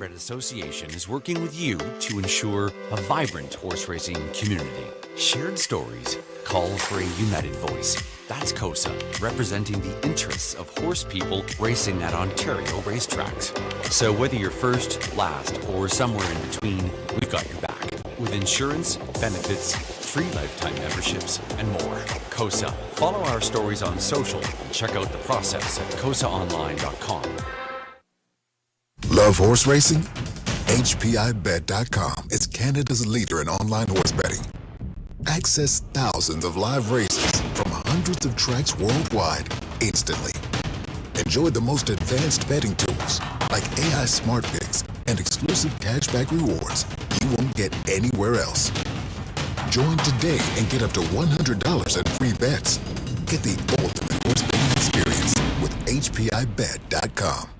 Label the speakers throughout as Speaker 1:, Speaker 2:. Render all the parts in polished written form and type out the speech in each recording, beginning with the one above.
Speaker 1: Red Association is working with you to ensure a vibrant horse racing community. Shared stories call for a united voice. That's COSA, representing the interests of horse people racing at Ontario racetracks. So whether you're first, last, or somewhere in between, we've got your back. With insurance, benefits, free lifetime memberships, and more. COSA. Follow our stories on social and check out the process at cosaonline.com.
Speaker 2: Love horse racing? HPIBet.com is Canada's leader in online horse betting. Access thousands of live races from hundreds of tracks worldwide instantly. Enjoy the most advanced betting tools like AI Smart Picks and exclusive cashback rewards you won't get anywhere else. Join today and get up to $100 in free bets. Get the ultimate horse betting experience with HPIBet.com.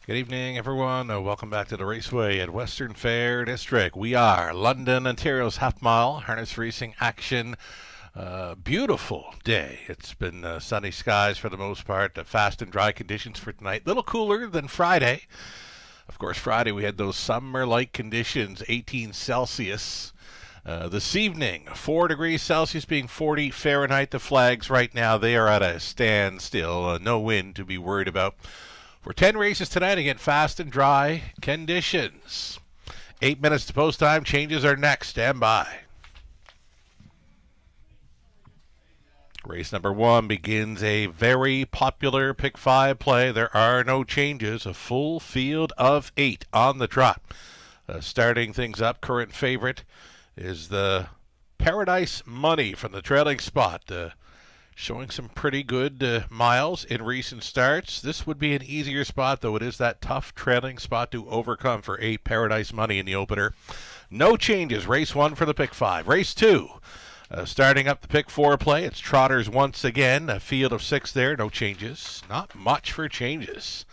Speaker 3: Good evening, everyone. Welcome back to the Raceway at Western Fair District. We are London, Ontario's half-mile harness racing action. Beautiful day. It's been sunny skies for the most part. Fast and dry conditions for tonight. A little cooler than Friday. Of course, Friday we had those summer-like conditions, 18 Celsius. This evening, 4 degrees Celsius being 40 Fahrenheit. The flags right now, they are at a standstill. No wind to be worried about. For 10 races tonight, again, fast and dry conditions. 8 minutes to post time. Changes are next. Stand by. Race number 1 begins a very popular pick 5 play. There are no changes. A full field of 8 on the trot. Starting things up, current favorite is the Paradise Money from the trailing spot. Showing some pretty good miles in recent starts. This would be an easier spot, though it is that tough trailing spot to overcome for 8 Paradise Money in the opener. No changes. Race 1 for the pick 5. Race 2. Starting up the pick 4 play, it's trotters once again. A field of 6 there. No changes. Not much for changes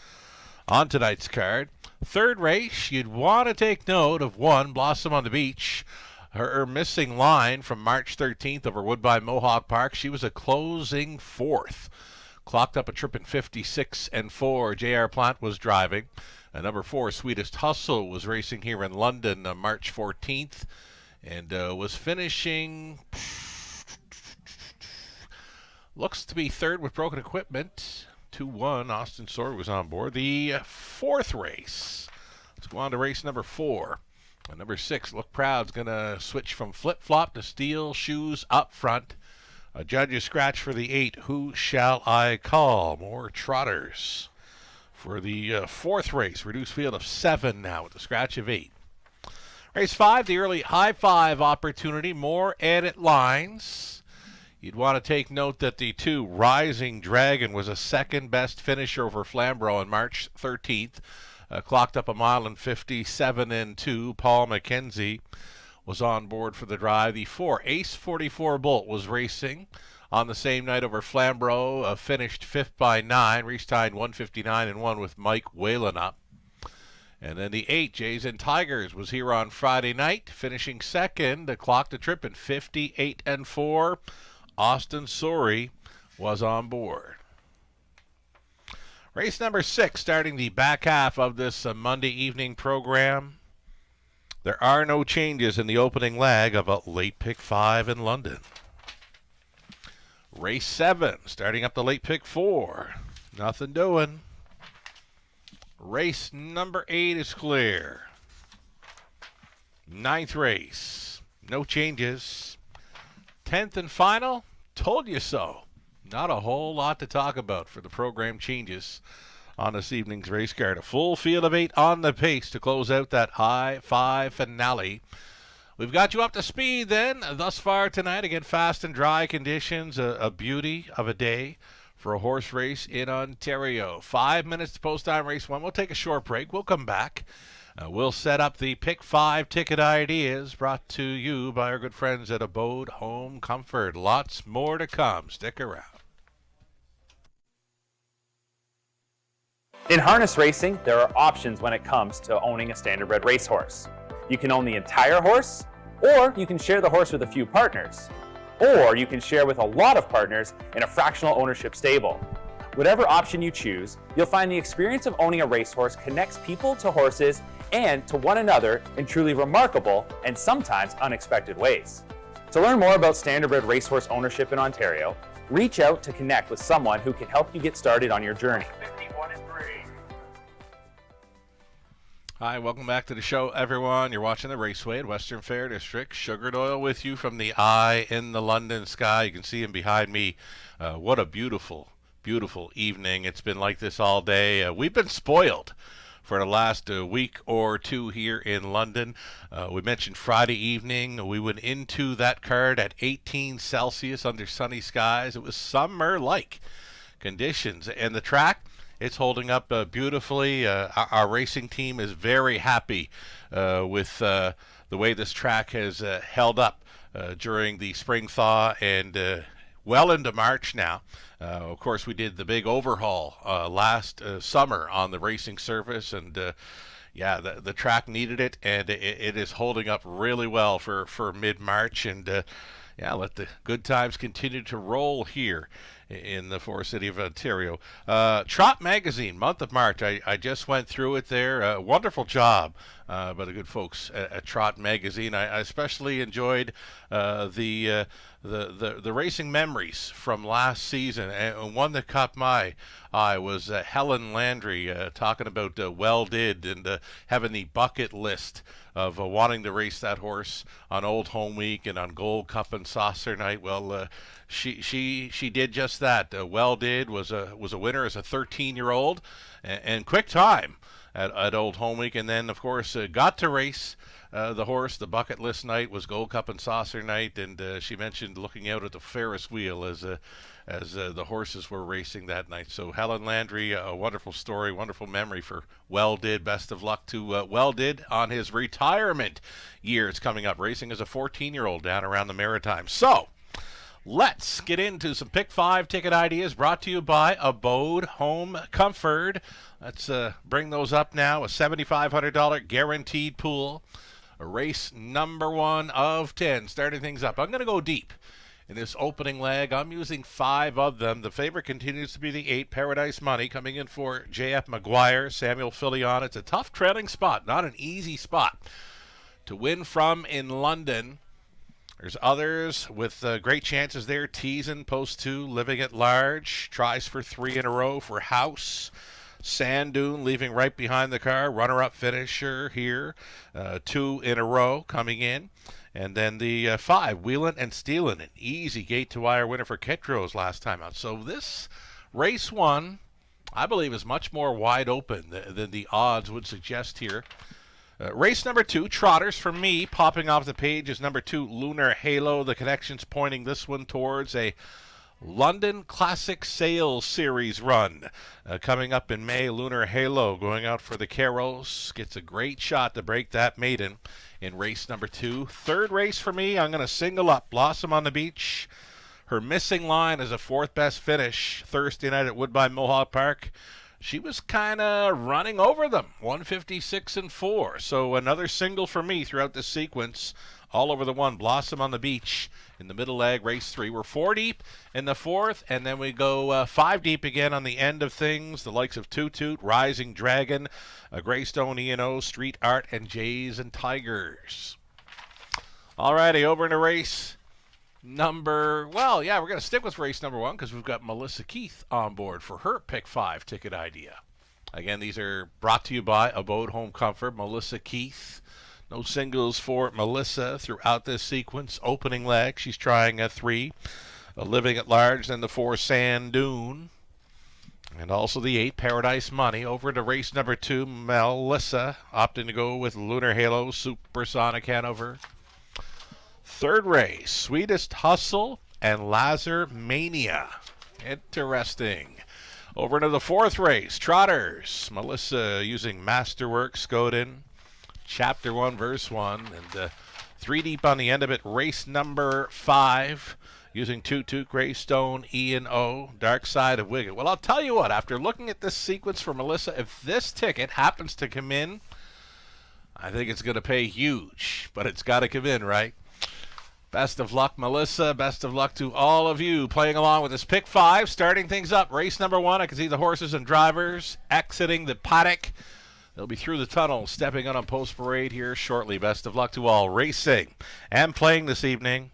Speaker 3: on tonight's card. Third race, you'd want to take note of 1, Blossom on the Beach. Her missing line from March 13th over Woodbine Mohawk Park, she was a closing 4th. Clocked up a trip in 56 and 4. J.R. Plant was driving. Number 4, Sweetest Hustle, was racing here in London March 14th and was finishing, looks to be 3rd with broken equipment. 2-1, Austin Sawyer was on board. The 4th race. Let's go on to race number 4. Number 6, Look Proud's going to switch from flip-flop to steel shoes up front. A judge's scratch for the 8, Who Shall I Call? More trotters for the 4th race. Reduced field of 7 now with the scratch of 8. Race 5, the early high 5 opportunity. More edit lines. You'd want to take note that the 2, Rising Dragon, was a second-best finisher over Flamborough on March 13th. Clocked up a mile in 57 and 2. Paul McKenzie was on board for the drive. The 4, Ace 44 Bolt, was racing on the same night over Flamborough. Finished 5th by 9. Reached tied 159 and 1 with Mike Whalen up. And then the 8, Jays and Tigers, was here on Friday night, finishing 2nd. Clocked a trip in 58 and 4. Austin Sawyer was on board. Race number 6, starting the back half of this Monday evening program. There are no changes in the opening leg of a late pick 5 in London. Race 7, starting up the late pick 4. Nothing doing. Race number 8 is clear. 9th race, no changes. 10th and final, told you so. Not a whole lot to talk about for the program changes on this evening's race card. A full field of 8 on the pace to close out that high 5 finale. We've got you up to speed then thus far tonight. Again, fast and dry conditions, a beauty of a day for a horse race in Ontario. 5 minutes to post time race 1. We'll take a short break. We'll come back. We'll set up the Pick 5 ticket ideas brought to you by our good friends at Abode Home Comfort. Lots more to come. Stick around.
Speaker 4: In harness racing, there are options when it comes to owning a standardbred racehorse. You can own the entire horse, or you can share the horse with a few partners, or you can share with a lot of partners in a fractional ownership stable. Whatever option you choose, you'll find the experience of owning a racehorse connects people to horses and to one another in truly remarkable and sometimes unexpected ways. To learn more about standardbred racehorse ownership in Ontario, reach out to connect with someone who can help you get started on your journey.
Speaker 3: Hi, welcome back to the show, everyone. You're watching the Raceway at Western Fair District. Sugar Doyle with you from the eye in the London sky. You can see him behind me. What a beautiful, beautiful evening. It's been like this all day. We've been spoiled for the last week or two here in London. We mentioned Friday evening. We went into that card at 18 Celsius under sunny skies. It was summer-like conditions. And the track, it's holding up beautifully. Our racing team is very happy with the way this track has held up during the spring thaw and well into March now. Of course, we did the big overhaul last summer on the racing surface, and yeah, the track needed it, and it is holding up really well for mid-March. And yeah, let the good times continue to roll here in the Forest City of Ontario. Trot Magazine, month of March. I just went through it there. Wonderful job by the good folks at Trot Magazine. I especially enjoyed the racing memories from last season, and one that caught my eye was Helen Landry talking about Well Did and having the bucket list of wanting to race that horse on Old Home Week and on Gold Cup and Saucer Night. Well, she did just that. Well Did was a winner as a 13-year-old and quick time at Old Home Week, and then of course got to race the horse. The bucket list night was Gold Cup and Saucer Night, and she mentioned looking out at the Ferris wheel as the horses were racing that night. So Helen Landry, a wonderful story, wonderful memory for Well Did. Best of luck to Well Did on his retirement years coming up, racing as a 14-year-old down around the Maritimes. So let's get into some Pick 5 ticket ideas brought to you by Abode Home Comfort. Let's bring those up now. A $7,500 guaranteed pool. A race number 1 of 10. Starting things up. I'm going to go deep in this opening leg. I'm using 5 of them. The favorite continues to be the 8, Paradise Money, coming in for J.F. McGuire, Samuel Filion. It's a tough trailing spot, not an easy spot to win from in London. There's others with great chances there. Teasin, post 2, Living at Large, tries for 3 in a row for House. Sand Dune leaving right behind the car, runner-up finisher here, 2 in a row coming in. And then the 5, Wheelin' and Steelin', an easy gate-to-wire winner for Ketros last time out. So this race 1, I believe, is much more wide open than the odds would suggest here. Race number 2, Trotters, for me, popping off the page is number 2, Lunar Halo. The connection's pointing this one towards a London Classic Sales Series run coming up in May. Lunar Halo going out for the Caros. Gets a great shot to break that maiden in race number 2. Third race for me, I'm going to single up Blossom on the Beach. Her missing line is a 4th best finish Thursday night at Woodbine Mohawk Park. She was kind of running over them, 156-4. So another single for me throughout this sequence. All over the 1, Blossom on the Beach in the middle leg, race 3. We're 4 deep in the 4th, and then we go 5 deep again on the end of things. The likes of Toot Toot, Rising Dragon, Greystone E&O, Street Art, and Jays and Tigers. Alrighty, over into race number, well, yeah, we're going to stick with race number 1 because we've got Melissa Keith on board for her Pick 5 ticket idea. Again, these are brought to you by Abode Home Comfort. Melissa Keith. No singles for Melissa throughout this sequence. Opening leg, she's trying a 3. Living at Large, then the 4, Sand Dune. And also the 8, Paradise Money. Over to race number 2, Melissa opting to go with Lunar Halo, Supersonic Hanover. Third race, Sweetest Hustle and Lazar Mania. Interesting. Over into the fourth race, Trotters. Melissa using Masterwork, Skoden. Chapter 1, Verse 1. And 3 deep on the end of it. Race number 5. Using Toot Greystone, E and O, Dark Side of Wigan. Well, I'll tell you what, after looking at this sequence for Melissa, if this ticket happens to come in, I think it's going to pay huge. But it's got to come in, right? Best of luck, Melissa. Best of luck to all of you playing along with this pick 5. Starting things up, race number 1. I can see the horses and drivers exiting the paddock. They'll be through the tunnel, stepping on post parade here shortly. Best of luck to all racing and playing this evening.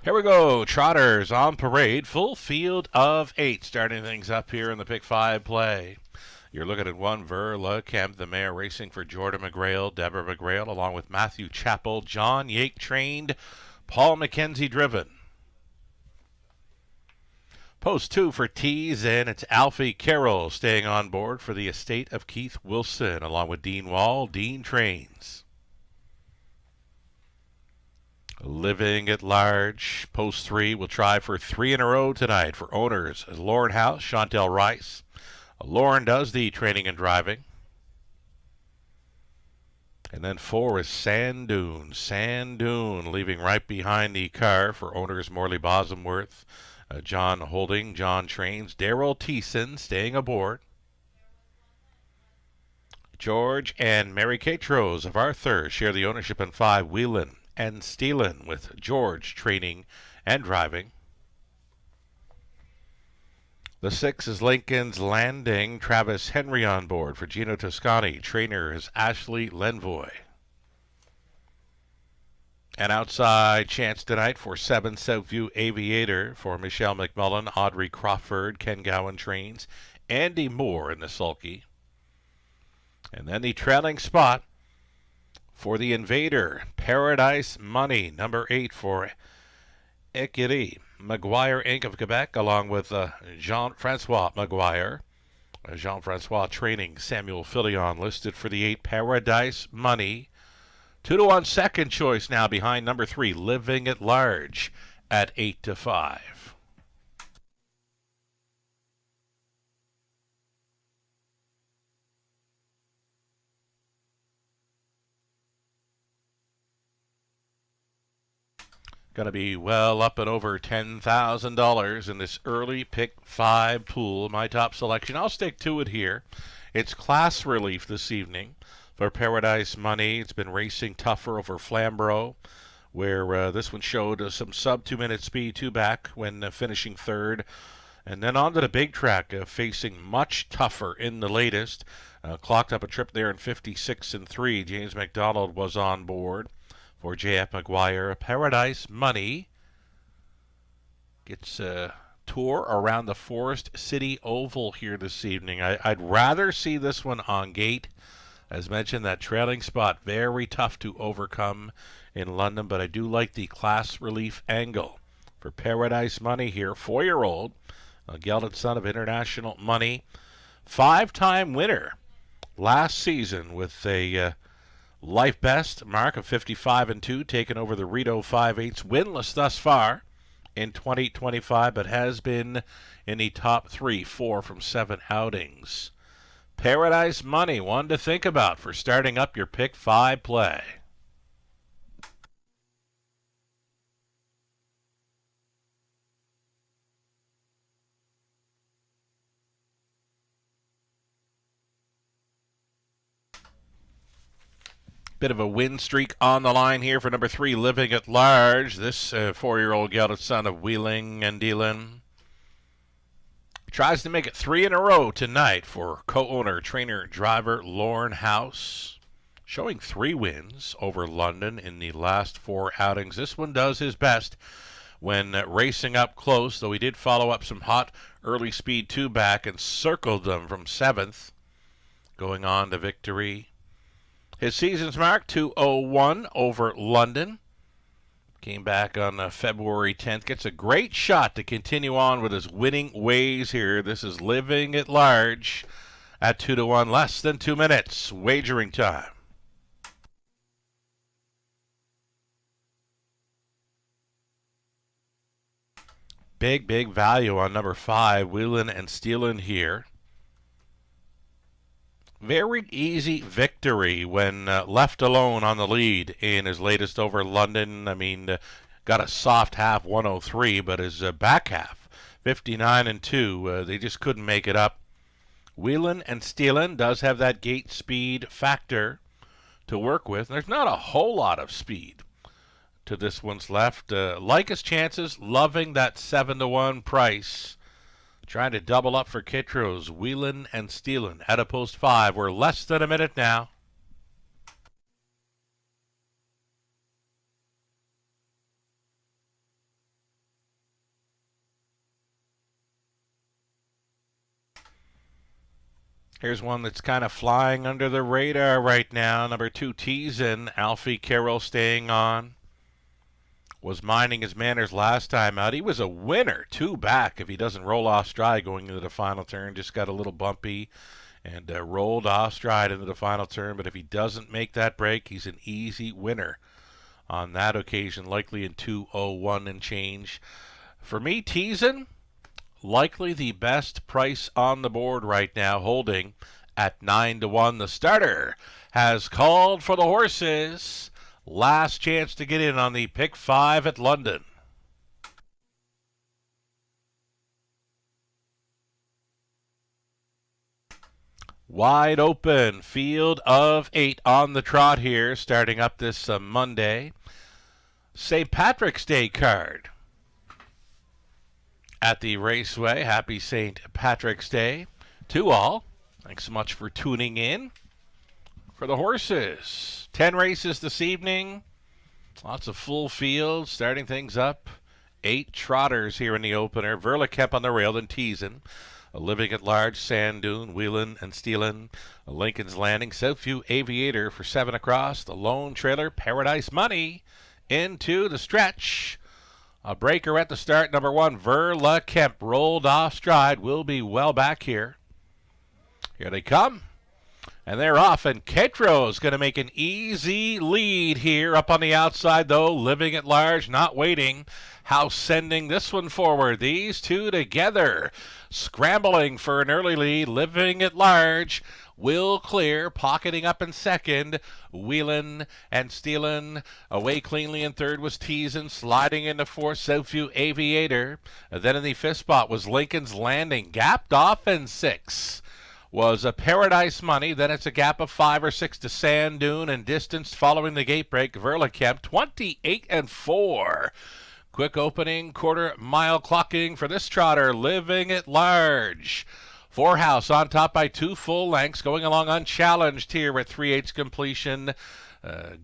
Speaker 3: Here we go, Trotters on parade, full field of 8, starting things up here in the pick 5 play. You're looking at 1 Verla Kemp, the mare racing for Jordan McGrail, Deborah McGrail, along with Matthew Chappell, John Yake trained, Paul McKenzie driven. Post 2 for Tees, and it's Alfie Carroll staying on board for the estate of Keith Wilson, along with Dean Wall, Dean trains. Living at Large, post 3 will try for 3 in a row tonight for owners Lauren House, Chantel Rice. Lauren does the training and driving. And then 4 is Sand Dune leaving right behind the car for owners Morley Bosomworth, John Holding, John Trains, Daryl Thiessen staying aboard. George and Mary Catros of Arthur share the ownership in 5 Whelan and Steelen with George training and driving. The 6 is Lincoln's Landing, Travis Henry on board for Gino Toscani. Trainer is Ashley Lenvoy. And outside chance tonight for 7 Southview Aviator for Michelle McMullen, Audrey Crawford, Ken Gowan trains, Andy Moore in the sulky. And then the trailing spot for the Invader, Paradise Money, number 8 for Ekiri Maguire Inc. of Quebec, along with Jean-Francois Maguire. Jean-Francois training, Samuel Filion listed for the 8, Paradise Money. 2-1 second choice now behind number 3, Living at Large at 8-5. Going to be well up and over $10,000 in this early pick 5 pool. My top selection, I'll stick to it here. It's class relief this evening for Paradise Money. It's been racing tougher over Flamborough, where this one showed some sub 2-minute speed 2 back when finishing 3rd. And then on to the big track, facing much tougher in the latest. Clocked up a trip there in 56 and 3. James McDonald was on board for J.F. McGuire. Paradise Money gets a tour around the Forest City Oval here this evening. I'd rather see this one on gate. As mentioned, that trailing spot, very tough to overcome in London, but I do like the class relief angle for Paradise Money here. 4-year-old, a gelded son of International Money, 5-time winner last season with a life best mark of 55 and 2, taking over the Rito 5/8, winless thus far in 2025, but has been in the top 4 from 7 outings. Paradise Money, one to think about for starting up your pick 5 play. Bit of a win streak on the line here for number 3, Living at Large. This 4-year-old gelded son of Wheeling and Dealing tries to make it 3 in a row tonight for co-owner, trainer, driver Lorne House. Showing 3 wins over London in the last 4 outings. This one does his best when racing up close, though he did follow up some hot early speed 2 back and circled them from 7th, going on to victory. His season's mark, 2:01 over London. Came back on February 10th. Gets a great shot to continue on with his winning ways here. This is Living at Large at 2-1, less than 2 minutes. Wagering time. Big value on number 5, Wheelin' and Stealin' here. Very easy victory when left alone on the lead in his latest over London. I mean, got a soft half, 103, but his back half, 59-2, they just couldn't make it up. Wheelin' and Stealin' does have that gate speed factor to work with. There's not a whole lot of speed to this one's left. Like his chances, loving that 7-1 price. Trying to double up for Kitros, Wheelin' and Stealin' at a post 5. We're less than a minute now. Here's one that's kind of flying under the radar right now. Number 2, Teasin', Alfie Carroll staying on. Was minding his manners last time out. He was a winner, 2 back if he doesn't roll off stride going into the final turn. Just got a little bumpy and rolled off stride into the final turn. But if he doesn't make that break, he's an easy winner on that occasion, likely in 2:01 and change. For me, Teasin', likely the best price on the board right now, holding at 9-1. The starter has called for the horses. Last chance to get in on the pick 5 at London. Wide open field of 8 on the trot here, starting up this Monday. St. Patrick's Day card at the Raceway. Happy St. Patrick's Day to all. Thanks so much for tuning in. For the horses, 10 races this evening. Lots of full fields, starting things up. 8 trotters here in the opener. Verlikemp on the rail, then Teasin'. A Living at Large, Sand Dune, Wheelin' and Stealin'. A Lincoln's Landing, Southview Aviator for 7 across. The Lone Trailer, Paradise Money into the stretch. A breaker at the start, number 1, Verlikemp rolled off stride. Will be well back here. Here they come. And they're off, and Ketro's going to make an easy lead here up on the outside, though. Living at Large, not waiting. House sending this one forward. These two together, scrambling for an early lead. Living at Large will clear, pocketing up in second. Wheelin' and Stealin' away cleanly in third was Teasin', sliding into fourth, Southview Aviator. And then in the 5th spot was Lincoln's Landing, gapped off in 6. Was a Paradise Money. Then it's a gap of 5 or 6 to Sand Dune, and distance following the gate break. Verlikemp 28-4. Quick opening, quarter-mile clocking for this trotter, Living at Large. 4 House on top by 2 full lengths, going along unchallenged here at 3/8 completion.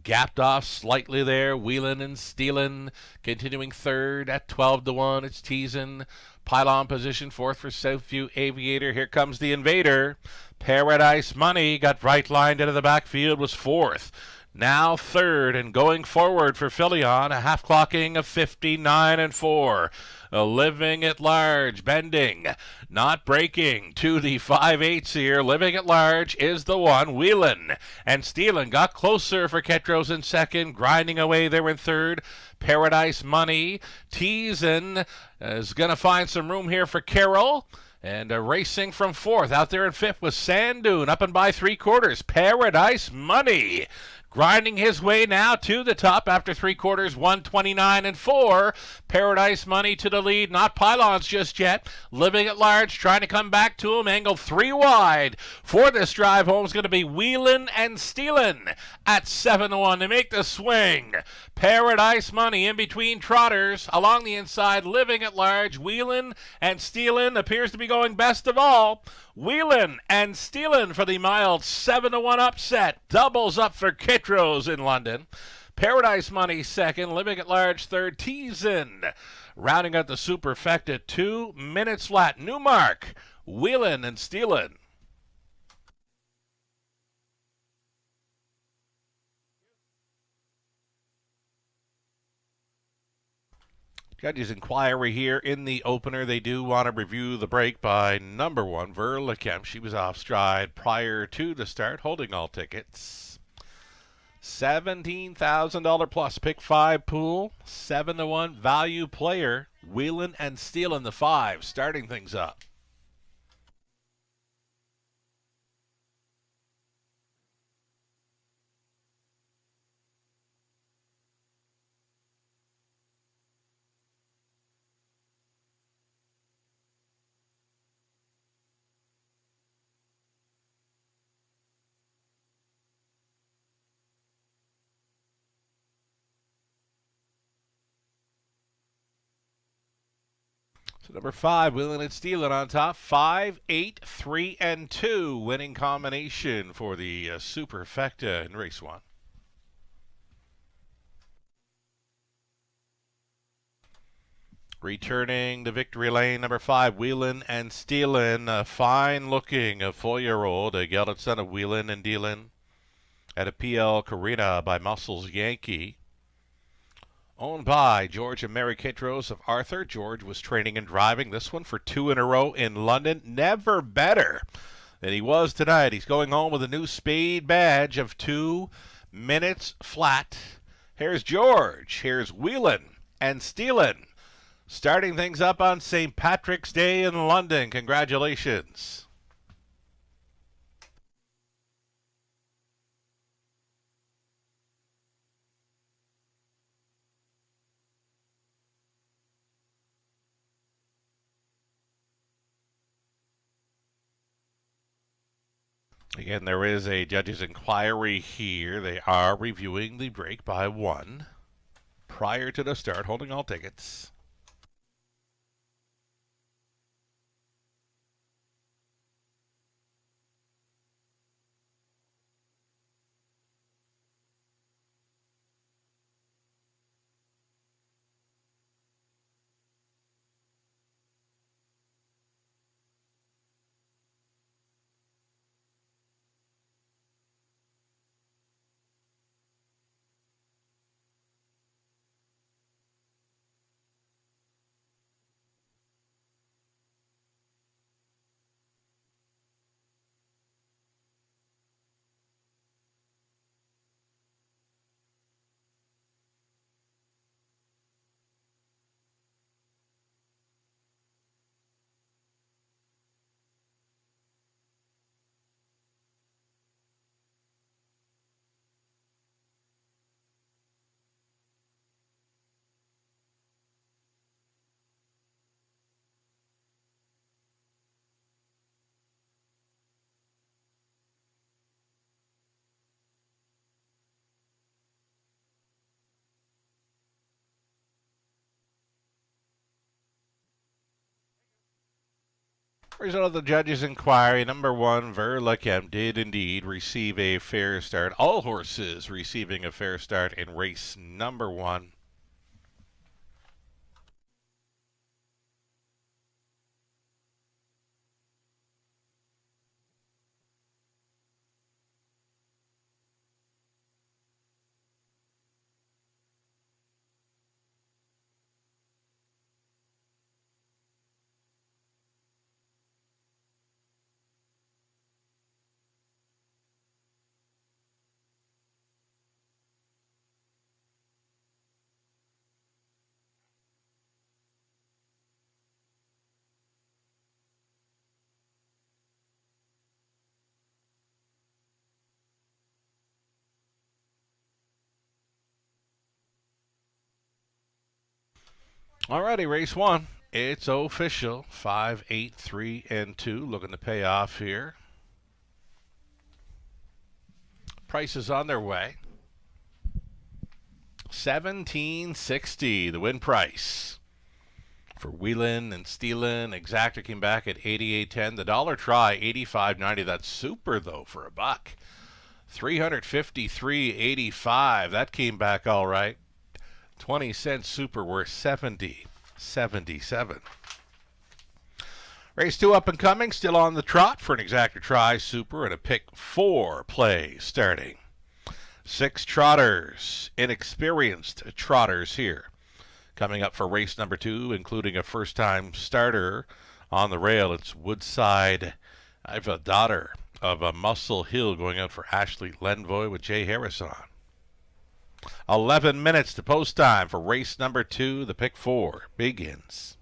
Speaker 3: Gapped off slightly there. Wheelin' and Stealin' continuing third at 12-1. It's Teasin'. Pylon position 4th for Southview Aviator. Here comes the Invader. Paradise Money got right lined into the backfield, was 4th. Now 3rd, and going forward for Philion, a half clocking of 59-4. Living at Large, bending, not breaking to the 5/8 here. Living at Large is the one. Wheelin' and Stealin' got closer for Ketros in second, grinding away there in third. Paradise Money. Teasin' is going to find some room here for Carroll. And racing from 4th. Out there in 5th was Sand Dune, up and by 3/4. Paradise Money Grinding his way now to the top after 3 quarters, 129-4. Paradise Money to the lead, not Pylons just yet. Living at Large trying to come back to him, angled 3 wide. For this drive home is going to be Wheelin' and Stealin' at 7-1 to make the swing. Paradise Money in between trotters. Along the inside, Living at Large, Wheelin' and Stealin' appears to be going best of all. Wheelin' and Stealin' for the mild 7-1 upset. Doubles up for Kittros in London. Paradise Money second. Living at Large third. Teasin' rounding out the superfecta. 2 minutes flat. New mark. Wheelin' and Stealin'. Judges' inquiry here in the opener. They do want to review the break by number 1, Verlicamp. She was off stride prior to the start, holding all tickets. $17,000 plus pick 5 pool, 7-1 value player, Wheelin' and Stealin' the 5, starting things up. So number 5, Wheelin' and Stealin' on top. 5, 8, 3, and 2 winning combination for the superfecta in race 1. Returning to victory lane, number 5, Wheelin' and Stealin'. A fine-looking 4-year-old, a gelded son of Wheelin' and Dealin' at a PL Carina by Muscles Yankee. Owned by George and Mary Kittros of Arthur. George was training and driving this one for 2 in a row in London. Never better than he was tonight. He's going home with a new speed badge of 2 minutes flat. Here's George. Here's Wheelin' and Stealin'. Starting things up on St. Patrick's Day in London. Congratulations. Again, there is a judge's inquiry here. They are reviewing the break by 1 prior to the start, holding all tickets. Result of the judge's inquiry, number 1, Verlicamp did indeed receive a fair start. All horses receiving a fair start in race number 1. Alrighty, race one. It's official. 5, 8, 3, and 2. Looking to pay off here. Prices on their way. $17.60, the win price. For Wheelin' and Steelin', Exacta came back at $88.10. The dollar try, $85.90. That's super, though, for a buck. $353.85. That came back all right. 20 cents super worth $70.77. Race 2 up and coming, still on the trot for an Exacta try, super, and a pick 4 play starting. 6 trotters, inexperienced trotters here. Coming up for race number 2, including a first-time starter on the rail. It's Woodside. I have a daughter of a Muscle Hill going out for Ashley Lenvoy with Jay Harris on. 11 minutes to post time for race number 2. The pick 4 begins.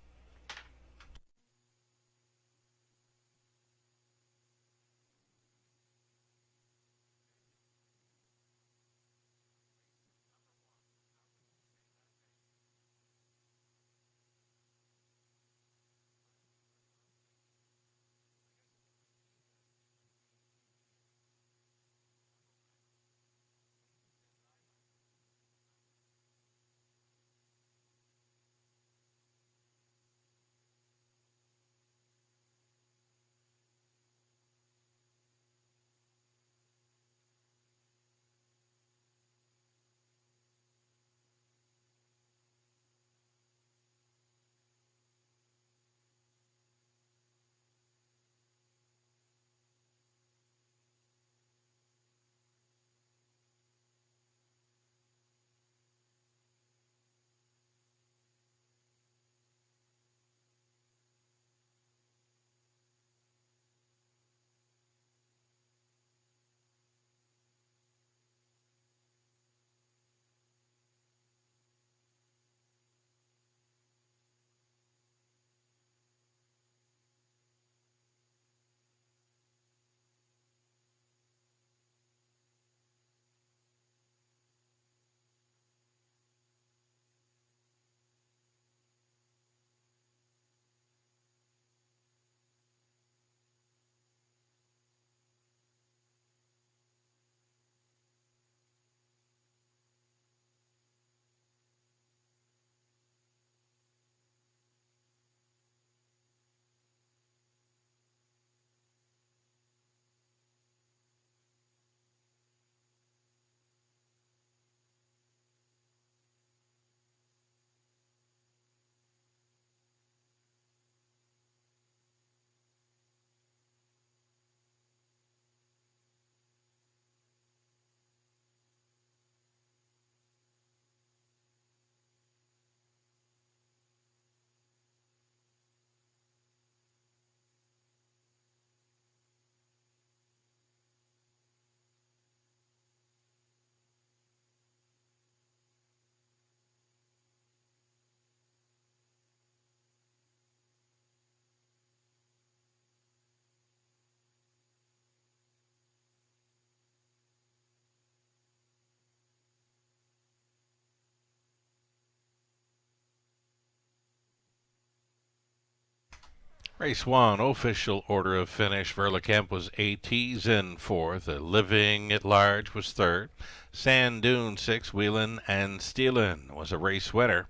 Speaker 3: Race 1, official order of finish. Verlicamp was AT's in 4th. Living at Large was 3rd. Sand Dune 6th. Wheelin' and Steelin' was a race winner.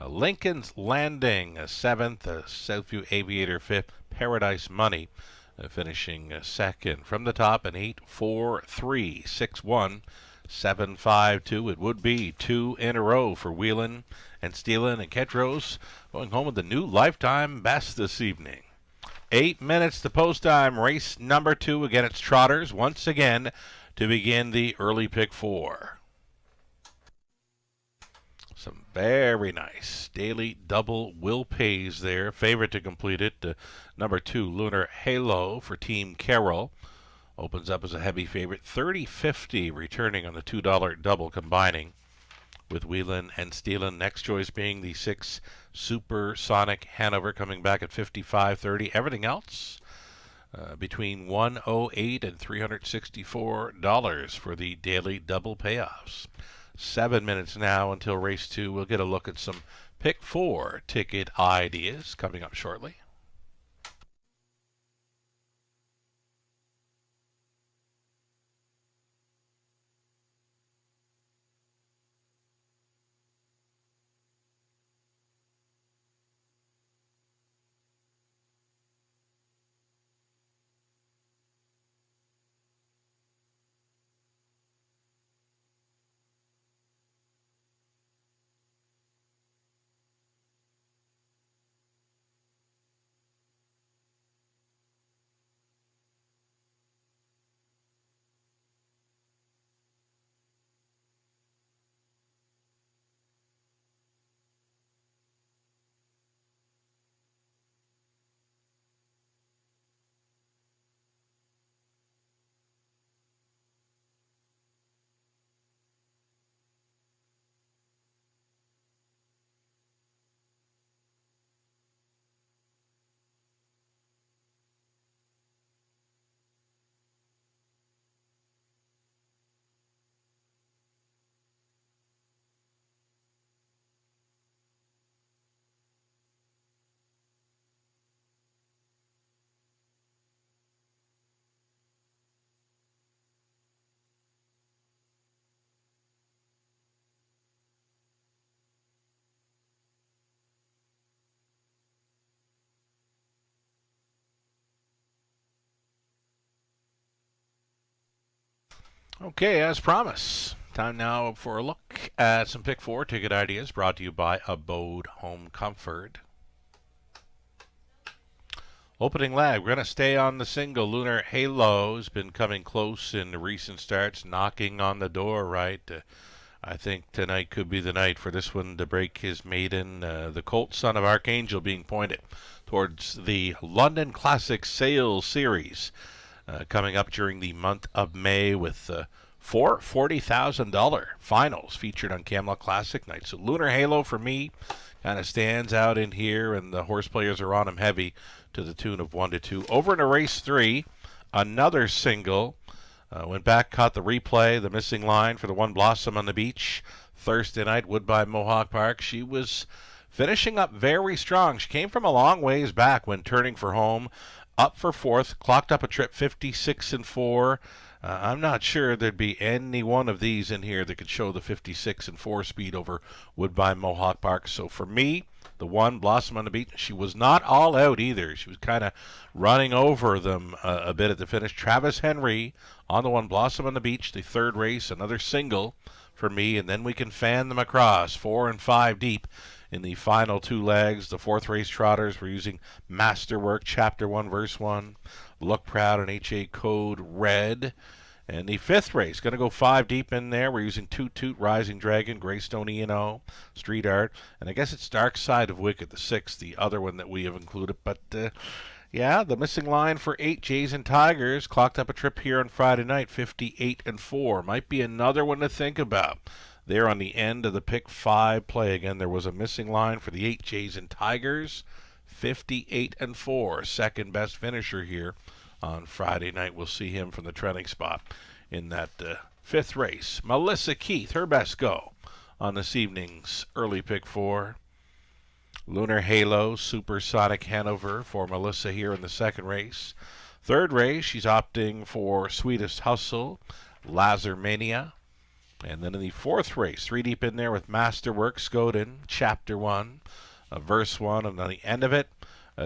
Speaker 3: Lincoln's Landing 7th. Southview Aviator 5th. Paradise Money finishing 2nd. From the top, an 8, 4, 3, 6, 1, 7, 5, 2. It would be 2 in a row for Wheelin' and Steelin', and Ketros going home with the new lifetime best this evening. 8 minutes to post time. Race number 2. Again, it's trotters once again to begin the early pick 4. Some very nice daily double will pays there. Favorite to complete it, number 2, Lunar Halo for Team Carroll. Opens up as a heavy favorite. 30.50 returning on the $2 double combining with Wheelin' and Steelin'. Next choice being the 6 Supersonic Hanover coming back at $55.30. Everything else between $108 and $364 for the daily double payoffs. 7 minutes now until race 2. We'll get a look at some pick 4 ticket ideas coming up shortly. Okay, as promised, time now for a look at some pick 4 ticket ideas brought to you by Abode Home Comfort. Opening leg, we're going to stay on the single. Lunar Halo's been coming close in the recent starts, knocking on the door, right? I think tonight could be the night for this one to break his maiden. The Colt Son of Archangel being pointed towards the London Classic Sales Series. Coming up during the month of May with 4 $40,000 finals featured on Camelot Classic night. So Lunar Halo for me kind of stands out in here, and the horse players are on him heavy to the tune of 1-2. Over into race 3, another single. Went back, caught the replay, the missing line for the One Blossom on the Beach Thursday night, Woodbine Mohawk Park. She was finishing up very strong. She came from a long ways back when turning for home. Up for 4th, clocked up a trip 56-4. I'm not sure there'd be any one of these in here that could show the 56-4 speed over Woodbine Mohawk Park. So for me, the One Blossom on the Beach, she was not all out either. She was kind of running over them a bit at the finish. Travis Henry on the One Blossom on the Beach, the 3rd race, another single for me, and then we can fan them across 4 and 5 deep. In the final 2 legs, the 4th race trotters, we're using Masterwork, Chapter 1, Verse 1, Look Proud, and HA Code Red. And the 5th race, going to go 5 deep in there. We're using Toot Toot, Rising Dragon, Greystone E&O, Street Art. And I guess it's Dark Side of Wicked, the 6th, the other one that we have included. But, yeah, the missing line for 8 Jays and Tigers. Clocked up a trip here on Friday night, 58-4. Might be another one to think about. There on the end of the pick 5 play. Again, there was a missing line for the 8 Jays and Tigers. 58-4. Second best finisher here on Friday night. We'll see him from the trending spot in that 5th race. Melissa Keith, her best go on this evening's early pick 4. Lunar Halo, Supersonic Hanover for Melissa here in the 2nd race. 3rd race, she's opting for Sweetest Hustle, Lazarmania. And then in the 4th race, 3 deep in there with Masterwork, Skoden, Chapter 1, Verse 1, and on the end of it,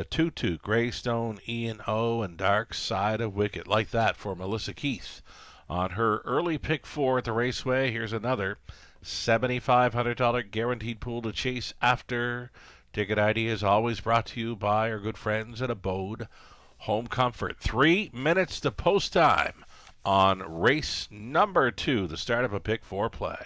Speaker 3: Toot Toot, Greystone, E&O, and Dark Side of Wicked. Like that for Melissa Keith. On her early pick 4 at the Raceway, here's another $7,500 guaranteed pool to chase after. Ticket ID is always brought to you by our good friends at Abode Home Comfort. 3 minutes to post time on race number 2, the start of a pick 4 play.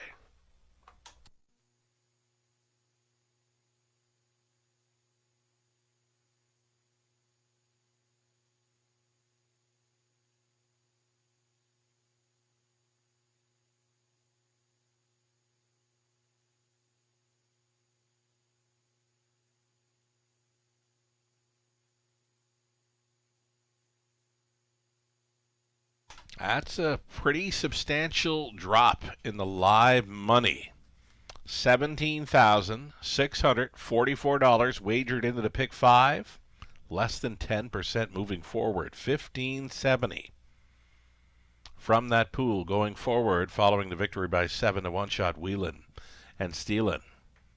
Speaker 3: That's a pretty substantial drop in the live money. $17,644 wagered into the pick 5. Less than 10% moving forward. $1,570 from that pool going forward following the victory by 7 to 1 shot wheelin' and stealin'.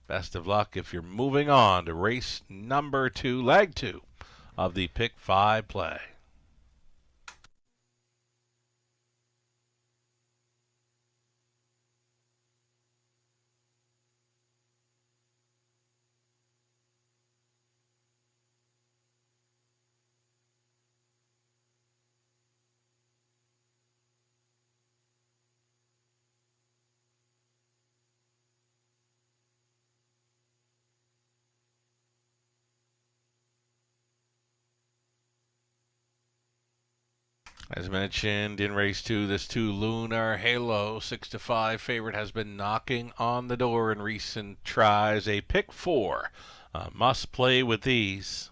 Speaker 3: Best of luck if you're moving on to race number 2, leg 2 of the pick 5 play. As mentioned in race 2, this 2 Lunar Halo 6-5 favorite has been knocking on the door in recent tries. A pick 4 must play with these.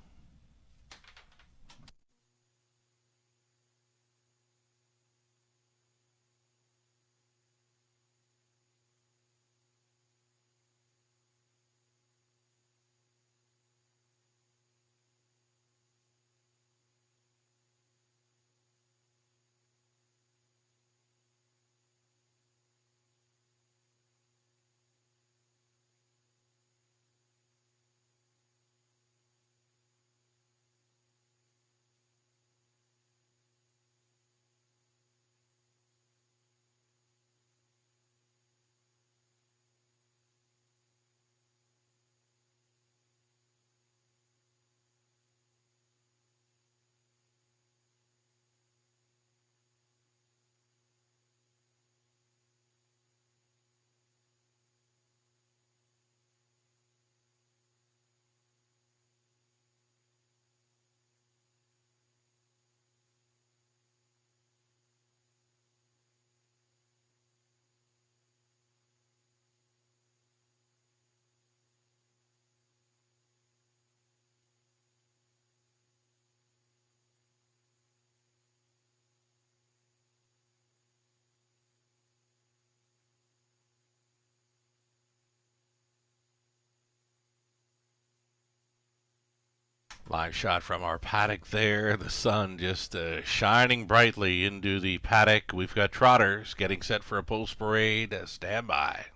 Speaker 3: Live shot from our paddock there. The sun just shining brightly into the paddock. We've got trotters getting set for a post parade. Stand by.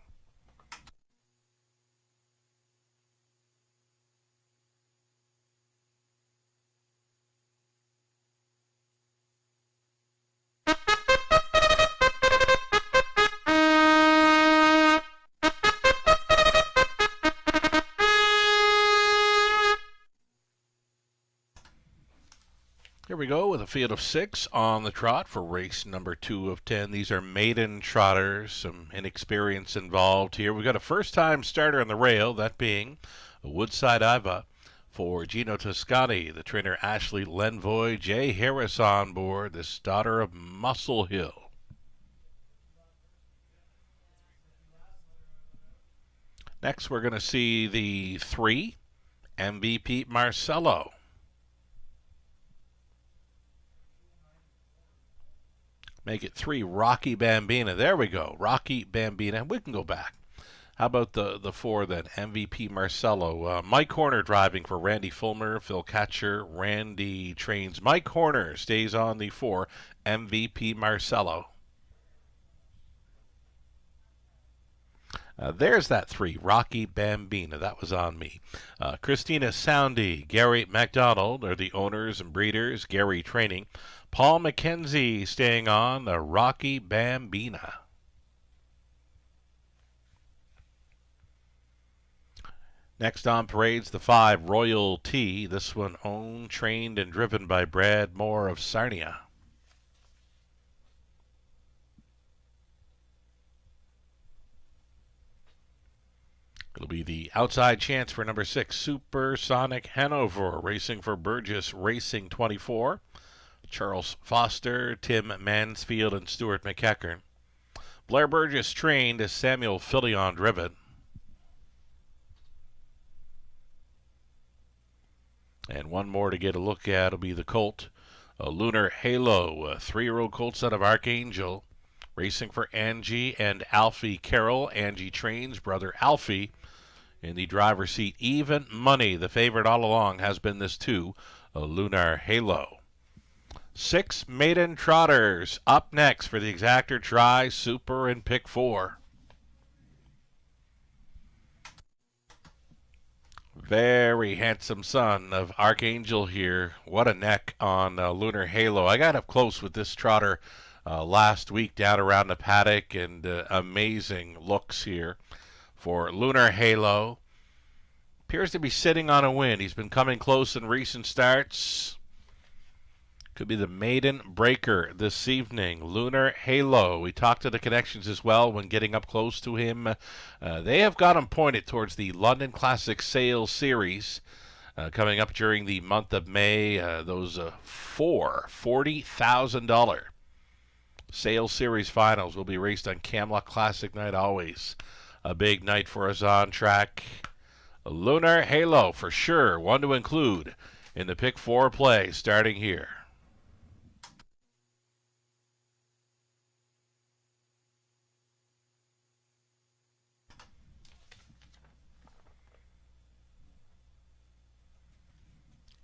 Speaker 3: Here we go with a field of 6 on the trot for race number 2 of 10. These are maiden trotters, some inexperience involved here. We've got a first-time starter on the rail, that being a Woodside Iva for Gino Toscani, the trainer Ashley Lenvoy, Jay Harris on board, this daughter of Muscle Hill. Next, we're going to see the 3, MVP Marcelo. Make it 3, Rocky Bambina. There we go, Rocky Bambina. We can go back. How about the 4 then, MVP Marcelo. Mike Horner driving for Randy Fulmer, Phil Catcher. Randy trains Mike Horner, stays on the 4, MVP Marcelo. There's that 3, Rocky Bambina. That was on me. Christina Soundy, Gary McDonald are the owners and breeders. Gary training. Paul McKenzie staying on the Rocky Bambina. Next on parade's the 5, Royal T. This one owned, trained, and driven by Brad Moore of Sarnia. It'll be the outside chance for number 6, Supersonic Hanover, racing for Burgess Racing 24. Charles Foster, Tim Mansfield, and Stuart McEachern. Blair Burgess trained as Samuel Filion driven. And one more to get a look at will be the colt A Lunar Halo, a 3-year-old colt son of Archangel, racing for Angie and Alfie Carroll. Angie trains brother Alfie in the driver's seat. Even money, the favorite all along, has been this too, a Lunar Halo. 6 maiden trotters up next for the Exactor Tri Super and Pick 4. Very handsome son of Archangel here. What a neck on Lunar Halo. I got up close with this trotter last week down around the paddock, and amazing looks here for Lunar Halo. Appears to be sitting on a win. He's been coming close in recent starts. Could be the maiden breaker this evening. Lunar Halo. We talked to the connections as well when getting up close to him. They have got him pointed towards the London Classic Sales Series coming up during the month of May. Those 4 $40,000 Sales Series finals will be raced on Camelot Classic night. Always a big night for us on track. Lunar Halo for sure. One to include in the Pick 4 play starting here.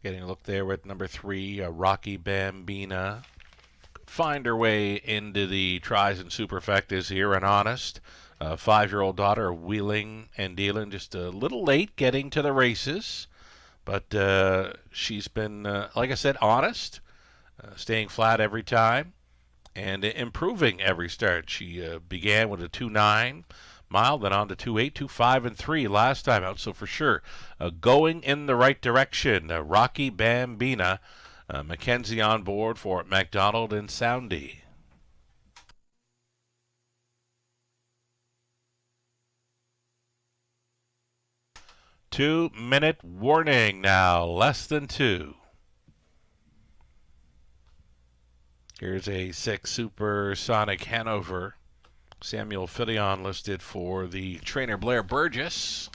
Speaker 3: Getting a look there with number 3, Rocky Bambina. Find her way into the tries and superfectas here and honest. 5-year-old daughter wheeling and dealing, just a little late getting to the races. But she's been, like I said, honest, staying flat every time, and improving every start. She began with a 2.9 mile, then on to 2.8, 2.5, and 3 last time out. So for sure, going in the right direction. Rocky Bambina, Mackenzie on board for MacDonald and Soundy. Two-minute warning now, less than 2. Here's a 6 Supersonic Hanover. Samuel Filion listed for the trainer Blair Burgess.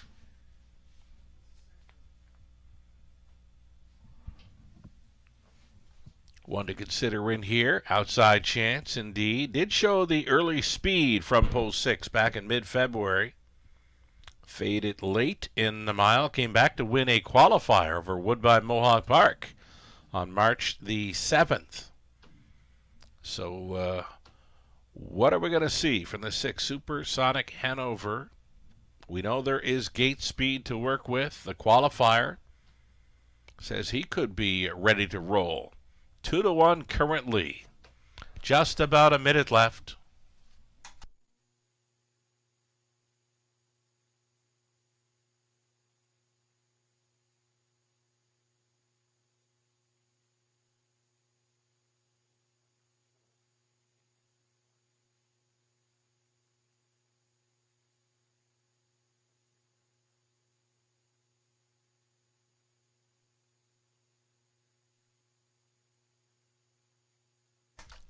Speaker 3: One to consider in here. Outside chance, indeed. Did show the early speed from post 6 back in mid-February. Faded late in the mile. Came back to win a qualifier over Woodbine Mohawk Park on March the 7th. So, what are we going to see from the 6 Supersonic Hanover? We know there is gate speed to work with. The qualifier says he could be ready to roll. 2-1 currently. Just about a minute left.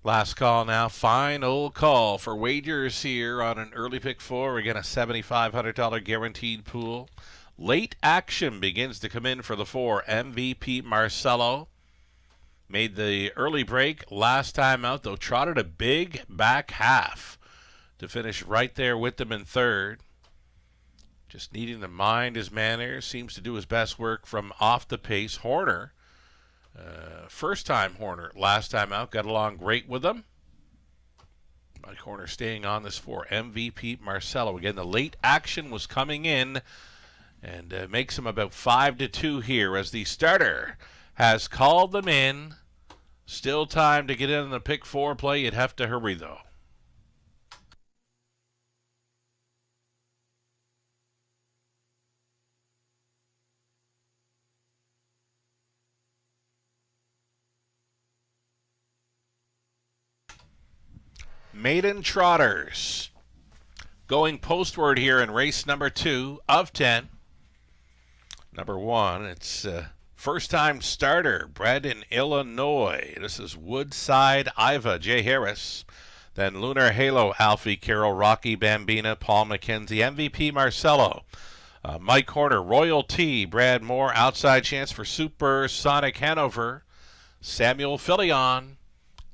Speaker 3: Last call now, final call for wagers here on an early pick 4. Again, a $7,500 guaranteed pool. Late action begins to come in for the 4. MVP Marcelo made the early break last time out, though trotted a big back half to finish right there with them in 3rd. Just needing to mind his manners, seems to do his best work from off the pace. Horner. First time Horner, last time out, got along great with them. Mike Horner staying on this for MVP Marcelo. Again, the late action was coming in and makes him about 5-2 here as the starter has called them in. Still time to get in the pick 4 play. You'd have to hurry though. Maiden Trotters going postward here in race number 2 of 10. Number 1, it's first-time starter, bred in Illinois. This is Woodside Iva, Jay Harris. Then Lunar Halo, Alfie Carroll, Rocky Bambina, Paul McKenzie, MVP Marcelo. Mike Horner, Royal T, Brad Moore, outside chance for Supersonic Hanover. Samuel Filion,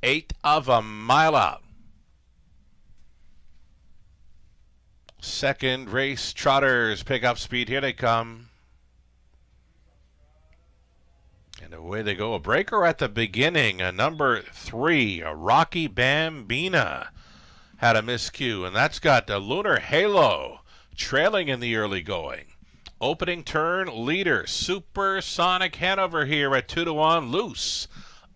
Speaker 3: 1/8 of a mile out. Second race, Trotters pick up speed. Here they come. And away they go. A breaker at the beginning. A number 3, a Rocky Bambina, had a miscue. And that's got a Lunar Halo trailing in the early going. Opening turn leader, Supersonic Hanover here at 2-1. Loose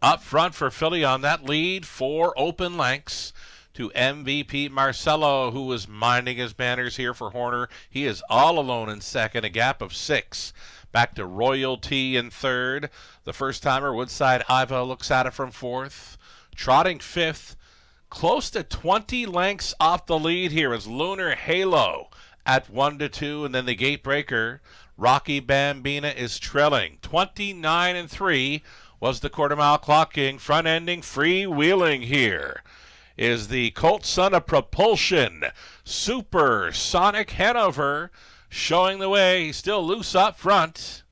Speaker 3: up front for Philly on that lead. 4 open lengths to MVP Marcelo, who was minding his manners here for Horner. He is all alone in second, a gap of 6. Back to Royalty in third. The first-timer, Woodside Iva, looks at it from fourth. Trotting fifth. Close to 20 lengths off the lead here is Lunar Halo at 1-2. And then the gate breaker, Rocky Bambina, is trailing. 29-3 was the quarter-mile clocking. Front-ending, freewheeling here is the Colt Son of Propulsion, Supersonic Hanover, showing the way. He's still loose up front.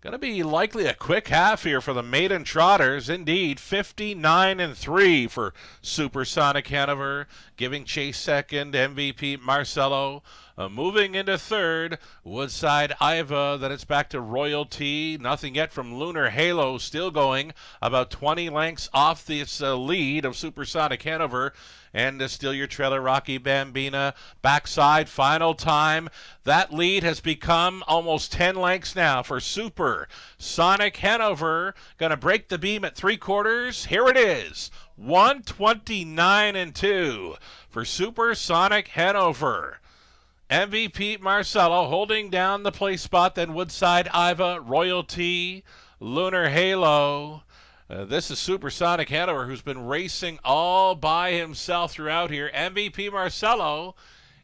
Speaker 3: Going to be likely a quick half here for the maiden trotters. Indeed, 59-3 for Supersonic Hanover, giving chase second, MVP Marcelo. Moving into third, Woodside Iva. Then it's back to Royalty. Nothing yet from Lunar Halo. Still going about 20 lengths off this lead of Supersonic Hanover. And still your trailer, Rocky Bambina. Backside, final time. That lead has become almost 10 lengths now for Supersonic Hanover. Going to break the beam at 3/4. Here it is. 129-2 for Supersonic Hanover. MVP Marcelo holding down the place spot, then Woodside Iva, Royalty, Lunar Halo. This is Supersonic Hanover, who's been racing all by himself throughout here. MVP Marcelo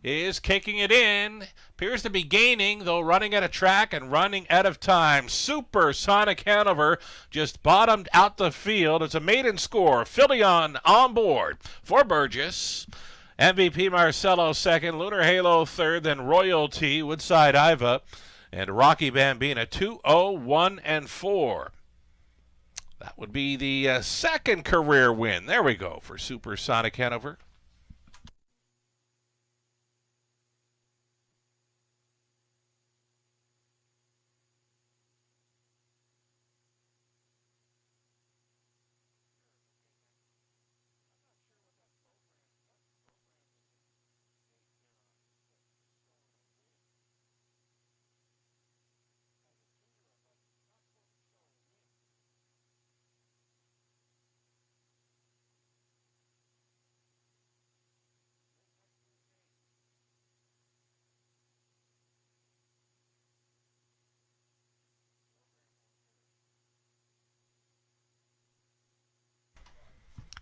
Speaker 3: is kicking it in. Appears to be gaining, though running out of track and running out of time. Supersonic Hanover just bottomed out the field. It's a maiden score. Filion on board for Burgess. MVP Marcelo second, Lunar Halo third, then Royalty, Woodside Iva, and Rocky Bambina 2-0-1-4. That would be the second career win. There we go for Supersonic Hanover.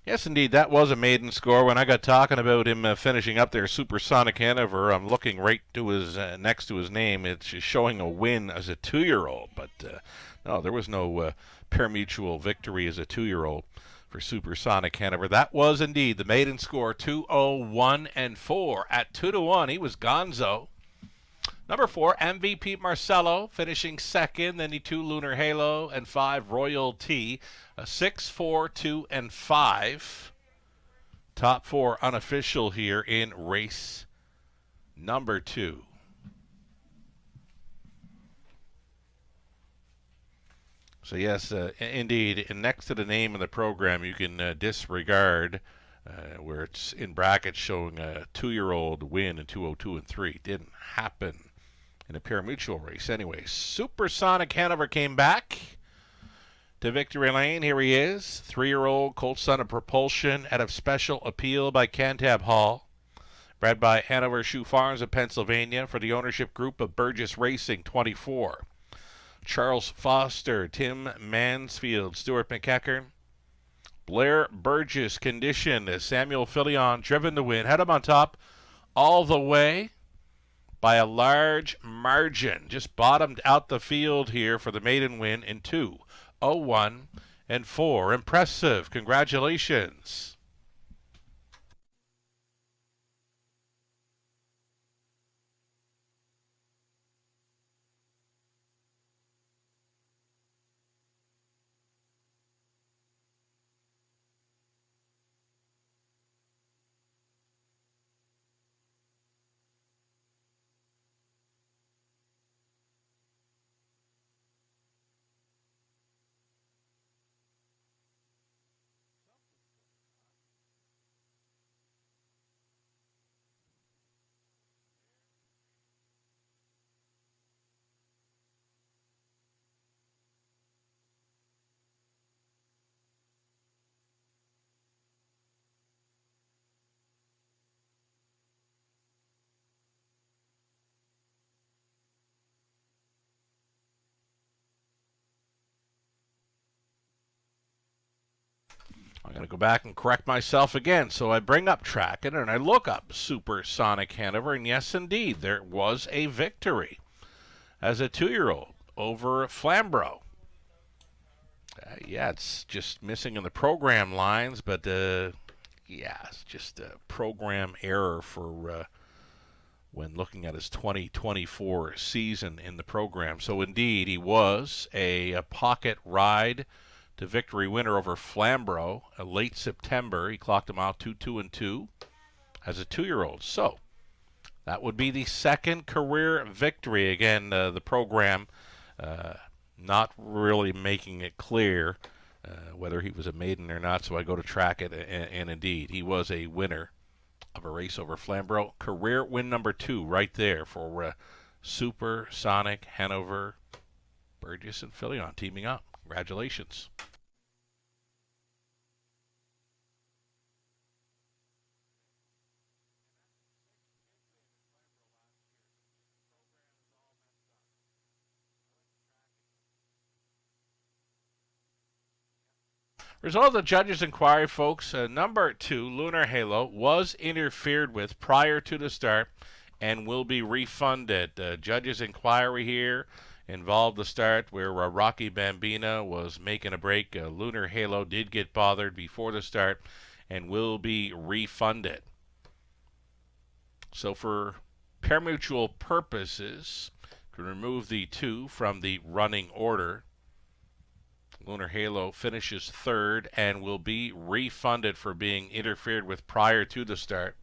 Speaker 3: Yes, indeed, that was a maiden score. When I got talking about him finishing up there, Supersonic Hanover, I'm looking right to his next to his name. It's showing a win as a 2-year-old, but no, there was no pari-mutuel victory as a 2-year-old for Supersonic Hanover. That was indeed the maiden score, 2-0-1-4 at 2-1. He was Gonzo. Number 4, MVP Marcelo, finishing second. Then the 2, Lunar Halo, and 5, Royalty. 6, 4, 2, and 5. Top 4 unofficial here in race number 2. So yes, indeed, and next to the name of the program, you can disregard where it's in brackets showing a 2-year-old win in 202-3. Didn't happen in a pari-mutuel race. Anyway, Supersonic Hanover came back to victory lane. Here he is, 3-year-old Colt Son of Propulsion out of Special Appeal by Cantab Hall. Bred by Hanover Shoe Farms of Pennsylvania for the ownership group of Burgess Racing 24. Charles Foster, Tim Mansfield, Stuart McEachern, Blair Burgess conditioned as Samuel Filion driven to win. Had him on top all the way by a large margin. Just bottomed out the field here for the maiden win in 2-0-1-4. Impressive. Congratulations. going to go back and correct myself again. So I bring up Track It and I look up Supersonic Hanover, and yes, indeed, there was a victory as a 2-year-old over Flamborough. Yeah, it's just missing in the program lines, but yeah, it's just a program error for when looking at his 2024 season in the program. So indeed, he was a pocket ride to victory winner over Flamborough, late September. He clocked him out 2-2-2 as a 2-year-old. So that would be the second career victory. Again, the program not really making it clear whether he was a maiden or not, so I go to Track It, and indeed, he was a winner of a race over Flamborough. Career win number 2 right there for Supersonic Hanover. Burgess and Filion teaming up. Congratulations. Result of the judges' inquiry, folks. Number 2, Lunar Halo, was interfered with prior to the start and will be refunded. Judges' inquiry here involved the start where Rocky Bambina was making a break. Lunar Halo did get bothered before the start and will be refunded. So for pari-mutuel purposes, to remove the 2 from the running order, Lunar Halo finishes 3rd and will be refunded for being interfered with prior to the start.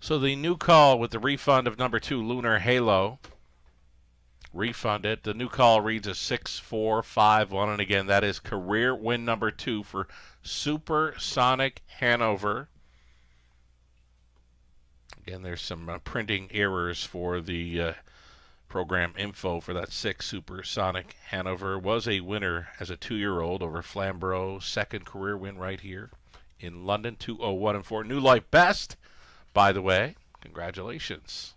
Speaker 3: So the new call with the refund of number 2, Lunar Halo, refunded. The new call reads a 6-4-5-1, and again, that is career win number 2 for Supersonic Hanover. Again, there's some printing errors for the program info for that 6. Supersonic Hanover was a winner as a 2-year-old over Flamborough. Second career win right here in London, 2:01.4. New life best, by the way. Congratulations.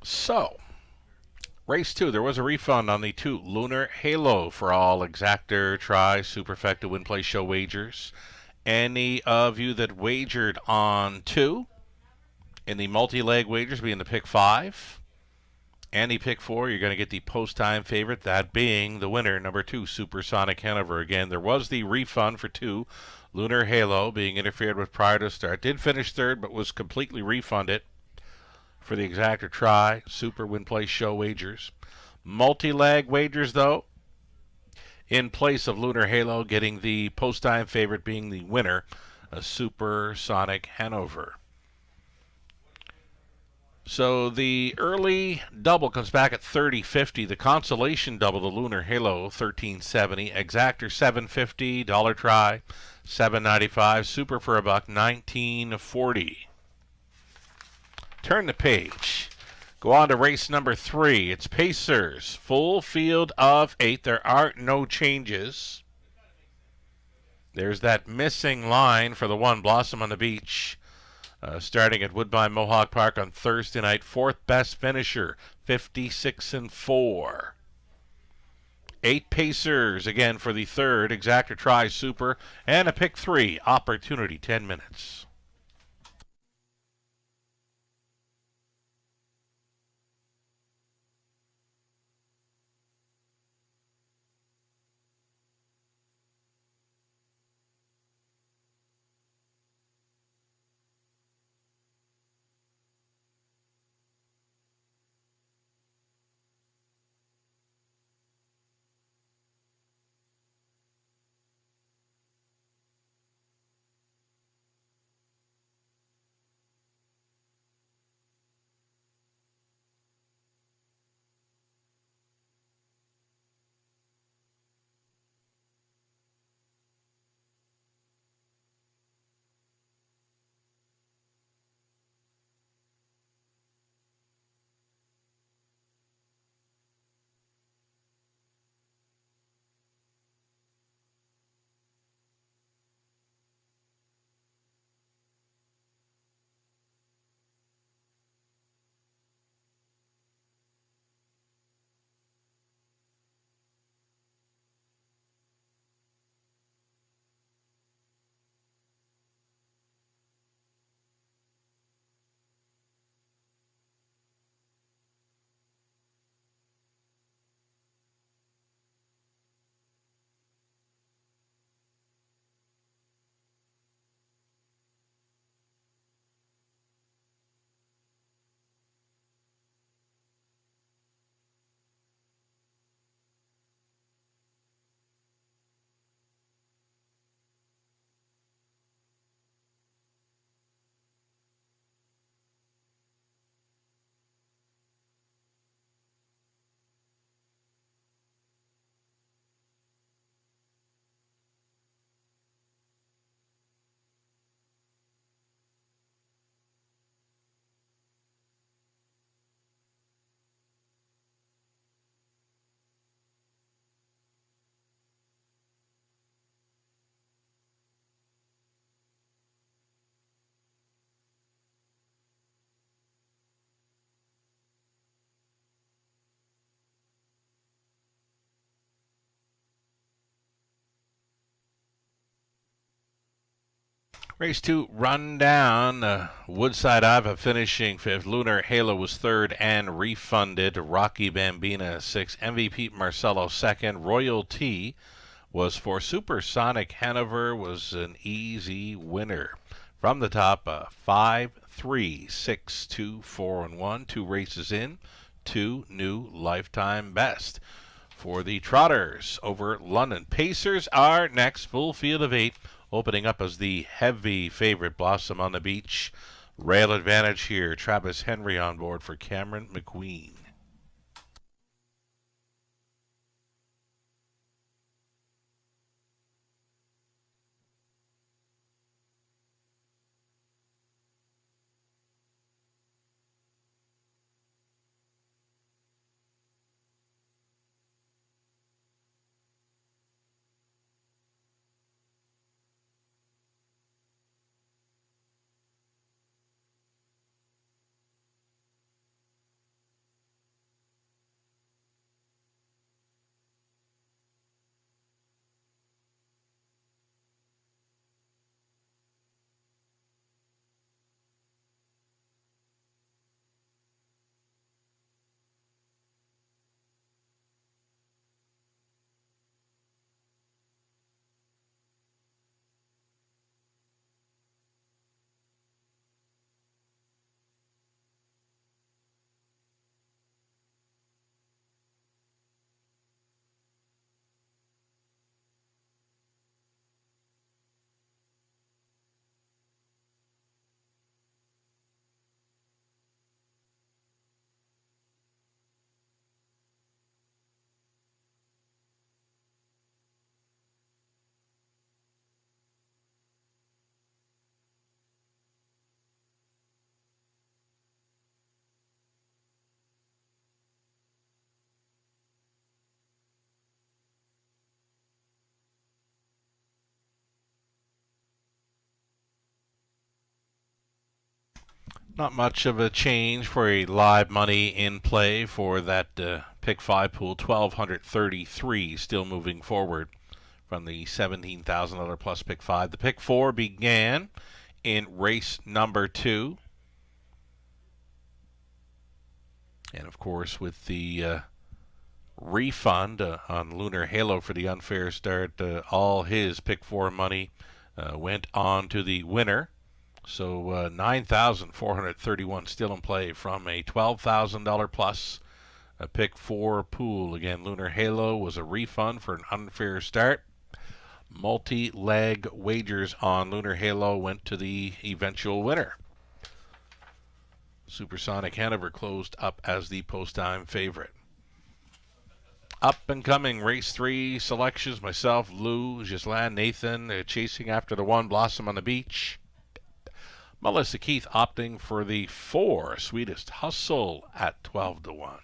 Speaker 3: So, race 2, there was a refund on the 2 Lunar Halo for all exactor, try, superfecta, win, play, show wagers. Any of you that wagered on 2 in the multi-leg wagers being the pick 5 and the pick 4, you're going to get the post-time favorite, that being the winner, number 2, Supersonic Hanover. Again, there was the refund for 2 Lunar Halo being interfered with prior to start. Did finish 3rd, but was completely refunded for the exactor, try, super, win, play, show wagers. Multi-leg wagers, though, in place of Lunar Halo, getting the post-time favorite being the winner, a Supersonic Hanover. So the early double comes back at $30.50. The consolation double, the Lunar Halo, $13.70. Exactor, $7.50. Dollar try, $7.95. Super for $1, $19.40. Turn the page. Go on to race number 3. It's Pacers. Full field of 8. There are no changes. There's that missing line for the 1, Blossom on the Beach. Starting at Woodbine Mohawk Park on Thursday night. 4th best finisher, 56-4. 8 Pacers again for the third. Exactor try super. And a pick 3. Opportunity 10 minutes. Race 2 run down. Woodside Ava finishing 5th. Lunar Halo was 3rd and refunded. Rocky Bambina 6th. MVP Marcelo 2nd. Royalty was for Supersonic Hanover was an easy winner. From the top, 5, 3, 6, 2, 4, and 1. 2 races in. 2 new lifetime best. For the Trotters over London. Pacers are next. Full field of 8. Opening up as the heavy favorite, Blossom on the Beach. Rail advantage here. Travis Henry on board for Cameron McQueen. Not much of a change for a live money in play for that Pick 5 pool, 1,233, still moving forward from the $17,000 plus pick 5. The pick 4 began in race number 2. And of course, with the refund on Lunar Halo for the unfair start, all his pick 4 money went on to the winner. So 9,431 still in play from a $12,000 plus a pick 4 pool. Again, Lunar Halo was a refund for an unfair start. Multi-leg wagers on Lunar Halo went to the eventual winner. Supersonic Hanover closed up as the post-time favorite. Up and coming race 3 selections. Myself, Lou, Ghislaine, Nathan chasing after the 1 Blossom on the Beach. Melissa Keith opting for the 4 Sweetest Hustle at 12-1.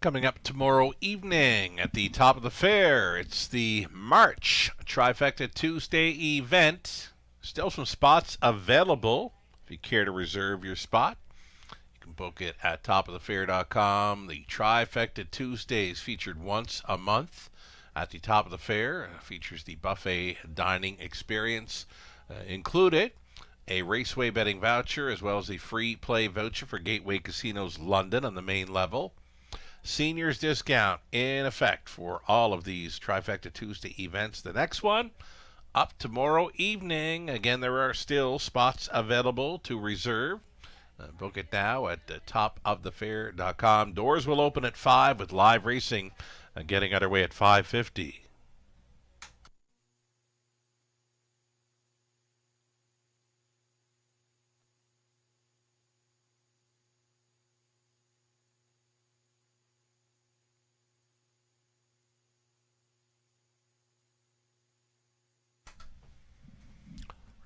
Speaker 3: Coming up tomorrow evening at the top of the fair, it's the March Trifecta Tuesday event. Still some spots available if you care to reserve your spot. You can book it at topofthefair.com. The Trifecta Tuesdays featured once a month at the top of the fair. Features the buffet dining experience included. A raceway betting voucher as well as the free play voucher for Gateway Casinos London on the main level. Seniors discount in effect for all of these Trifecta Tuesday events. The next one up tomorrow evening. Again, there are still spots available to reserve. Book it now at topofthefair.com. Doors will open at 5 with live racing getting underway at 5:50.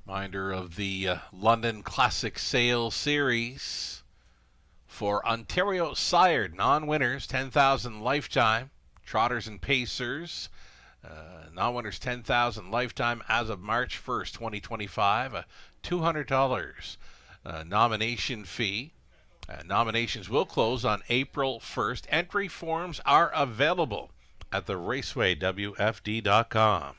Speaker 3: Reminder of the London Classic Sale Series for Ontario sired non-winners, 10,000 lifetime, trotters and pacers. Non-winners, 10,000 lifetime as of March 1st, 2025. A $200 nomination fee. Nominations will close on April 1st. Entry forms are available at the racewaywfd.com.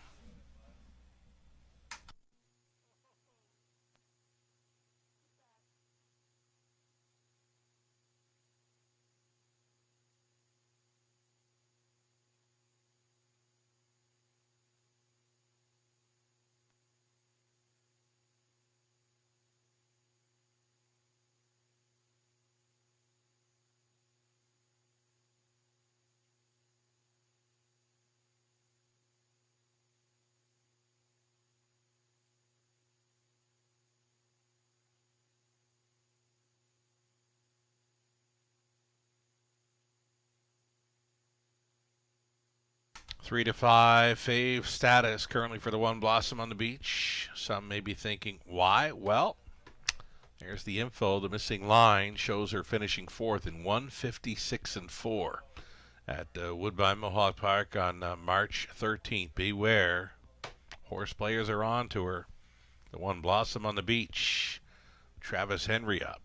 Speaker 3: Three to five fave status currently for the 1 Blossom on the Beach. Some may be thinking, why? Well, there's the info. The missing line shows her finishing 4th in 1:56.4 at Woodbine Mohawk Park on March 13th. Beware. Horse players are on to her. The 1 Blossom on the Beach. Travis Henry up.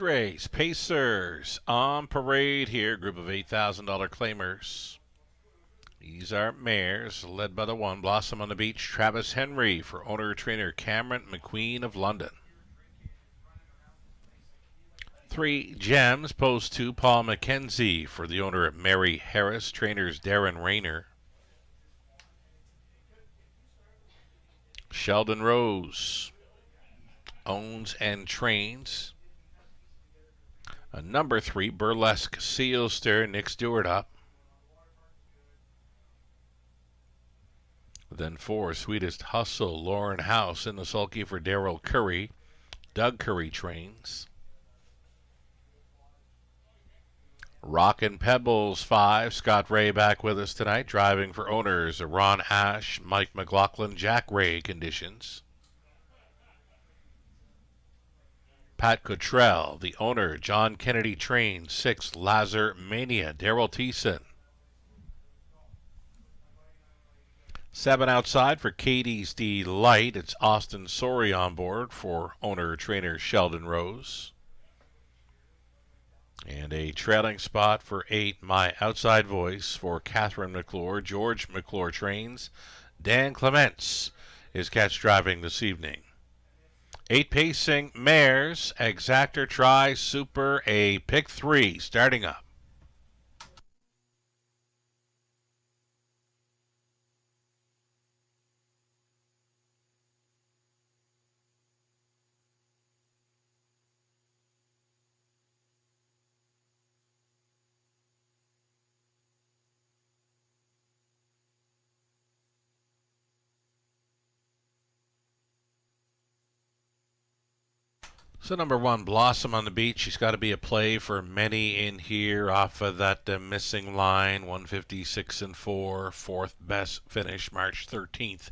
Speaker 3: Third race, Pacers on parade here. Group of $8,000 claimers. These are mares led by the 1, Blossom on the Beach, Travis Henry for owner-trainer Cameron McQueen of London. 3, Gems, post 2, Paul McKenzie for the owner of Mary Harris, trainers Darren Rayner. Sheldon Rose owns and trains. Number 3, Burlesque Sealster, Nick Stewart up. Then 4, Sweetest Hustle, Lauren House in the sulky for Darryl Curry. Doug Curry trains. Rockin' Pebbles 5, Scott Ray back with us tonight, driving for owners Ron Ash, Mike McLaughlin, Jack Ray conditions. Pat Cottrell, the owner, John Kennedy trains. 6, Lazar Mania, Daryl Thiessen. 7 outside for Katie's Delight. It's Austin Sorey on board for owner-trainer Sheldon Rose. And a trailing spot for 8, My Outside Voice for Catherine McClure. George McClure trains. Dan Clements is catch driving this evening. 8 pacing mares, Exactor, Tri, Super, a pick 3 starting up. So number 1, Blossom on the Beach. She's got to be a play for many in here off of that missing line. 156 and 4, 4th best finish, March 13th,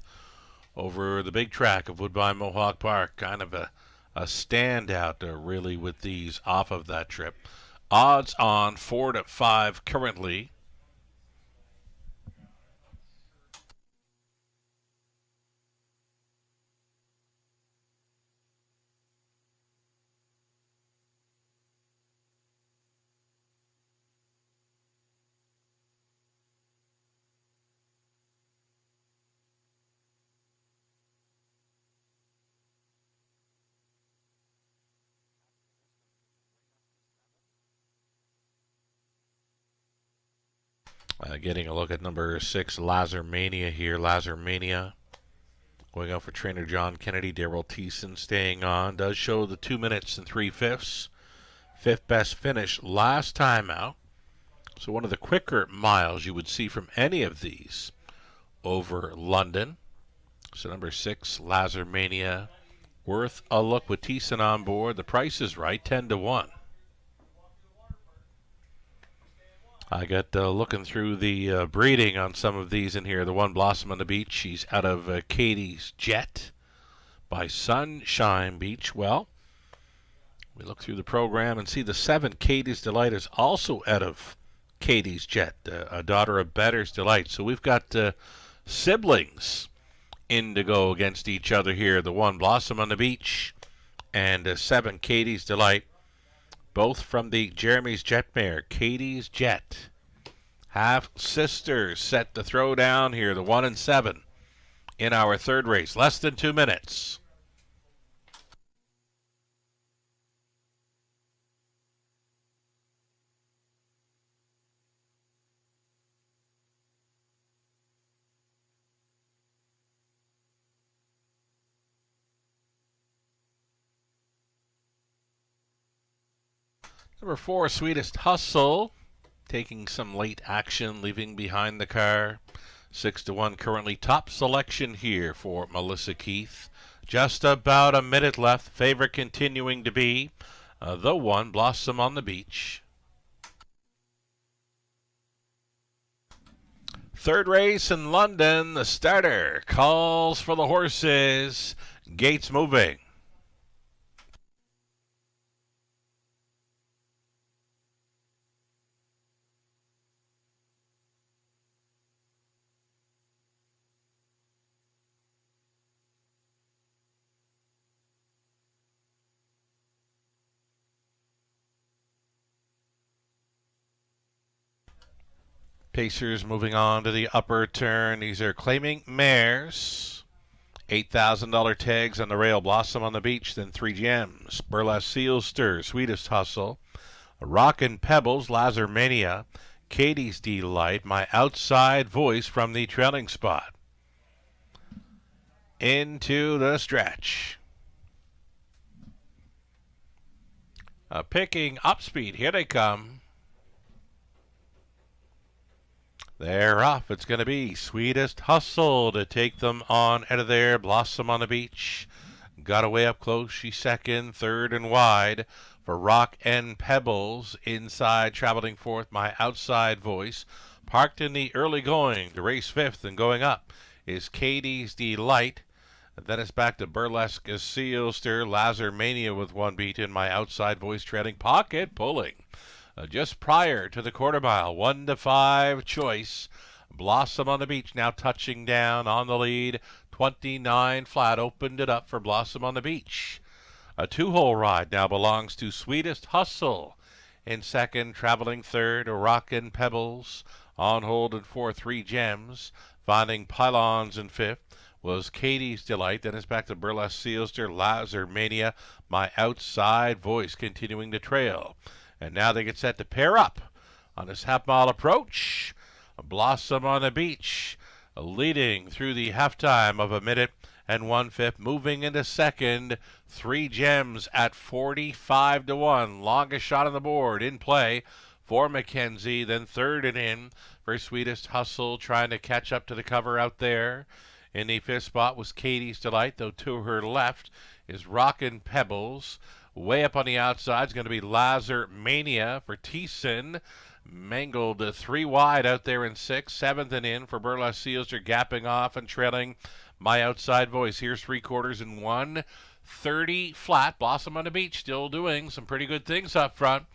Speaker 3: over the big track of Woodbine Mohawk Park. Kind of a standout really with these off of that trip. Odds on 4 to 5 currently. Getting a look at number 6, Lazar Mania here. Lazar Mania going out for trainer John Kennedy. Daryl Thiessen staying on. Does show the 2 minutes and 3/5. 5th best finish last time out. So one of the quicker miles you would see from any of these over London. So number 6, Lazar Mania, worth a look with Thiessen on board. The price is right, 10 to 1. I got looking through the breeding on some of these in here. The 1, Blossom on the Beach, she's out of Katie's Jet by Sunshine Beach. Well, we look through the program and see the 7, Katie's Delight, is also out of Katie's Jet, a daughter of Better's Delight. So we've got siblings in to go against each other here. The 1, Blossom on the Beach, and 7, Katie's Delight. Both from the Jeremy's Jet mare, Katie's Jet. Half sisters set to throw down here, the 1 and 7 in our third race. Less than 2 minutes. Number 4, Sweetest Hustle, taking some late action, leaving behind the car. 6 to 1 currently top selection here for Melissa Keith. Just about a minute left. Favorite continuing to be the 1, Blossom on the Beach. Third race in London. The starter calls for the horses. Gates moving. Pacers moving on to the upper turn. These are claiming mares. $8,000 tags on the rail. Blossom on the Beach, then 3 gems. Burlesque Seal Stir, Sweetest Hustle. Rockin' Pebbles, Lazarmania. Katie's Delight, My Outside Voice from the trailing spot. Into the stretch. Picking up speed. Here they come. They're off. It's going to be Sweetest Hustle to take them on out of there. Blossom on the Beach. Got away up close. She's second, third, and wide for Rock and Pebbles. Inside, traveling fourth, My Outside Voice. Parked in the early going to race fifth and going up is Katie's Delight. Then it's back to Burlesque Seal Stir. Lazarmania with 1 beat in My Outside Voice trailing. Pocket pulling. Just prior to the quarter mile, 1 to 5 choice. Blossom on the Beach now touching down on the lead. 29 flat opened it up for Blossom on the Beach. A 2-hole ride now belongs to Sweetest Hustle. In second, traveling third, Rockin' Pebbles. On hold in fourth, 3 gems. Finding pylons in fifth was Katie's Delight. Then it's back to Burlesque Sealster, Lazarmania, My Outside Voice continuing to trail. And now they get set to pair up on this half-mile approach. Blossom on the Beach leading through the halftime of 1 minute and 1/5. Moving into second, 3 gems at 45 to 1. Longest shot on the board in play for Mackenzie. Then third and in for Sweetest Hustle, trying to catch up to the cover out there. In the fifth spot was Katie's Delight, though to her left is Rockin' Pebbles. Way up on the outside is going to be Lazarmania for Thiessen. Mangled 3 wide out there in 6th. 7th and in for Burlesque Seals. Are gapping off and trailing My Outside Voice. Here's 3/4 and 1:30 flat. Blossom on the Beach still doing some pretty good things up front.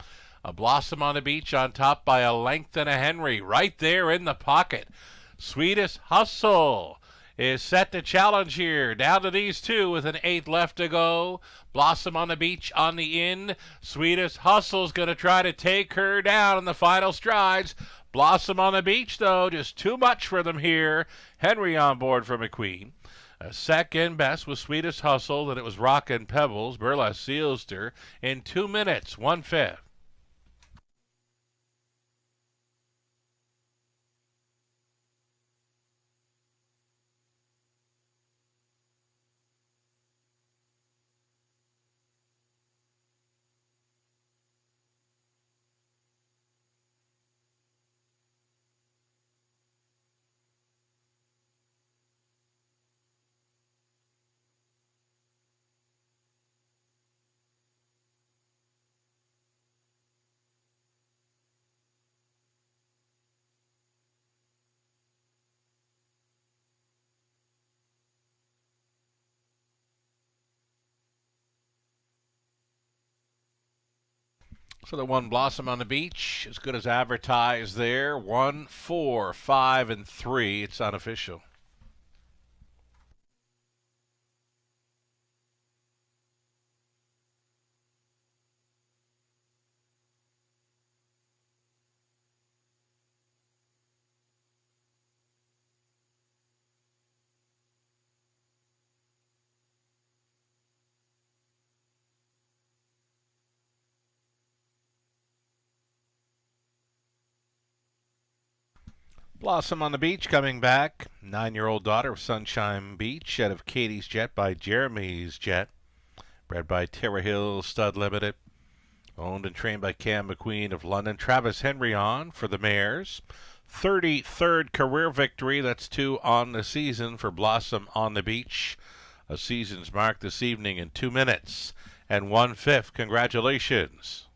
Speaker 3: A Blossom on the Beach on top by a length and a Henry. Right there in the pocket. Sweetest Hustle is set to challenge here. Down to these two with an 8 left to go. Blossom on the Beach on the in. Sweetest Hustle's going to try to take her down in the final strides. Blossom on the Beach, though, just too much for them here. Henry on board for McQueen. Second best was Sweetest Hustle. Then it was Rockin' Pebbles, Burlesque Sealster in 2 minutes, 1/5. So the one Blossom on the Beach, as good as advertised there. 1, 4, 5, and 3. It's unofficial. Blossom on the Beach coming back. 9-year-old daughter of Sunshine Beach out of Katie's Jet by Jeremy's Jet. Bred by Terra Hill Stud Limited. Owned and trained by Cam McQueen of London. Travis Henry on for the mares. 33rd career victory. That's 2 on the season for Blossom on the Beach. A season's mark this evening in 2 minutes and 1/5. Congratulations.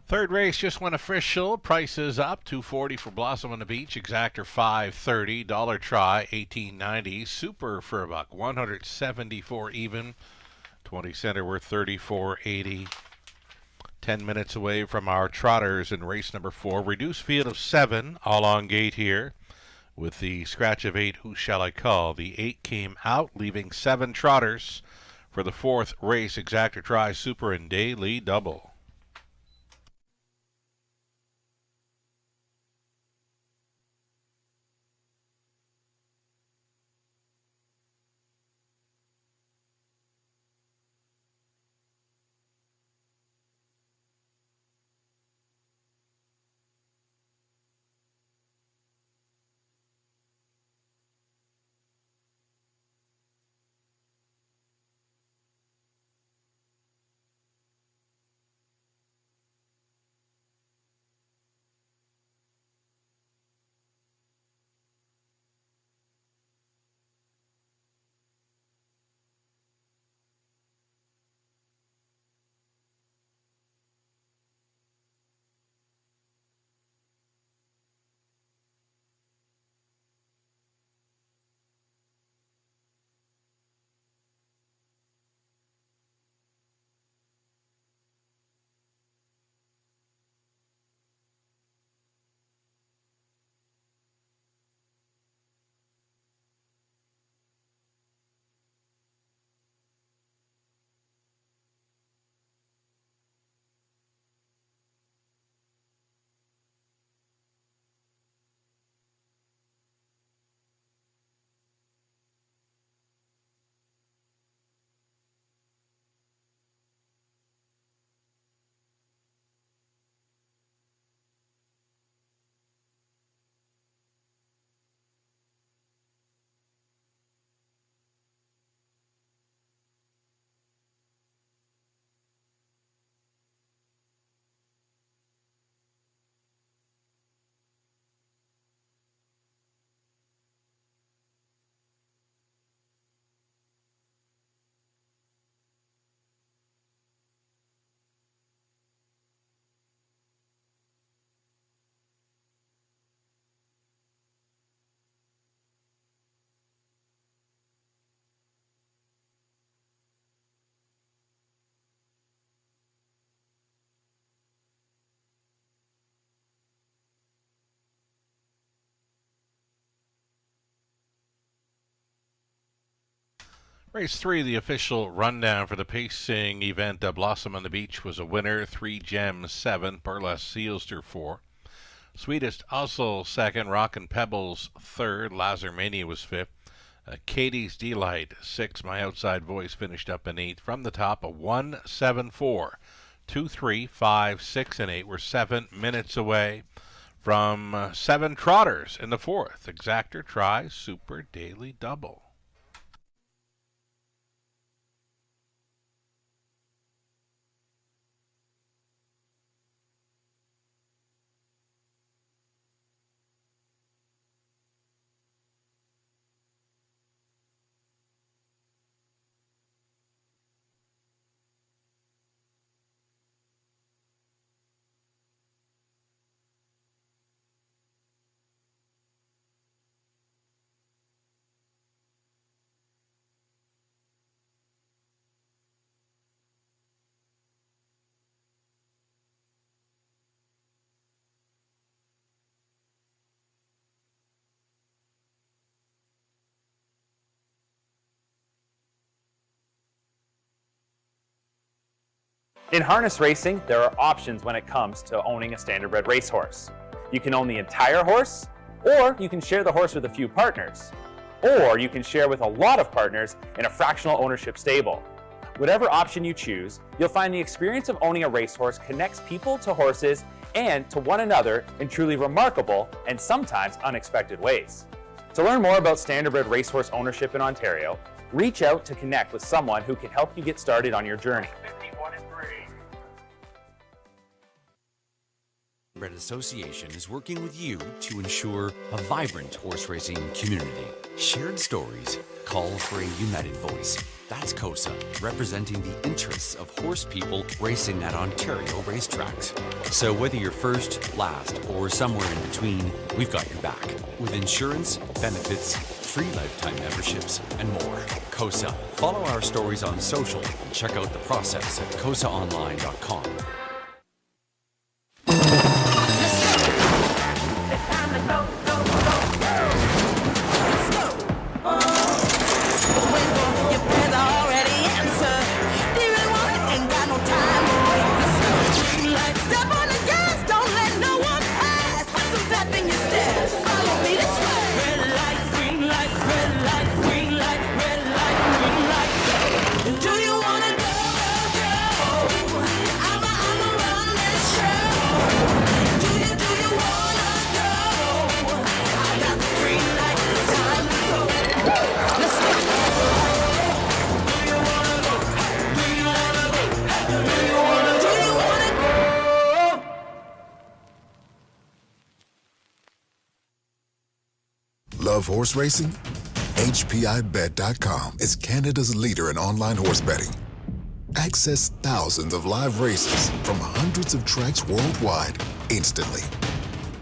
Speaker 3: Third race just went official. Prices up. $2.40 for Blossom on the Beach. Exactor $5.30. Dollar Try $18.90. Super for $1. $174 even. 20 center worth $34.80. 10 minutes away from our trotters in race number 4. Reduced field of 7. All on gate here. With the scratch of 8, who shall I call? The 8 came out, leaving 7 trotters for the 4th race. Exactor Try, Super, and Daily Double. Race 3, the official rundown for the pacing event. Blossom on the Beach was a winner. 3 Gems 7. Burlesque Sealster 4. Sweetest Osel 2nd. Rockin' Pebbles 3rd. Lazarmania was 5th. Katie's Delight 6. My Outside Voice finished up in 8th. From the top, a 1-7-4. 2, 3, 5, 6, and 8 were 7 minutes away from 7 trotters in the 4th. Exactor Try, Super, Daily Double.
Speaker 4: In harness racing, there are options when it comes to owning a standardbred racehorse. You can own the entire horse, or you can share the horse with a few partners, or you can share with a lot of partners in a fractional ownership stable. Whatever option you choose, you'll find the experience of owning a racehorse connects people to horses and to one another in truly remarkable and sometimes unexpected ways. To learn more about standardbred racehorse ownership in Ontario, reach out to connect with someone who can help you get started on your journey.
Speaker 1: Standardbred Association is working with you to ensure a vibrant horse racing community. Shared stories call for a united voice. That's COSA, representing the interests of horse people racing at Ontario racetracks. So whether you're first, last, or somewhere in between, we've got your back. With insurance, benefits, free lifetime memberships, and more. COSA. Follow our stories on social and check out the process at cosaonline.com.
Speaker 2: Love horse racing? HPIBet.com is Canada's leader in online horse betting. Access thousands of live races from hundreds of tracks worldwide instantly.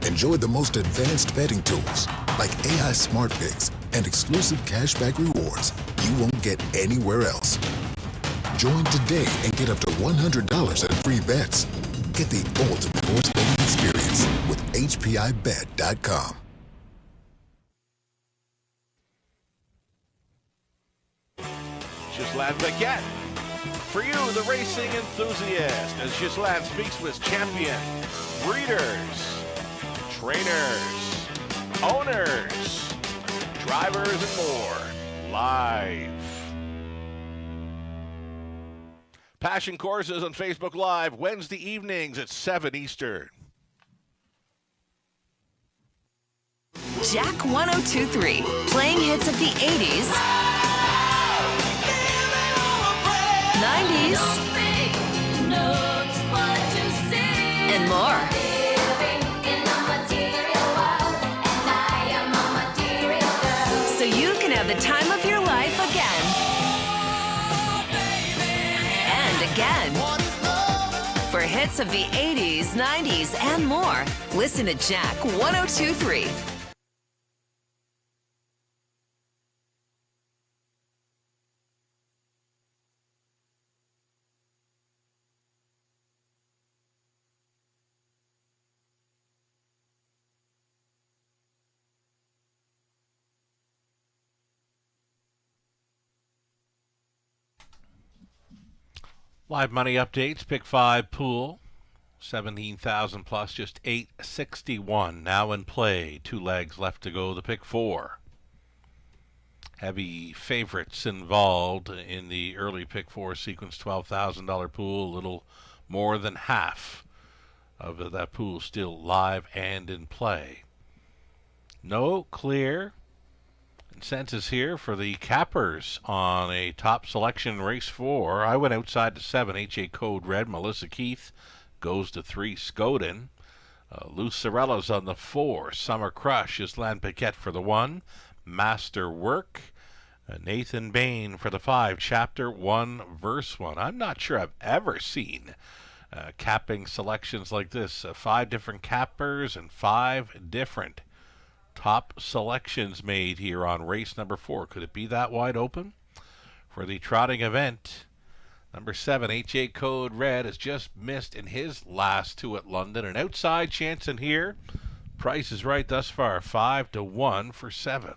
Speaker 2: Enjoy the most advanced betting tools like AI Smart Picks and exclusive cashback rewards you won't get anywhere else. Join today and get up to $100 in free bets. Get the ultimate horse betting experience with HPIBet.com.
Speaker 3: Ghislain Baguette. For you, the racing enthusiast, as Ghislain speaks with champion, breeders, trainers, owners, drivers, and more, live. Passion Courses on Facebook Live, Wednesday evenings at 7 Eastern.
Speaker 5: Jack 102.3, playing hits of the 80s, 90s, and more. So you can have the time of your life again. And again. For hits of the 80s, 90s, and more, listen to Jack 102.3.
Speaker 3: Live money updates, pick 5 pool, 17,000 plus, just 861 now in play. 2 legs left to go, the pick 4. Heavy favorites involved in the early pick 4 sequence, $12,000 pool, a little more than half of that pool still live and in play. No clear consensus here for the cappers on a top selection race 4. I went outside to 7, HA Code Red. Melissa Keith goes to 3, Scoden. Lucerella's on the 4, Summer Crush. Ghislain Paquette for the 1, Master Work. Nathan Bain for the 5, Chapter 1, Verse 1. I'm not sure I've ever seen capping selections like this. 5 different cappers and 5 different top selections made here on race number 4. Could it be that wide open? For the trotting event, number 7, HA Code Red, has just missed in his last 2 at London. An outside chance in here. Price is right thus far, 5-1 for 7.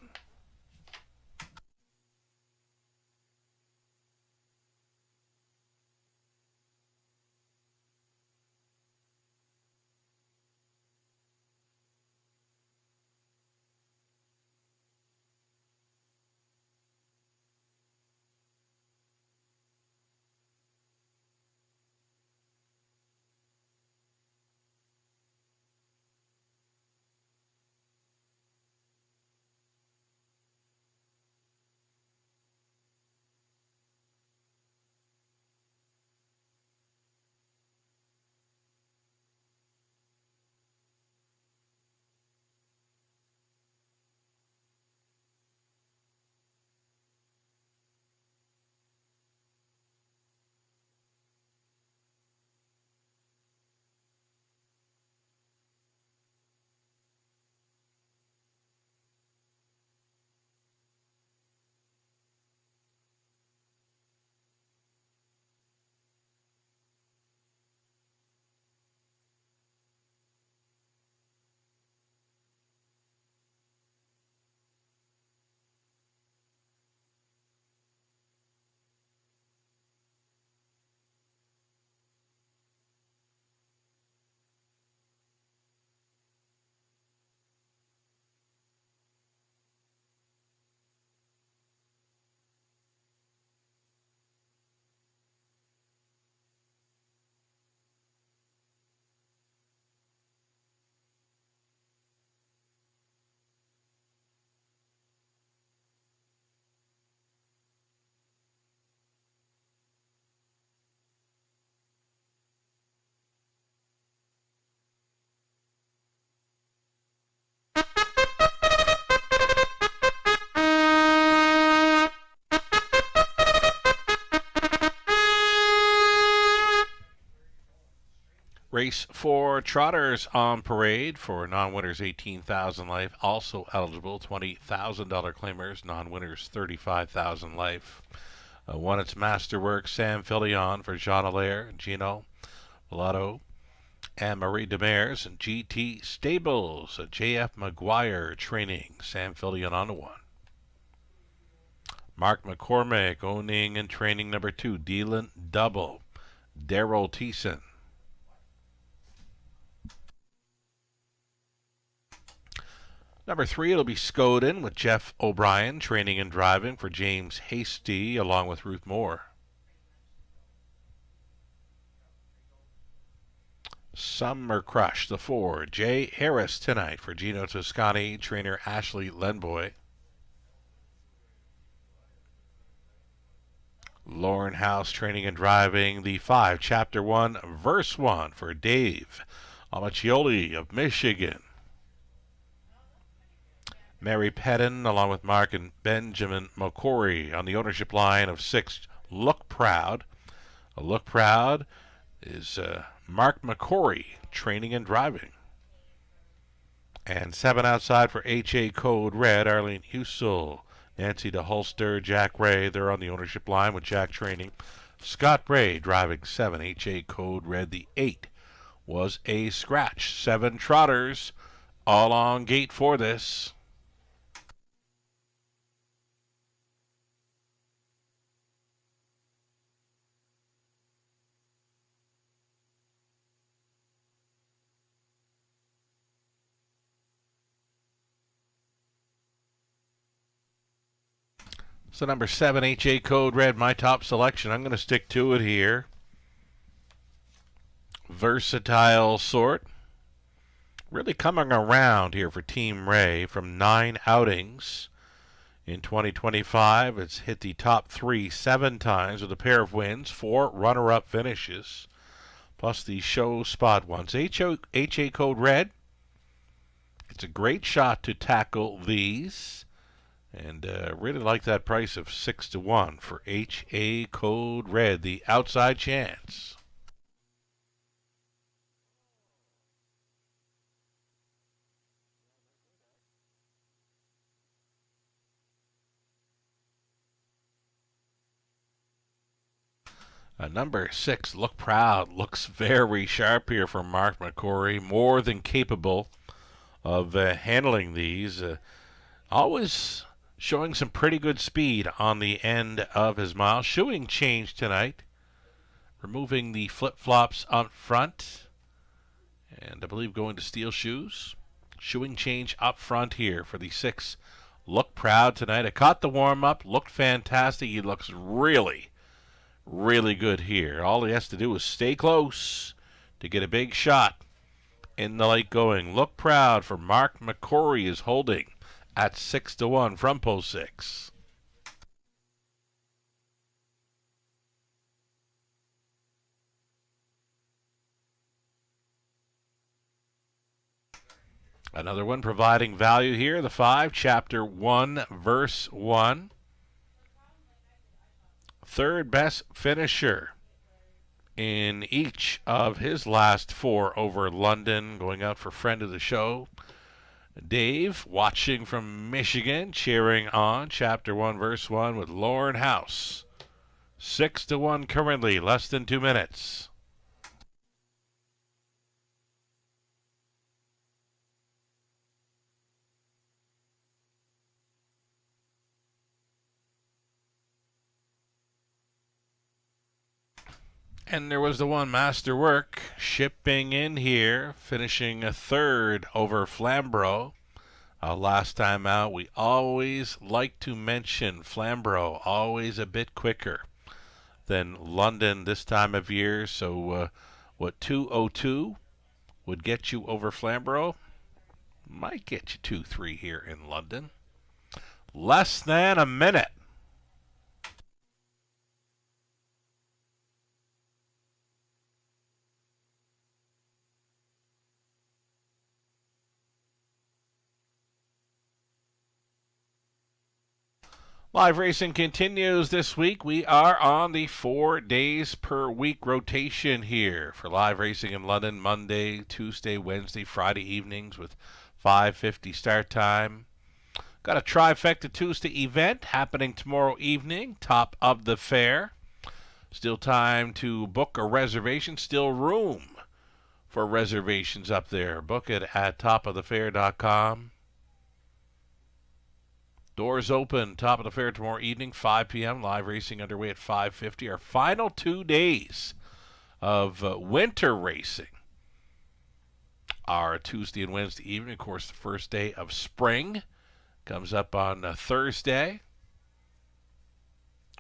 Speaker 3: Race 4 trotters on parade for non-winners 18,000 life. Also eligible $20,000 claimers. Non-winners 35,000 life. Won its masterwork Sam Fillion for Jean Allaire, Gino Lotto, and Marie Demers, and GT Stables. JF McGuire training. Sam Fillion on the 1. Mark McCormick owning and training number 2. Dealing Double. Daryl Thiessen. Number 3, it'll be Scoden with Jeff O'Brien training and driving for James Hasty along with Ruth Moore. Summer Crush, the 4, Jay Harris tonight for Gino Toscani, trainer Ashley Lenboy. Lauren House training and driving the 5, Chapter 1, Verse 1 for Dave Amaccioli of Michigan. Mary Pettin along with Mark and Benjamin McCory on the ownership line of 6, Look Proud. Look Proud is Mark McCory training and driving. And 7 outside for HA Code Red, Arlene Husel, Nancy DeHolster, Jack Ray. They're on the ownership line with Jack training. Scott Bray driving 7, HA Code Red. The 8 was a scratch. 7 trotters all on gate for this. So number 7, HA Code Red, my top selection. I'm going to stick to it here. Versatile sort. Really coming around here for Team Ray from 9 outings. In 2025, it's hit the top 3 7 times with a pair of wins, 4 runner-up finishes, plus the show spot ones. HA Code Red, it's a great shot to tackle these. And really like that price of 6-1 for HA Code Red, the outside chance. Number 6, Look Proud, looks very sharp here for Mark McCory. More than capable of handling these. Always showing some pretty good speed on the end of his mile. Shoeing change tonight. Removing the flip-flops up front. And I believe going to steel shoes. Shoeing change up front here for the 6. Look Proud tonight. I caught the warm-up. Looked fantastic. He looks really, really good here. All he has to do is stay close to get a big shot in the late going. Look Proud for Mark McCory is holding at 6-1 from post 6. Another one providing value here, the 5, Chapter 1, Verse 1. Third best finisher in each of his last 4 over London, going out for friend of the show, Dave, watching from Michigan, cheering on Chapter 1, Verse 1 with Lauren House. 6-1 currently, less than 2 minutes. And there was the one masterwork shipping in here, finishing a 3rd over Flamborough. Last time out, we always like to mention Flamborough, always a bit quicker than London this time of year. So what 2:02 would get you over Flamborough might get you 2-3 here in London. Less than a minute. Live racing continues this week. We are on the 4 days per week rotation here for live racing in London, Monday, Tuesday, Wednesday, Friday evenings with 5:50 start time. Got a trifecta Tuesday event happening tomorrow evening, top of the fair. Still time to book a reservation, still room for reservations up there. Book it at topofthefair.com. Doors open, top of the fair tomorrow evening, 5 p.m. Live racing underway at 5:50. Our final 2 days of winter racing are Tuesday and Wednesday evening. Of course, the first day of spring comes up on Thursday.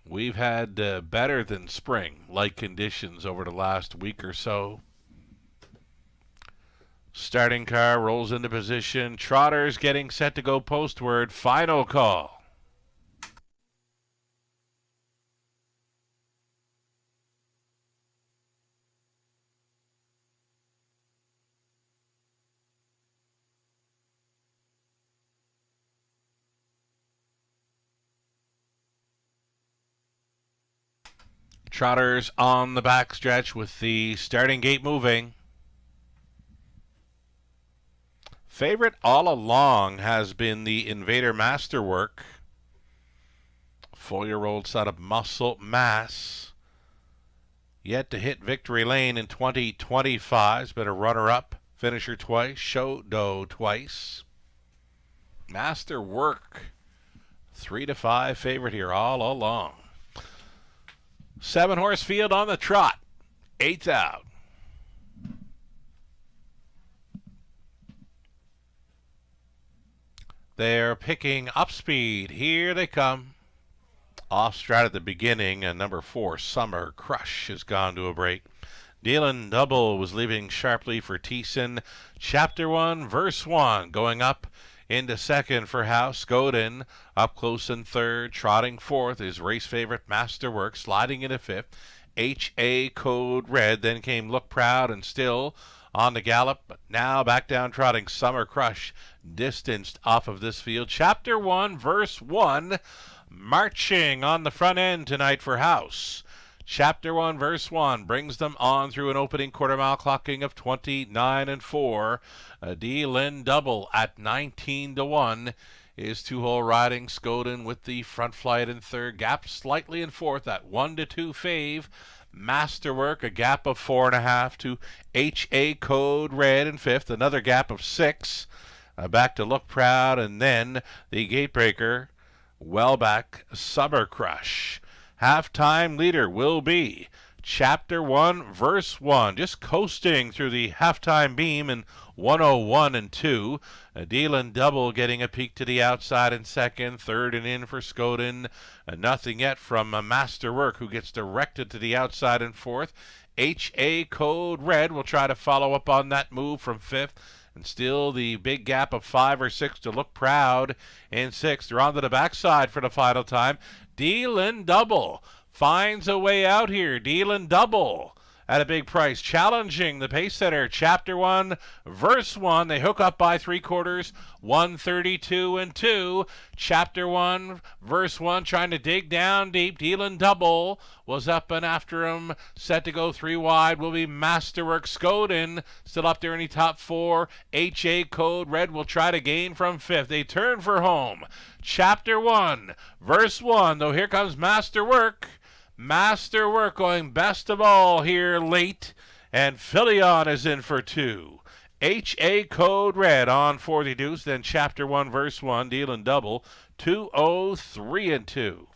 Speaker 3: We've had better than spring-like conditions over the last week or so. Starting car rolls into position. Trotters getting set to go postward. Final call. Trotters on the backstretch with the starting gate moving. Favorite all along has been the Invader Masterwork. 4-year-old son of Muscle Mass. Yet to hit victory lane in 2025. Has been a runner-up, finisher twice, show doe twice. Masterwork, 3-5 favorite here all along. 7-horse field on the trot. 8th out. They're picking up speed. Here they come. Off strat at the beginning, and number 4, Summer Crush, has gone to a break. Dealin' Double was leaving sharply for Thiessen. Chapter 1, Verse 1, going up into second for House. Godin up close in third. Trotting fourth is race favorite Masterwork. Sliding into fifth, H.A. Code Red. Then came Look Proud and Still on the gallop, but now back down trotting Summer Crush, distanced off of this field. Chapter 1, Verse 1, marching on the front end tonight for House. Chapter 1, Verse 1 brings them on through an opening quarter-mile clocking of 29-4. Dealin' Double at 19-1 is 2-hole riding. Scoden with the front flight in third, gap slightly in fourth at 1-2 fave. Masterwork, a gap of 4.5 to H.A. Code Red in fifth, another gap of 6. Back to Look Proud, and then the Gatebreaker, well back, Summer Crush. Halftime leader will be Chapter 1, Verse 1, just coasting through the halftime beam in 101-2. Dealin' Double getting a peek to the outside in second, third and in for Scoden. Nothing yet from Masterwork, who gets directed to the outside in fourth. H.A. Code Red will try to follow up on that move from fifth. And still the big gap of 5 or 6 to Look Proud in sixth. They're on to the backside for the final time. Dealin' Double finds a way out here. Dealin' Double at a big price, challenging the pace setter. Chapter 1, Verse 1. They hook up by 3/4, 132-2. Chapter 1, Verse 1, trying to dig down deep. Dealin' Double was up and after him, set to go 3 wide. Will be Masterwork. Scoden still up there in the top 4. H.A. Code Red will try to gain from fifth. They turn for home. Chapter 1, Verse 1, though here comes Masterwork. Masterwork going best of all here late, and Philion is in for 2. H.A. Code Red on for the deuce, then Chapter 1, Verse 1, Dealin' Double, 203-2.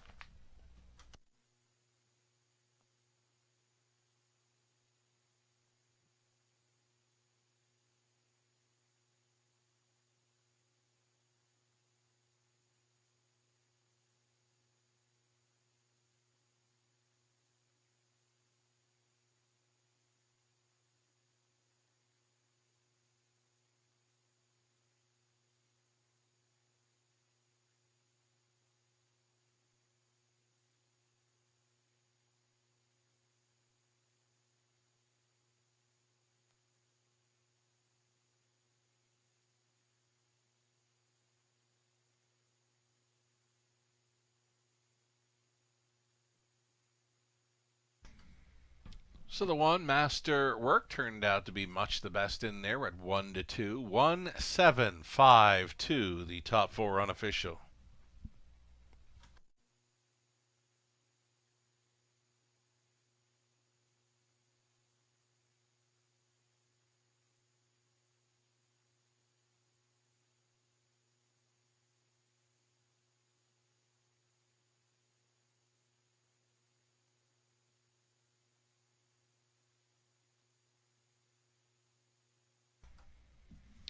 Speaker 3: So the one Master Work turned out to be much the best in there at 1-2. 1-7-5-2, the top four unofficial.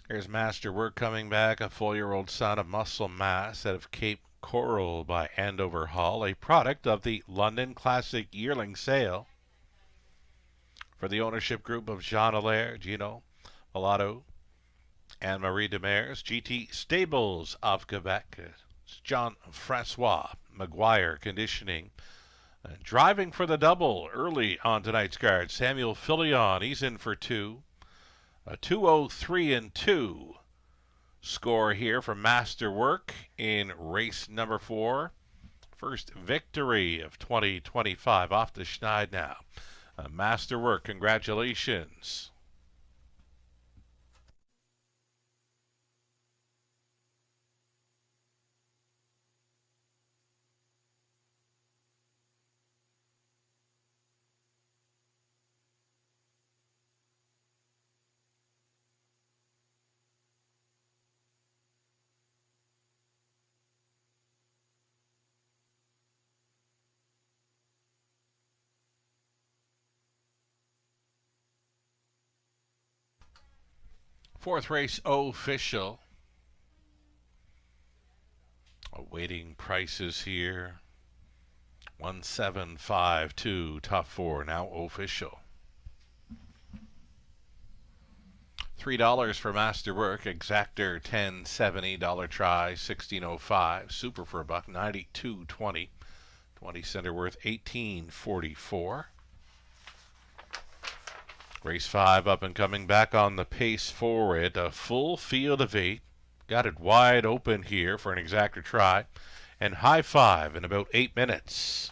Speaker 3: Here's Masterwork coming back, a 4-year-old son of Muscle Mass out of Cape Coral by Andover Hall, a product of the London Classic Yearling Sale. For the ownership group of Jean Allaire, Gino Malato, and Marie Demers, GT Stables of Quebec, Jean-Francois Maguire Conditioning. Driving for the double early on tonight's card, Samuel Filion, he's in for 2. A 203-2 score here for Masterwork in race number 4. First victory of 2025 off the schneid now. Masterwork, congratulations. Fourth race official. Awaiting prices here. 1-7-5-2, top four, now official. $3 for Masterwork, Exactor $10.70, try 1605, Super for $1, 92.20, 20 center worth 18.44. Race 5 up and coming back on the pace forward. A full field of 8. Got it wide open here for an exactor try. And high 5 in about 8 minutes.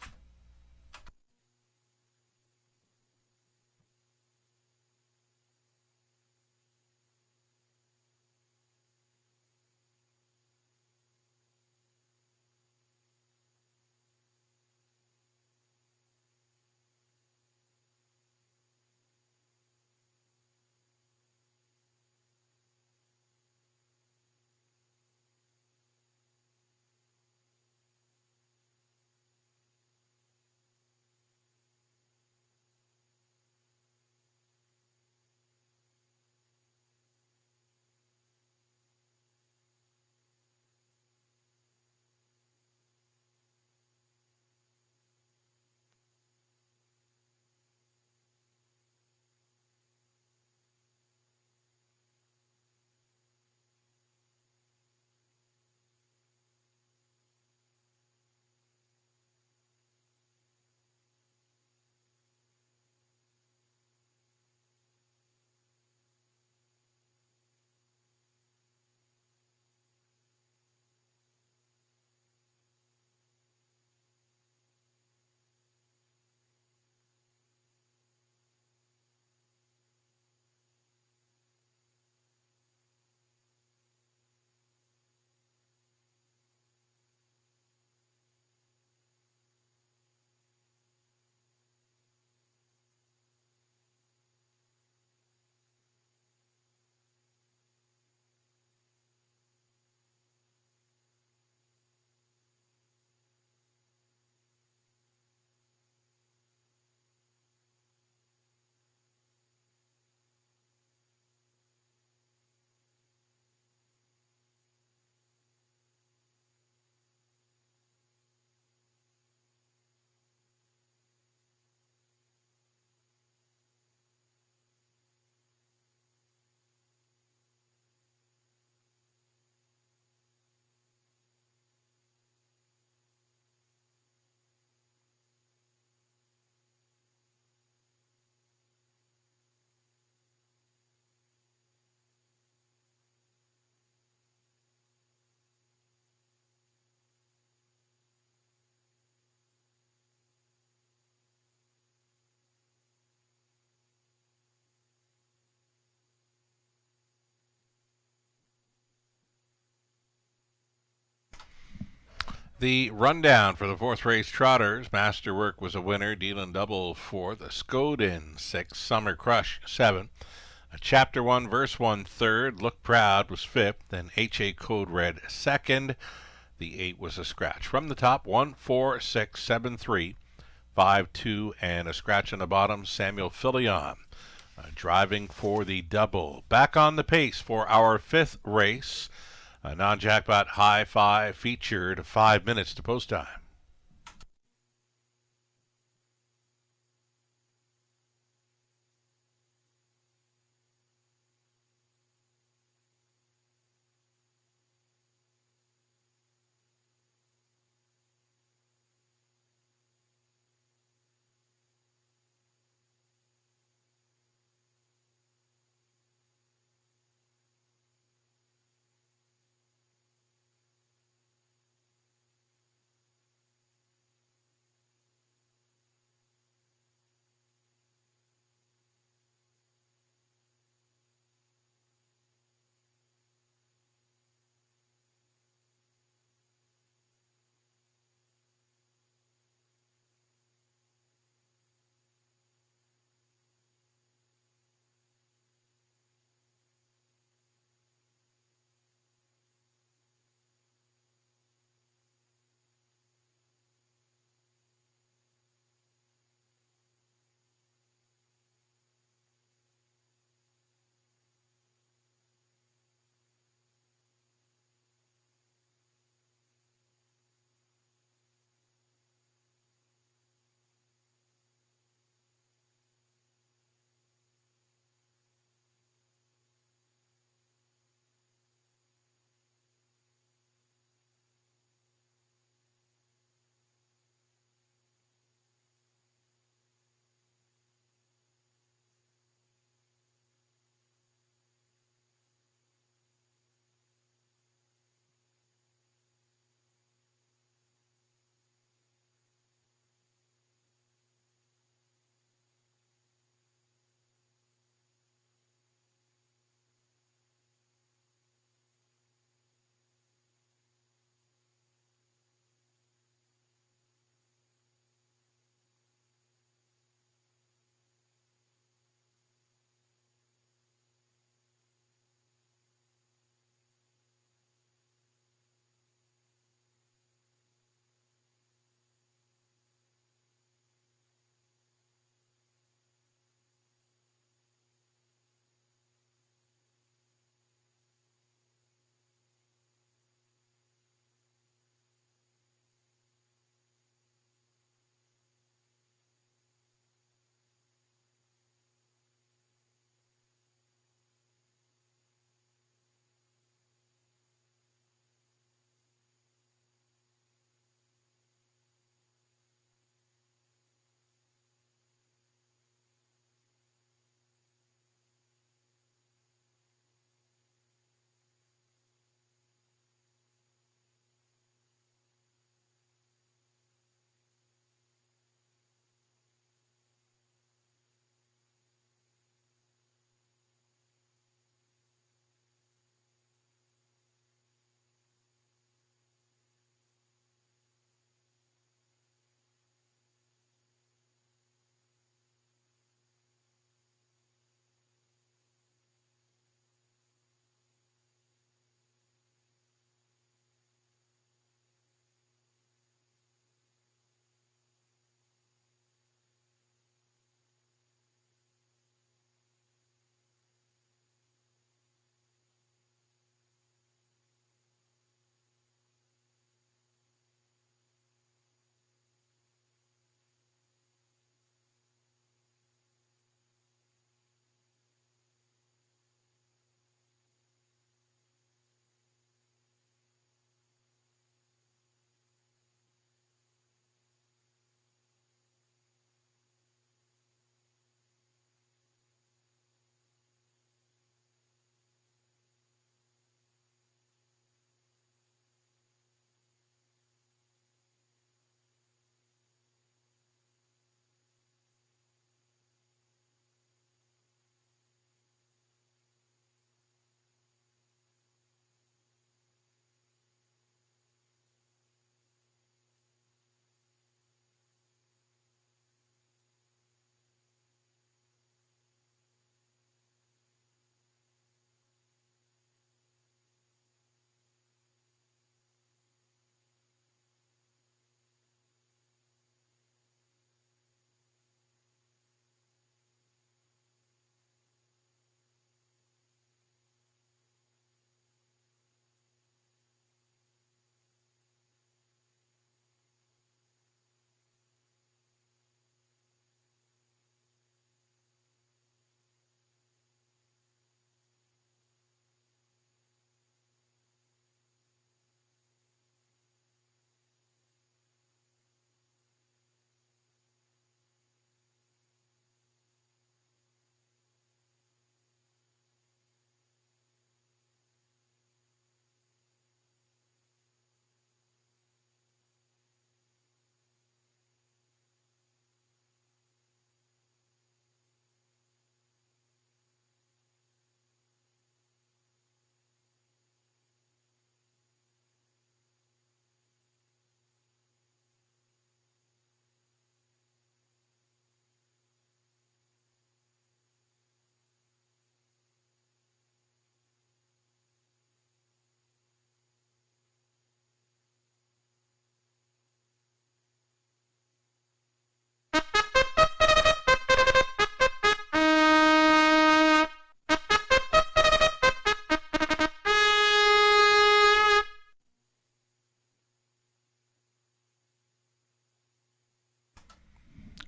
Speaker 3: The rundown for the fourth race trotters. Masterwork was a winner, dealing double fourth. A Skodin 6, Summer Crush 7. A Chapter 1, Verse 1 third. Look Proud was fifth. Then HA Code Red second. The 8 was a scratch. From the top, 1, 4, 6, 7, 3, 5, 2, and a scratch on the bottom. Samuel Filion driving for the double. Back on the pace for our fifth race. A non-jackpot high five featured 5 minutes to post time.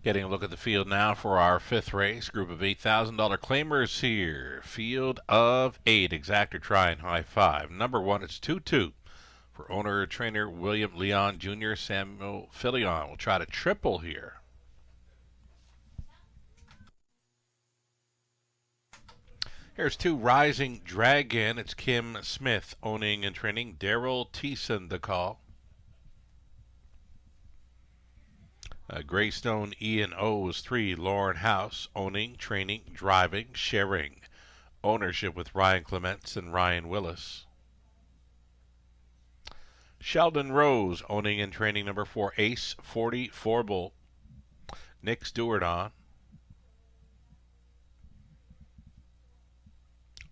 Speaker 3: Getting a look at the field now for our fifth race. Group of $8,000 claimers here. Field of 8. Exactor trying high 5. Number 1, it's 2-2. For owner-trainer William Leon Jr., Samuel Filion will try to triple here. Here's 2, Rising Dragon. It's Kim Smith owning and training. Daryl Thiessen the call. Greystone E&O is 3, Lauren House owning, training, driving, sharing. Ownership with Ryan Clements and Ryan Willis. Sheldon Rose owning and training number 4, Ace 44 Bull. Nick Stewart on.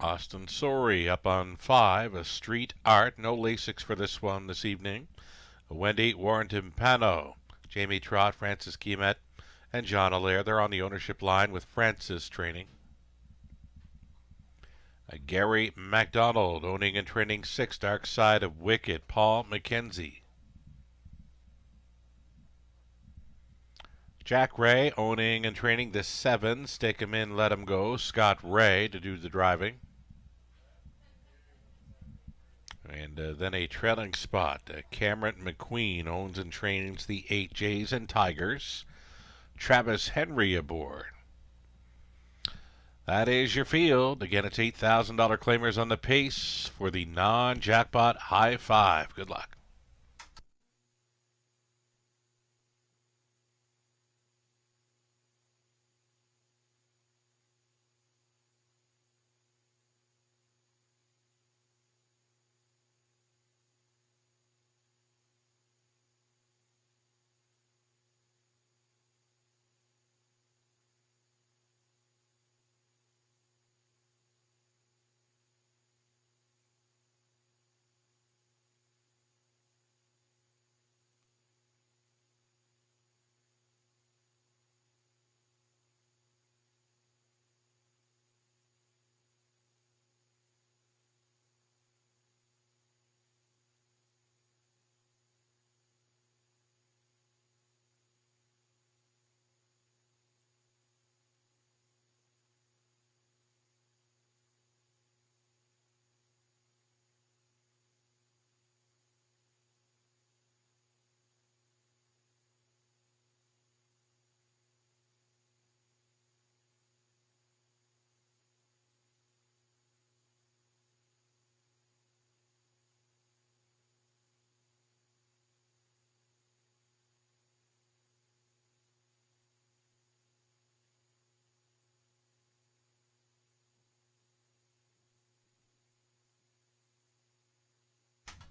Speaker 3: Austin Sorey up on 5, a Street Art. No Lasix for this one this evening. Wendy Warrington Pano, Jamie Trott, Francis Guillemette, and John Allaire. They're on the ownership line with Francis training. Gary MacDonald owning and training 6, Dark Side of Wicked, Paul McKenzie. Jack Ray owning and training the 7, Stake 'em in, Let 'em go, Scott Ray to do the driving. And then a trailing spot. Cameron McQueen owns and trains the 8 Jays and Tigers. Travis Henry aboard. That is your field. Again, it's $8,000 claimers on the pace for the non-jackpot high 5. Good luck.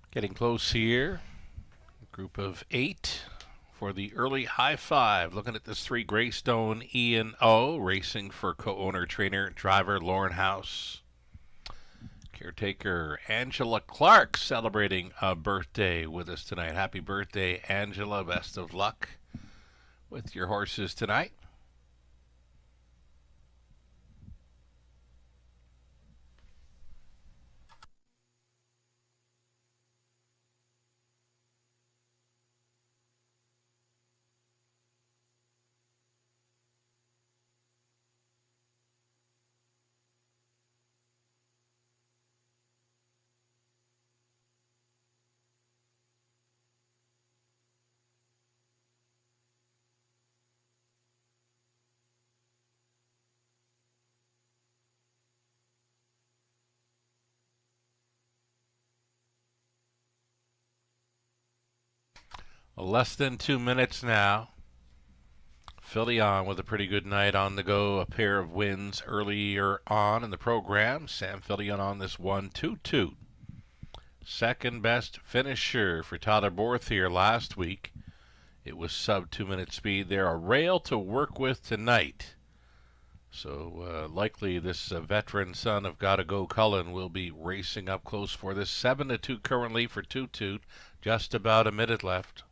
Speaker 3: Getting close here. Group of 8 for the early high 5. Looking at this 3, Greystone E&O, racing for co-owner, trainer, driver Lauren House. Caretaker Angela Clark celebrating a birthday with us tonight. Happy birthday, Angela. Best of luck with your horses tonight. Less than 2 minutes now. Filion with a pretty good night on the go. A pair of wins earlier on in the program. Sam Filion on this 1-2-2. Second best finisher for Tyler Borthier last week. It was sub 2 minute speed there. A rail to work with tonight. So likely this veteran son of Gotta Go Cullen will be racing up close for this. 7-2 currently for 2-2. Just about a minute left.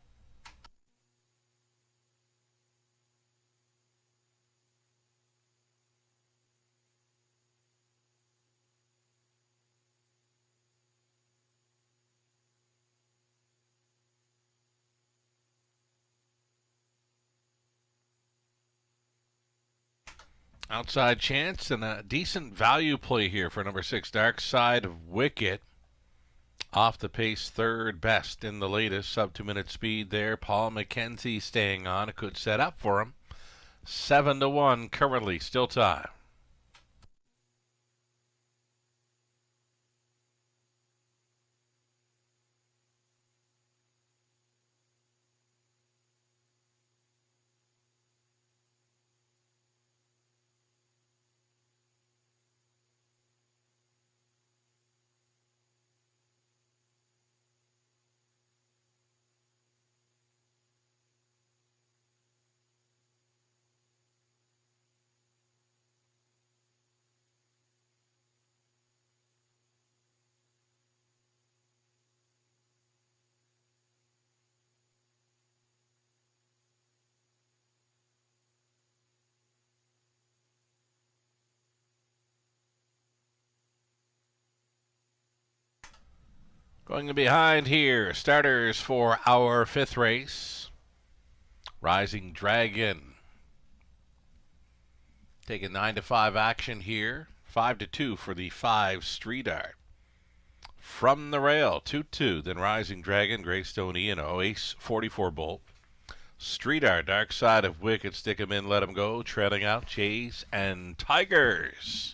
Speaker 3: Outside chance and a decent value play here for number 6, Dark Side of Wicket. Off the pace, third best in the latest sub 2-minute speed there. Paul McKenzie staying on. It could set up for him. 7-1 currently, still time. Going behind here, starters for our 5th race. Rising Dragon. Taking 9-5 action here. 5-2 for the 5 Street Art. From the rail, 2-2. Then Rising Dragon, Greystone E&O, Ace 44 Bolt. Street Art, Dark Side of Wicked, Stick 'em in, Let 'em Go. Trailing out, Jays and Tigers.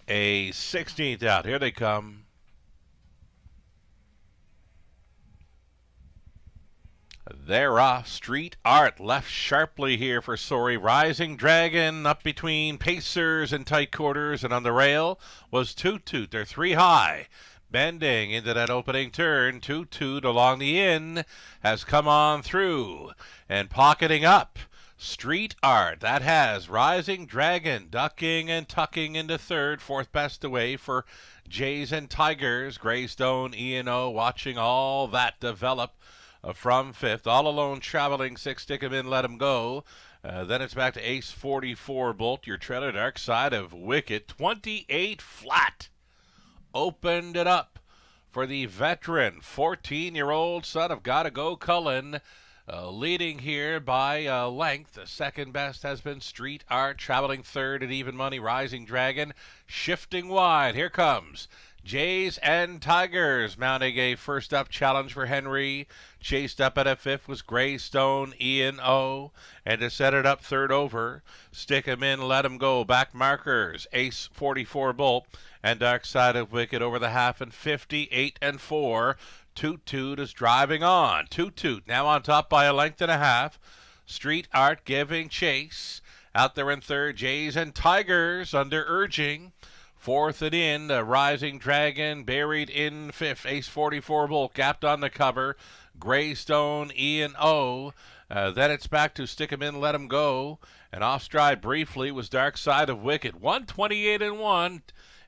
Speaker 3: A 16th out. Here they come. They're off. Street Art left sharply here for Sorry. Rising Dragon up between Pacers and tight quarters, and on the rail was Toot Toot. They're 3 high. Bending into that opening turn. Toot Toot along the in has come on through and pocketing up. Street Art, that has Rising Dragon ducking and tucking into third. 4th best away for Jays and Tigers. Greystone E&O watching all that develop. From 5th, all alone traveling 6, Stick 'em in, Let 'em Go. Then it's back to Ace 44 Bolt, your trailer, Dark Side of Wicket. 28 flat. Opened it up for the veteran 14-year-old son of Gotta Go Cullen. Leading here by a length. The 2nd best has been Street Art, traveling 3rd at even money. Rising Dragon shifting wide. Here comes Jays and Tigers mounting a first up challenge for Henry. Chased up at a 5th was Greystone E&O. And to set it up 3rd over, Stick 'em in, Let 'em Go. Back markers, Ace 44 Bolt and Dark Side of Wicked over the half and 58-4. Toot Toot is driving on. Toot Toot now on top by a length and a half. Street Art giving chase. Out there in 3rd, Jays and Tigers under urging. 4th and in, the Rising Dragon buried in 5th. Ace 44 Bolt gapped on the cover. Greystone E&O. Then it's back to Stick 'em in, Let 'em Go. And off stride briefly was Dark Side of Wicked. 128-1.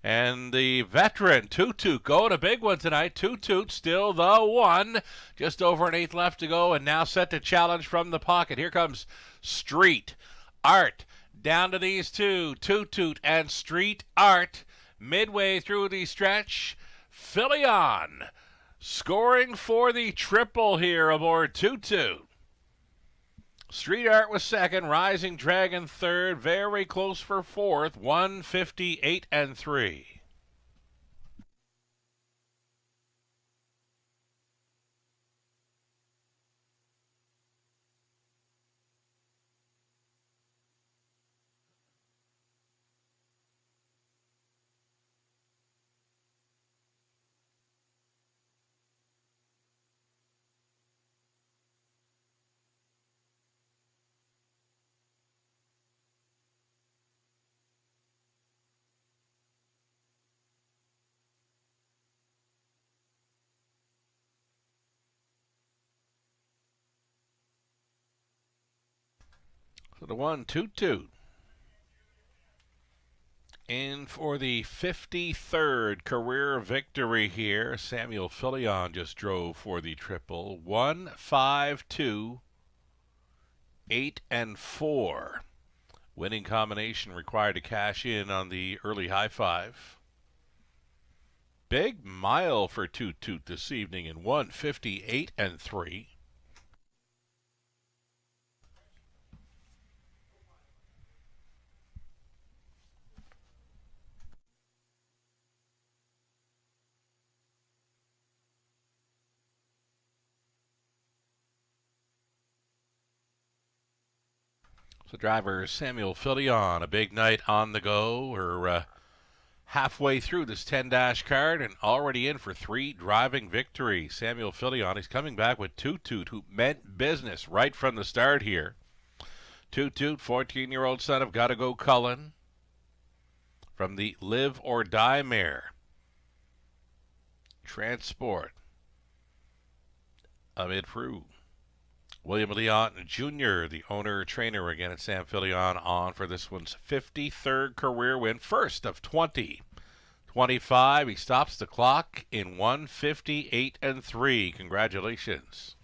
Speaker 3: And the veteran, Toot Toot, going a big one tonight. Toot Toot still the one. Just over an 8th left to go, and now set to challenge from the pocket. Here comes Street Art. Down to these 2, Toot Toot and Street Art. Midway through the stretch, Philion scoring for the triple here aboard Toot Toot. Street Art was 2nd, Rising Dragon 3rd, very close for 4th, 158-3. So the 1, Toot Toot. In for the 53rd career victory here. Samuel Philion just drove for the triple. 1-5-2, 8-4. Winning combination required to cash in on the early high 5. Big mile for Toot Toot this evening in 158-3. So driver Samuel Filion, a big night on the go. We're halfway through this 10-dash card and already in for 3 driving victories. Samuel Filion, he's coming back with Toot Toot, who meant business right from the start here. Toot Toot, 14-year-old son of Gotta Go Cullen, from the Live or Die mare. Transport amid Prue. William Leon Jr., the owner-trainer again at Sam Filion, on for this one's 53rd career win, first of 2025. He stops the clock in 1:58.3. Congratulations.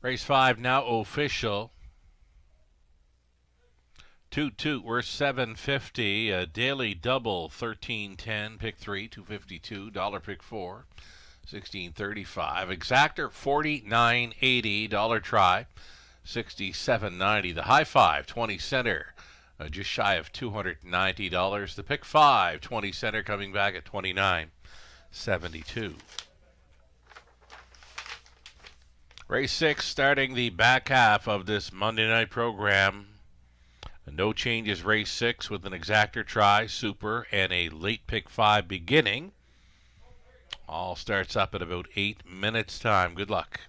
Speaker 3: Race 5 now official. Toot Toot, we're $7.50. A daily double, $13.10. Pick 3, $2.52. Dollar pick 4, $16.35. Exactor, $49.80. Dollar try, $67.90. The high 5, 20 center, just shy of $290. The pick 5, 20 center, coming back at $29.72. Race 6 starting the back half of this Monday night program. No changes, race 6 with an exactor try, super, and a late pick 5 beginning. All starts up at about 8 minutes time. Good luck.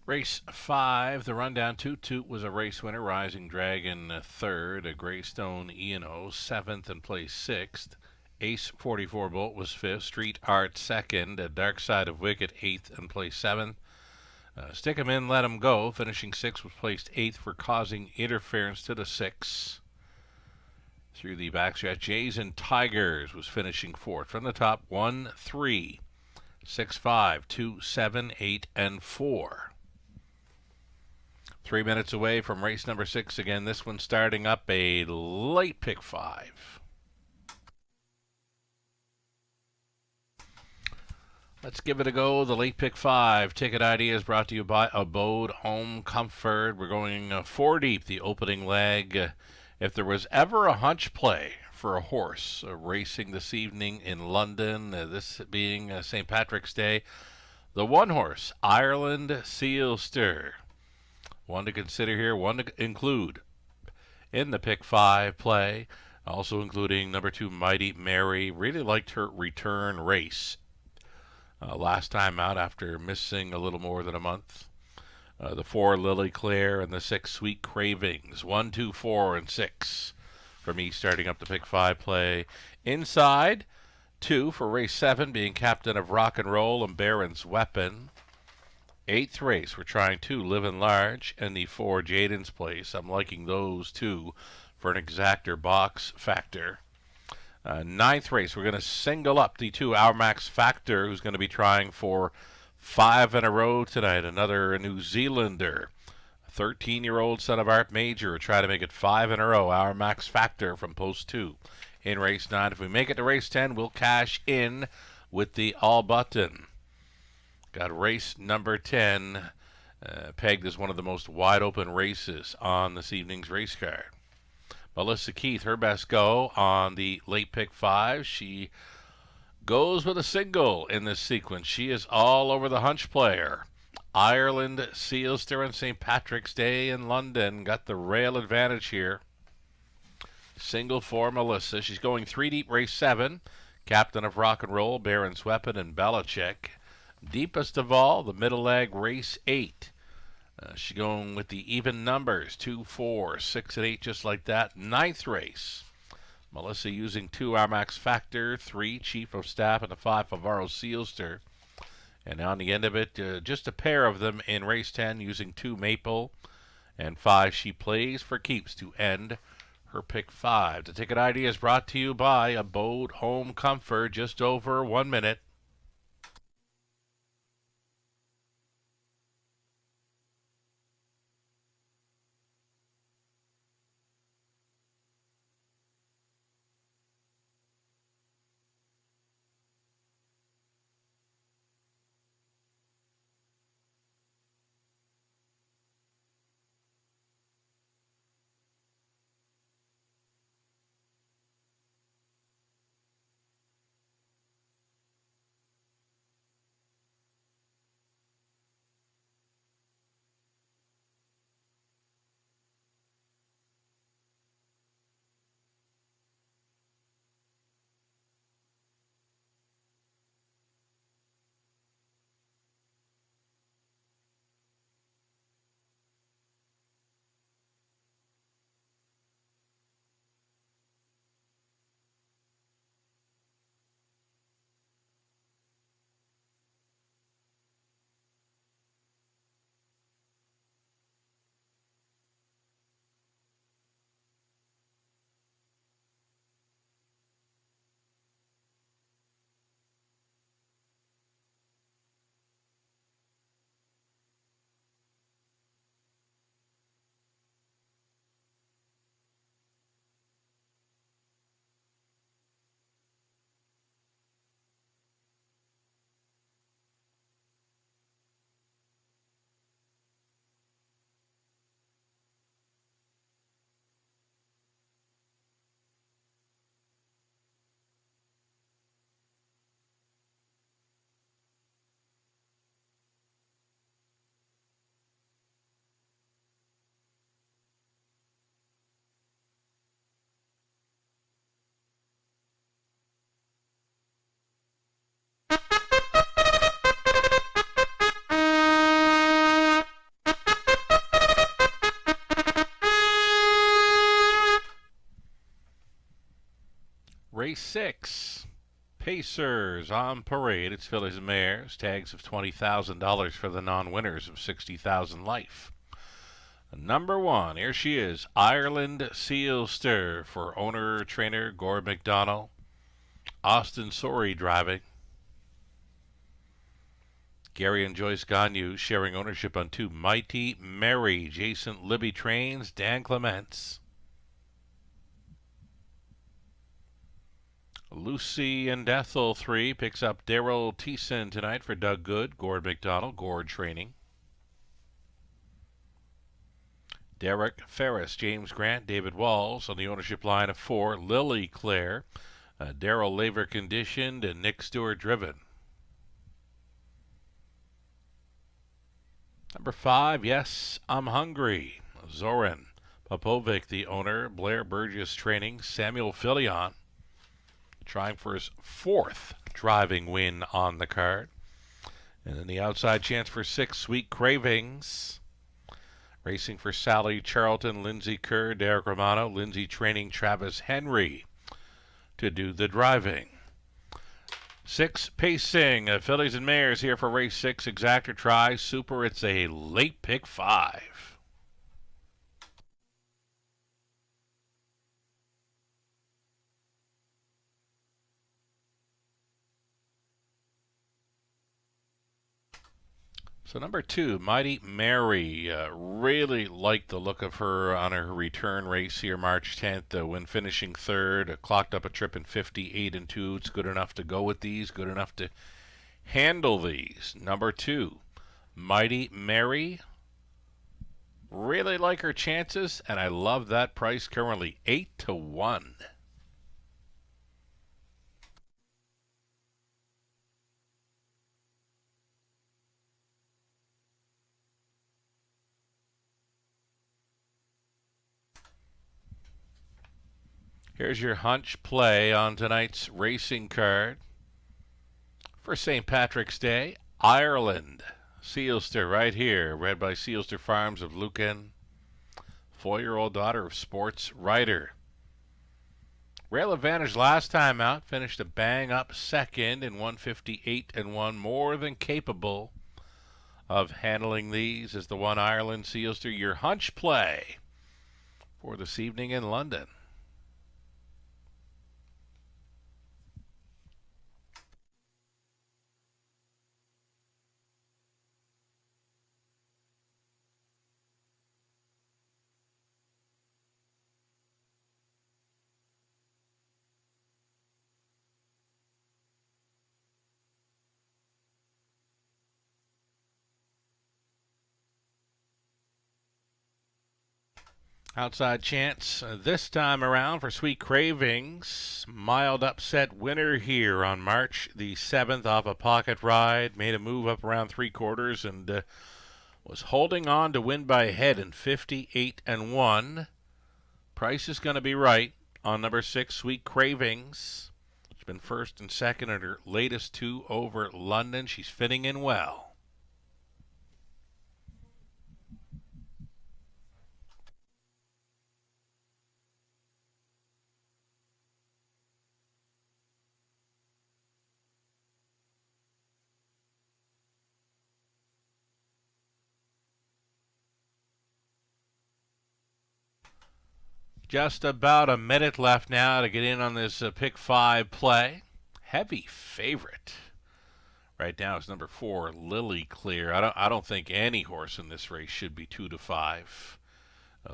Speaker 3: Race 5, the rundown. Toot Toot was a race winner. Rising Dragon third. A Greystone E&O seventh and placed sixth. Ace 44 Bolt was fifth. Street Art second. A Dark Side of Wicked eighth and placed seventh. Stick 'em in, let 'em go. Finishing sixth was placed eighth for causing interference to the six. Through the backstretch, Jays and Tigers was finishing fourth. From the top, 1, 3, 6, 5, 2, 7, 8, and 4. 3 minutes away from race number 6. Again, this one starting up a late pick 5. Let's give it a go. The late pick 5 ticket idea is brought to you by Abode Home Comfort. We're going 4 deep, the opening leg. If there was ever a hunch play for a horse racing this evening in London, this being St. Patrick's Day, the one horse, Ireland Sealster. One to consider here, one to include in the pick 5 play, also including number 2, Mighty Mary. Really liked her return race last time out after missing a little more than a month. The 4, Lily Claire, and the 6, Sweet Cravings. 1, 2, 4, and 6 for me starting up the pick 5 play. Inside, 2 for race 7, being Captain of Rock and Roll and Baron's Weapon. 8th race, we're trying 2, Livin' Large, and the 4, Jaden's Place. I'm liking those 2 for an exactor box factor. 9th race, we're going to single up the 2, Our Max Factor, who's going to be trying for 5 in a row tonight. Another New Zealander, 13-year-old son of Art Major, try to make it 5 in a row. Our Max Factor from post 2 in race 9. If we make it to race 10, we'll cash in with the all button. Got race number 10 pegged as one of the most wide open races on this evening's race card. Melissa Keith, her best go on the late pick 5. She goes with a single in this sequence. She is all over the hunch player. Ireland Sealster on St. Patrick's Day in London. Got the rail advantage here. Single for Melissa. She's going 3 deep, race 7. Captain of Rock and Roll, Baron's Weapon, and Belichick. Deepest of all, the middle leg, race 8. She's going with the even numbers, 2, 4, 6, and 8, just like that. 9th race. Melissa using 2, Our Max Factor, 3, Chief of Staff, and a 5, Favaro Sealster. And on the end of it, just a pair of them in race 10 using 2, Maple, and 5, She Plays for Keeps to end her pick 5. The ticket idea is brought to you by Abode Home Comfort. Just over 1 minute. race 6. Pacers on parade. It's fillies and mares. Tags of $20,000 for the non-winners of $60,000 life. Number 1, here she is, Ireland Sealster for owner-trainer Gord McDonald. Austin Sorey driving. Gary and Joyce Gagne sharing ownership on 2, Mighty Mary. Jason Libby trains, Dan Clements. Lucy and Ethel 3 picks up Daryl Thiessen tonight for Doug Good, Gord McDonald, Gord training. Derek Ferris, James Grant, David Walls on the ownership line of 4, Lily Claire, Daryl Laver conditioned, and Nick Stewart driven. Number 5, Yes, I'm Hungry. Zoran Popovic, the owner, Blair Burgess training, Samuel Filion trying for his 4th driving win on the card. And then the outside chance for 6, Sweet Cravings. Racing for Sally Charlton, Lindsay Kerr, Derek Romano, Lindsay training Travis Henry to do the driving. 6, Pacing, fillies and mares here for race 6, Exactor Try, Super, it's a late pick 5. So number 2, Mighty Mary. Really liked the look of her on her return race here March 10th when finishing 3rd. Clocked up a trip in 58 and 2. It's good enough to go with these, good enough to handle these. Number 2, Mighty Mary. Really like her chances, and I love that price currently, 8-1. Here's your hunch play on tonight's racing card. For St. Patrick's Day, Ireland. Sealster right here, bred by Sealster Farms of Lucan. 4-year-old daughter of sports writer. Rail advantage last time out, finished a bang-up 2nd in 158 and 1, more than capable of handling these as the 1 Ireland Sealster. Your hunch play for this evening in London. Outside chance this time around for Sweet Cravings. Mild upset winner here on March the 7th off a pocket ride. Made a move up around 3/4 and was holding on to win by a head in 58 and 1. Price is going to be right on number 6, Sweet Cravings. She's been 1st and 2nd at her latest 2 over London. She's fitting in well. Just about a minute left now to get in on this pick 5 play. Heavy favorite right now is number 4, Lily Clear. I don't think any horse in this race should be 2-5.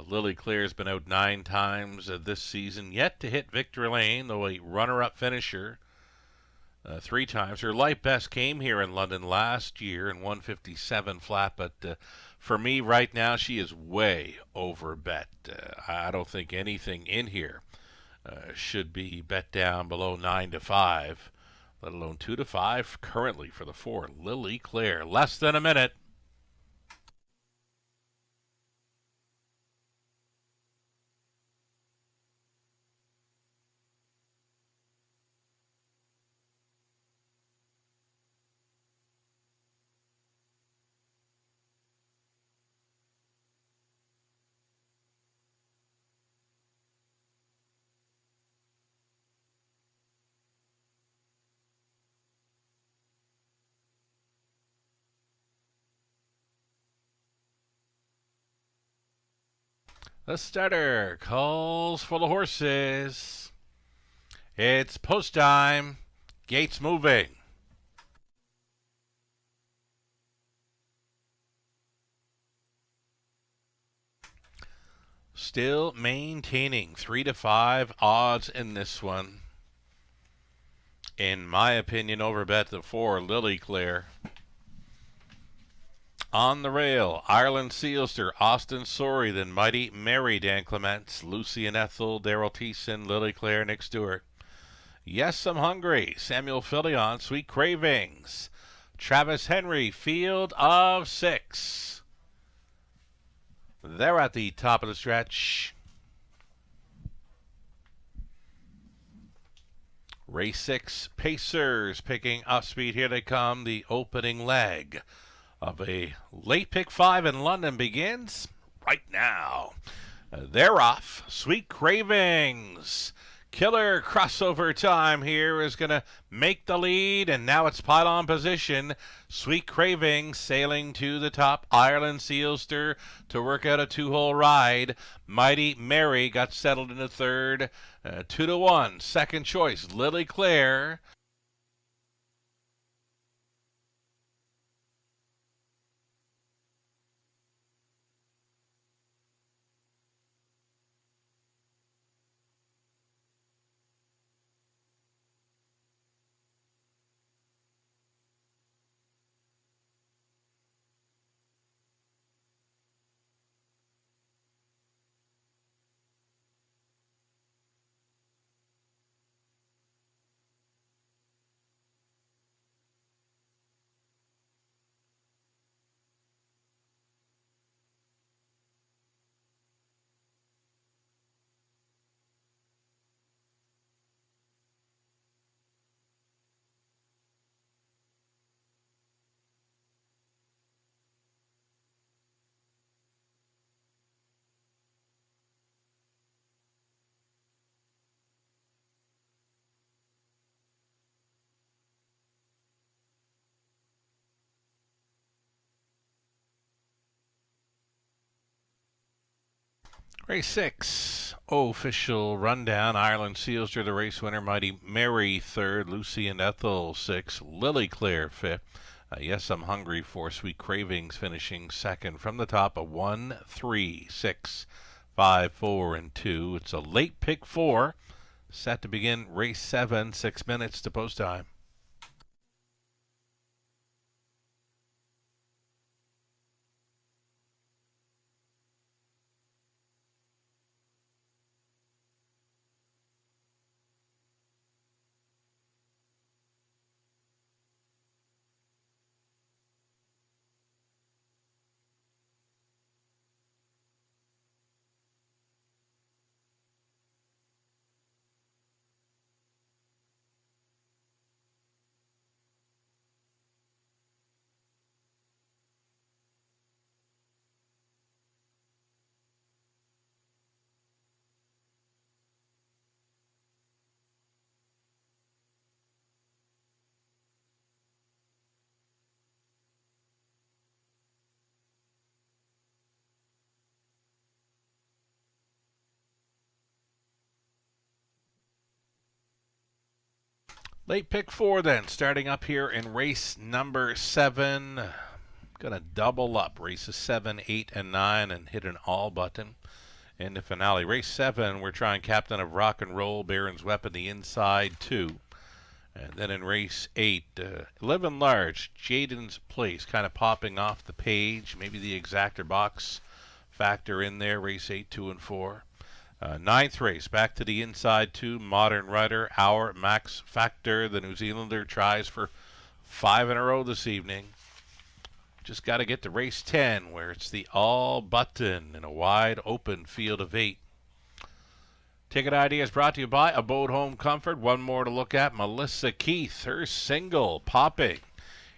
Speaker 3: Lily Clear has been out 9 times this season, yet to hit Victory Lane, though a runner-up finisher 3 times. Her light best came here in London last year in 157 flat, but for me right now, she is way over bet. I don't think anything in here should be bet down below 9-5, let alone 2-5 currently for the 4, Lily Claire. Less than a minute. The starter calls for the horses. It's post time. Gates moving. Still maintaining 3-5 odds in this one. In my opinion, overbet the 4, Lily Claire. On the rail, Ireland Sealster, Austin Sorry, then Mighty Mary, Dan Clements, Lucy and Ethel, Daryl Thiessen, Lily Claire, Nick Stewart. Yes, I'm Hungry, Samuel Filion, Sweet Cravings, Travis Henry, Field of 6. They're at the top of the stretch. Race 6, Pacers picking up speed. Here they come. The opening leg of a late pick 5 in London begins right now. They're off. Sweet Cravings. Killer crossover time here is going to make the lead, and now it's pylon position. Sweet Cravings sailing to the top. Ireland Sealster to work out a 2-hole ride. Mighty Mary got settled in the third. 2-1. Second choice, Lily Claire. Race 6, official rundown. Ireland Sealster, the race winner. Mighty Mary, third. Lucy and Ethel, 6. Lily Claire, 5th. Yes, I'm Hungry for Sweet Cravings, finishing second. From the top, a 1, 3, 6, 5, 4, and 2. It's a late pick 4. Set to begin race 7, 6 minutes to post time. Late pick 4 then, starting up here in race number 7. Going to double up races 7, 8, and 9 and hit an all button. In the finale, race 7, we're trying Captain of Rock and Roll, Baron's Weapon, the inside 2. And then in race 8, Live and Large, Jaden's Place, kind of popping off the page. Maybe the exactor box factor in there, race 8, 2, and 4. Ninth race, back to the inside 2, Modern Rider, Our Max Factor. The New Zealander tries for 5 in a row this evening. Just got to get to race 10, where it's the all button in a wide open field of 8. Ticket Ideas brought to you by Abode Home Comfort. One more to look at, Melissa Keith, her single popping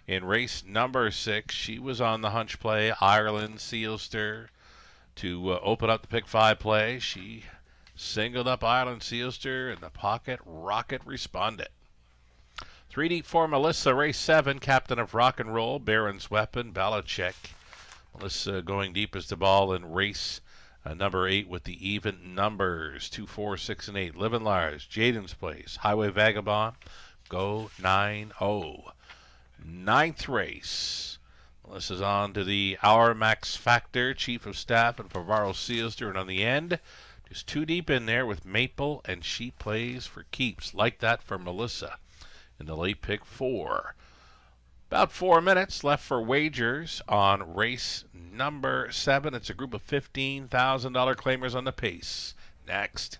Speaker 3: in race number 6. She was on the hunch play, Ireland Sealster, to open up the pick 5 play. She singled up Ireland Sealster, and the pocket rocket responded. 3 deep for Melissa, race 7, Captain of Rock and Roll, Baron's Weapon, Belichick. Melissa going deep as the ball in race Number 8 with the even numbers, 2, 4, 6, and 8. Living Lars, Jaden's Place, Highway Vagabond, go 9-0. Ninth race. This is on to the Our Max Factor, Chief of Staff, and Favaro Seals doing on the end. Just too deep in there with Maple, and she plays for keeps. Like that for Melissa in the late pick 4. About 4 minutes left for wagers on race number 7. It's a group of $15,000 claimers on the pace. Next.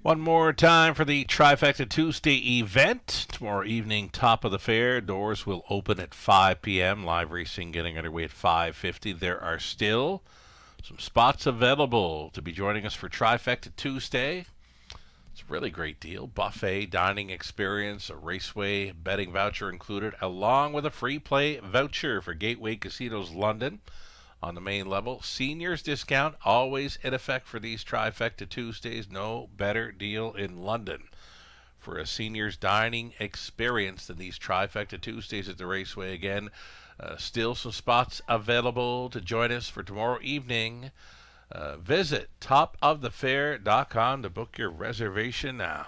Speaker 3: One more time for the Trifecta Tuesday event. Tomorrow evening, top of the fair. Doors will open at 5 p.m. Live racing getting underway at 5:50. There are still some spots available to be joining us for Trifecta Tuesday. It's a really great deal. Buffet dining experience, a raceway betting voucher included, along with a free play voucher for Gateway Casinos London. On the main level, seniors discount always in effect for these Trifecta Tuesdays. No better deal in London for a seniors dining experience than these Trifecta Tuesdays at the Raceway. Again, still some spots available to join us for tomorrow evening. Visit topofthefair.com to book your reservation now.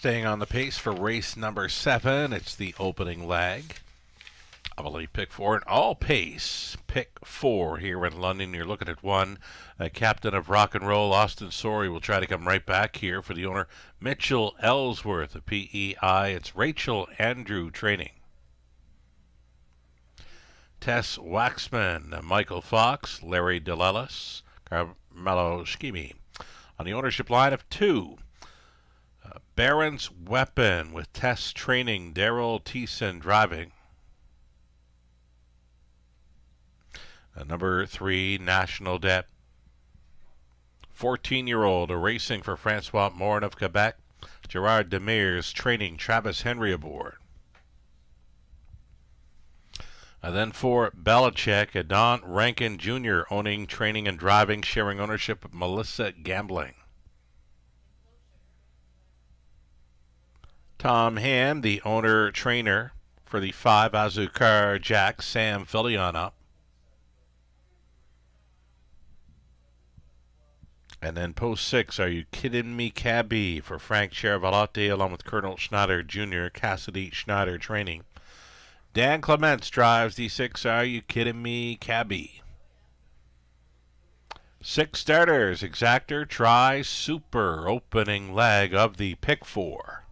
Speaker 3: Staying on the pace for race number 7, it's the opening leg of Elite Pick 4, and all pace Pick 4 here in London. You're looking at one. Captain of Rock and Roll, Austin Sorey, will try to come right back here for the owner, Mitchell Ellsworth of PEI. It's Rachel Andrew training. Tess Waxman, Michael Fox, Larry DeLellis, Carmelo Schimi. On the ownership line of 2, Baron's Weapon with Tess training, Daryl Thiessen driving. Number 3, National Debt. 14-year-old racing for Francois Morin of Quebec. Gerard Demers training, Travis Henry aboard. And then for Belichick, Don Rankin Jr. owning, training, and driving, sharing ownership of Melissa Gambling. Tom Ham, the owner-trainer for the 5 Azucar Jack, Sam Fillion up. And then post 6, Are You Kidding Me Cabby for Frank Chiaravalotti along with Colonel Schneider Jr., Cassidy Schneider training. Dan Clements drives the 6, Are You Kidding Me Cabby. 6 starters, Exactor, Tri, Super, opening leg of the Pick 4.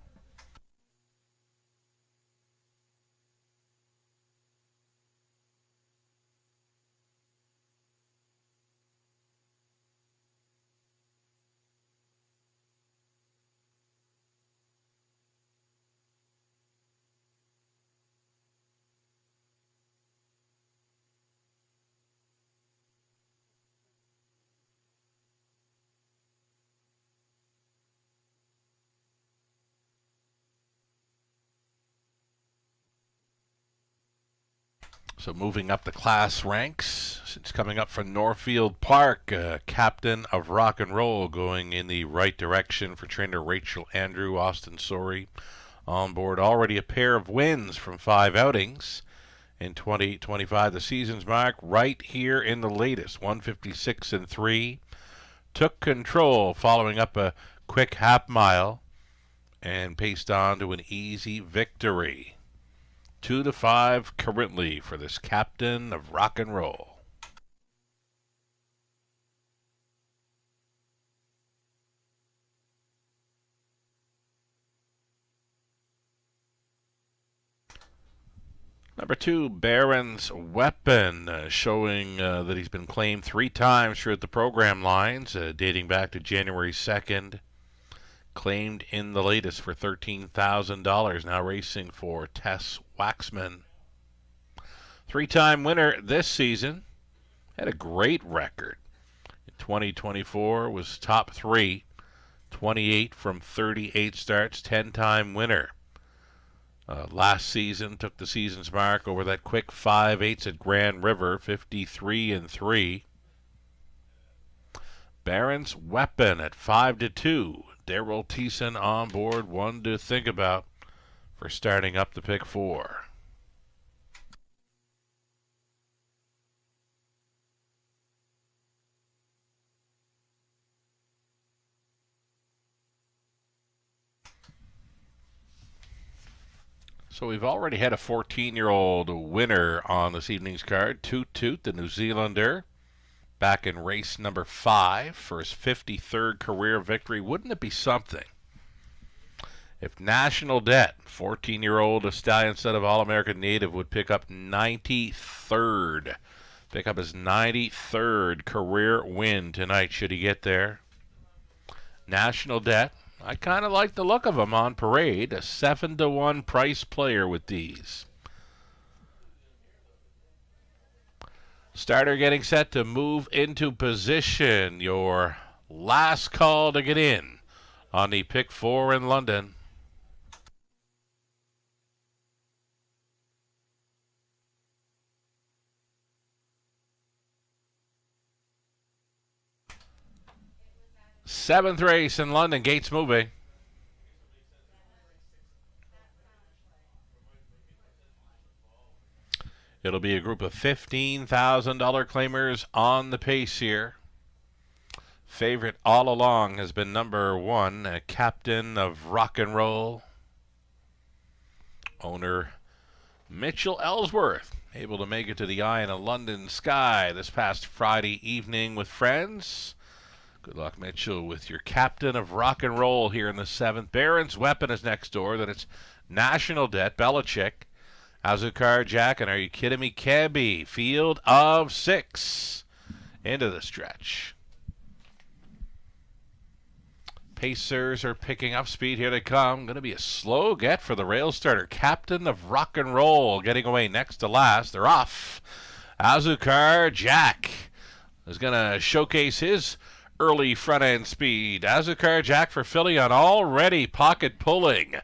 Speaker 3: So moving up the class ranks, since coming up from Northfield Park, Captain of Rock and Roll going in the right direction for trainer Rachel Andrew, Austin Sorey on board. Already a pair of wins from 5 outings in 2025. The season's mark right here in the latest, 156-3. Took control following up a quick half mile and paced on to an easy victory. 2-5 currently for this Captain of Rock and Roll. Number 2, Baron's Weapon, showing that he's been claimed 3 times throughout the program lines, dating back to January 2nd. Claimed in the latest for $13,000, now racing for Tess Waxman. 3-time winner this season. Had a great record. In 2024 was top 3. 28 from 38 starts, 10-time winner. Last season took the season's mark over that quick 5/8 at Grand River, 53-3. Baron's Weapon at 5-2. Daryl Thiessen on board, one to think about for starting up the Pick 4. So we've already had a 14-year-old winner on this evening's card, Toot Toot, the New Zealander, back in race number 5 for his 53rd career victory. Wouldn't it be something if National Debt, 14-year-old stallion son of All-American native, would pick up 93rd, pick up his 93rd career win tonight, should he get there? National Debt, I kind of like the look of him on parade, a 7-1 price player with these. Starter getting set to move into position. Your last call to get in on the Pick 4 in London. Seventh race in London, gates moving. It'll be a group of $15,000 claimers on the pace here. Favorite all along has been number 1, Captain of Rock and Roll. Owner Mitchell Ellsworth, able to make it to the Eye in a London Sky this past Friday evening with friends. Good luck, Mitchell, with your Captain of Rock and Roll here in the 7th. Baron's Weapon is next door. Then it's National Debt, Belichick, Azucar Jack, and Are You Kidding Me, Cabby. Field of 6 into the stretch. Pacers are picking up speed. Here they come. Going to be a slow get for the rail starter. Captain of Rock and Roll getting away next to last. They're off. Azucar Jack is going to showcase his early front-end speed. Azucar Jack for Philly on already pocket pulling.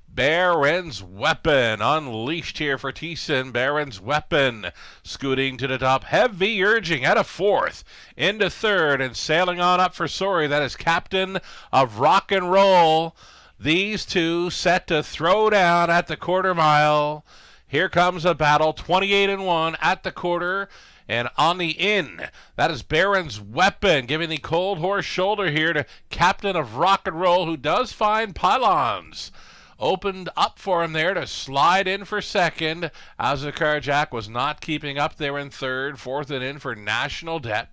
Speaker 3: Baron's Weapon unleashed here for Thiessen. Baron's Weapon scooting to the top. Heavy urging out of 4th into 3rd and sailing on up for Sorry. That is Captain of Rock and Roll. These two set to throw down at the quarter mile. Here comes a battle. 28-1 at the quarter. And on the in, that is Baron's Weapon giving the cold horse shoulder here to Captain of Rock and Roll, who does find pylons. Opened up for him there to slide in for 2nd. Azucar Jack was not keeping up there in 3rd. 4th and in for National Debt.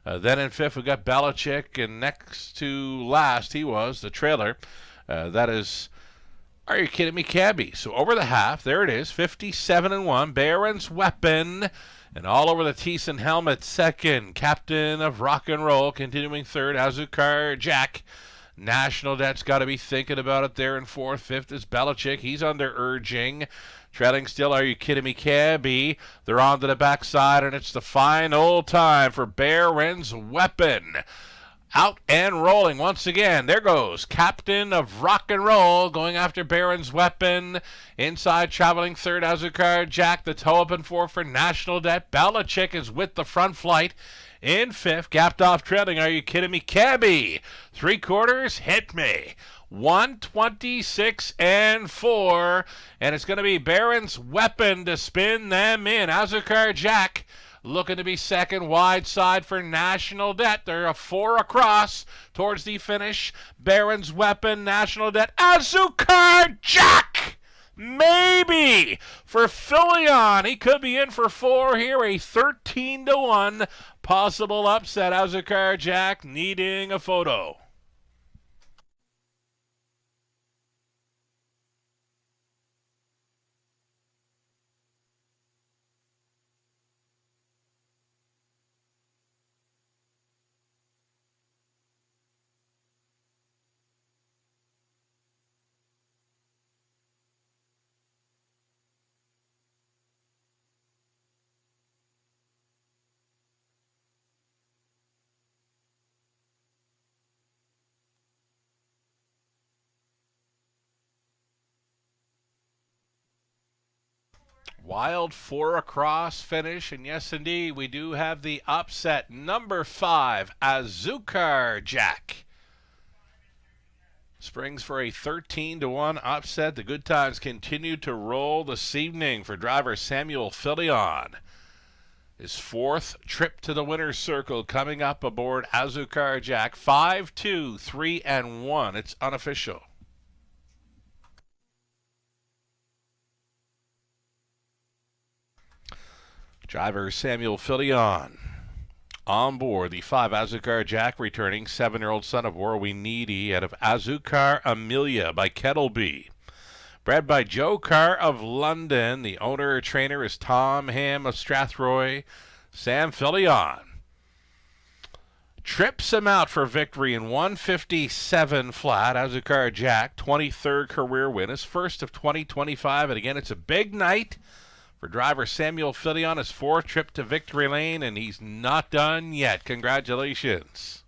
Speaker 3: Then in 5th we got Belichick, and next to last he was the trailer. That is Are You Kidding Me, Cabby. So over the half, there it is, 57-1. Baron's Weapon. And all over the Thiessen helmet, 2nd. Captain of Rock and Roll continuing 3rd. Azucar Jack. National Debt's got to be thinking about it there in 4th. 5th is Belichick. He's under urging. Trailing still, Are You Kidding Me, Cabby. They're on to the backside, and it's the final time for Baron's Weapon. Out and rolling once again. There goes Captain of Rock and Roll going after Baron's Weapon. Inside traveling 3rd, Azucar Jack. The toe up in 4th for National Debt. Belichick is with the front flight. In 5th, gapped off trailing, Are You Kidding Me, Cabby. 3/4, Hit Me. 126-4, and it's going to be Baron's Weapon to spin them in. Azucar Jack looking to be 2nd, wide side for National Debt. They're a 4 across towards the finish. Baron's Weapon, National Debt, Azucar Jack! Maybe for Filion. He could be in for 4 here. A 13-1 possible upset. Azucar Jack needing a photo. Wild 4 across finish, and yes indeed, we do have the upset. Number 5, Azucar Jack. Springs for a 13-1 upset. The good times continue to roll this evening for driver Samuel Filion. His 4th trip to the winner's circle coming up aboard Azucar Jack. 5-2, 3-1. It's unofficial. Driver Samuel Filion on board the 5 Azucar Jack, returning 7-year-old son of War We Needy out of Azucar Amelia by Kettleby. Bred by Joe Carr of London. The owner-trainer is Tom Ham of Strathroy. Sam Filion trips him out for victory in 157 flat. Azucar Jack, 23rd career win, his first of 2025. And again, it's a big night for driver Samuel Filion, his 4th trip to victory lane, and he's not done yet. Congratulations.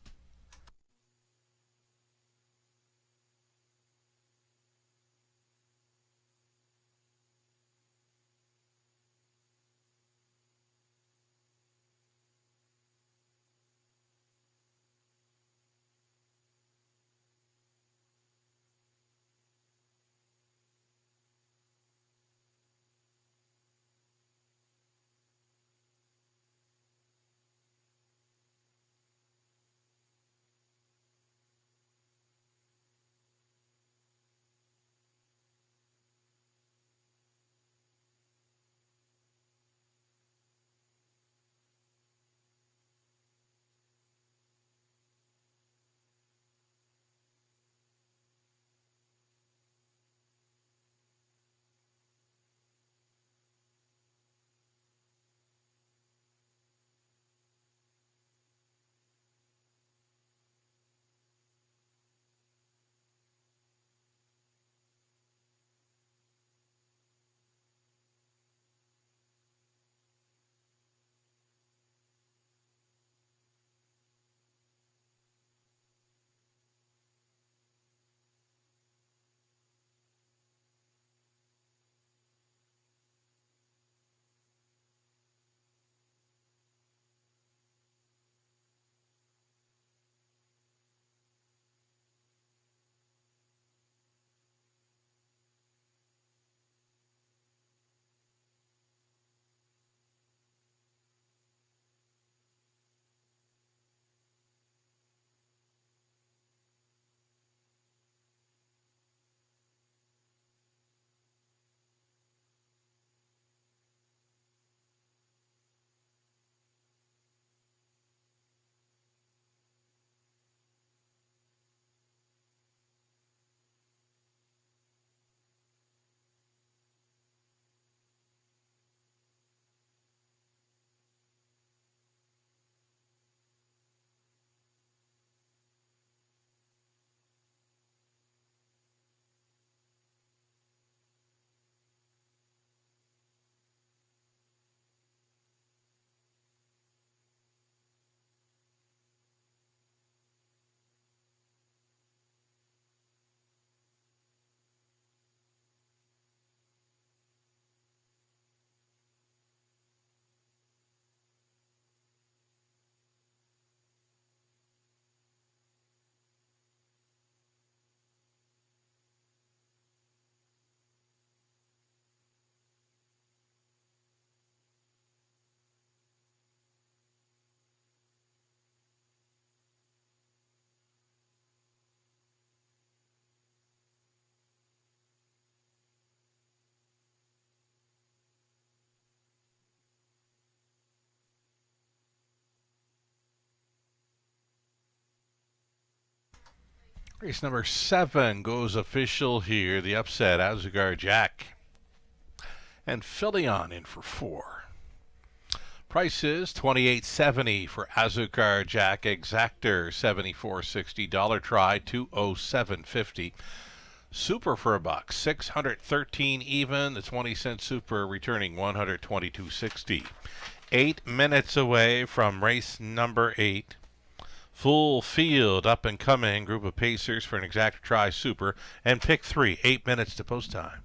Speaker 3: Race number 7 goes official here. The upset, Azugar Jack. And Filion in for 4. Price is $28.70 for Azucar Jack. Exactor $74.60. Dollar try $207.50. Super for $1. 613 even. The 20-cent super returning $122.60. 8 minutes away from race number 8. Full field, up and coming group of pacers for an Exactor try super. And pick 3. 8 minutes to post time.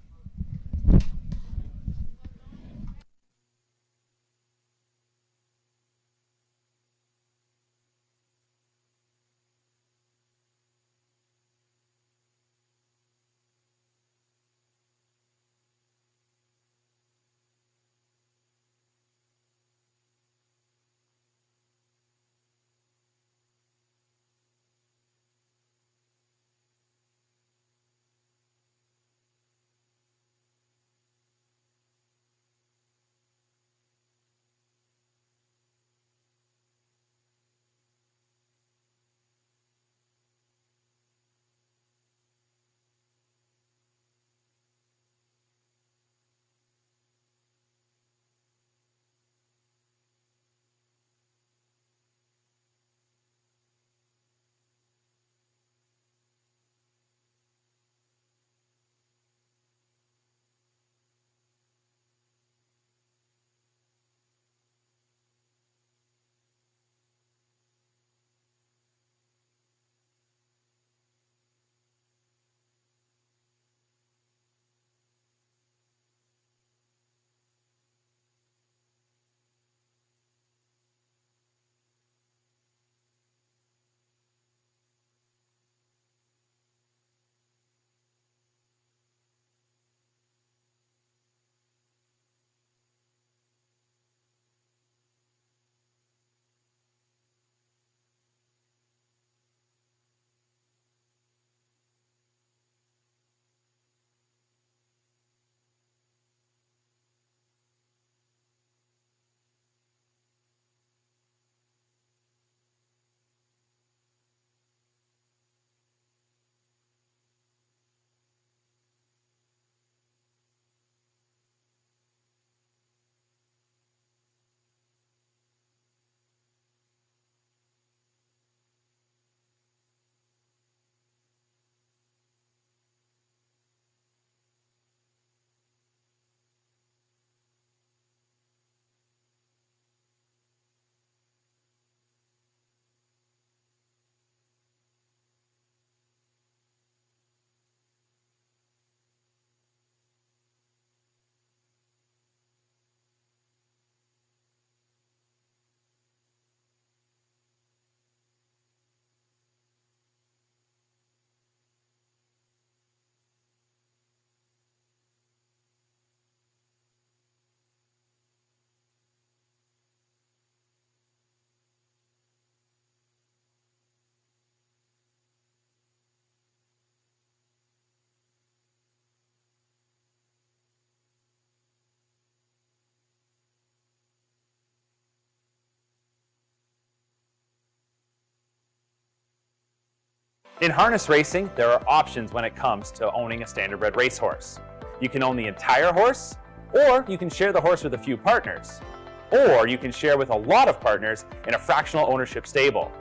Speaker 4: In harness racing, there are options when it comes to owning a standardbred racehorse. You can own the entire horse, or you can share the horse with a few partners, or you can share with a lot of partners in a fractional ownership stable.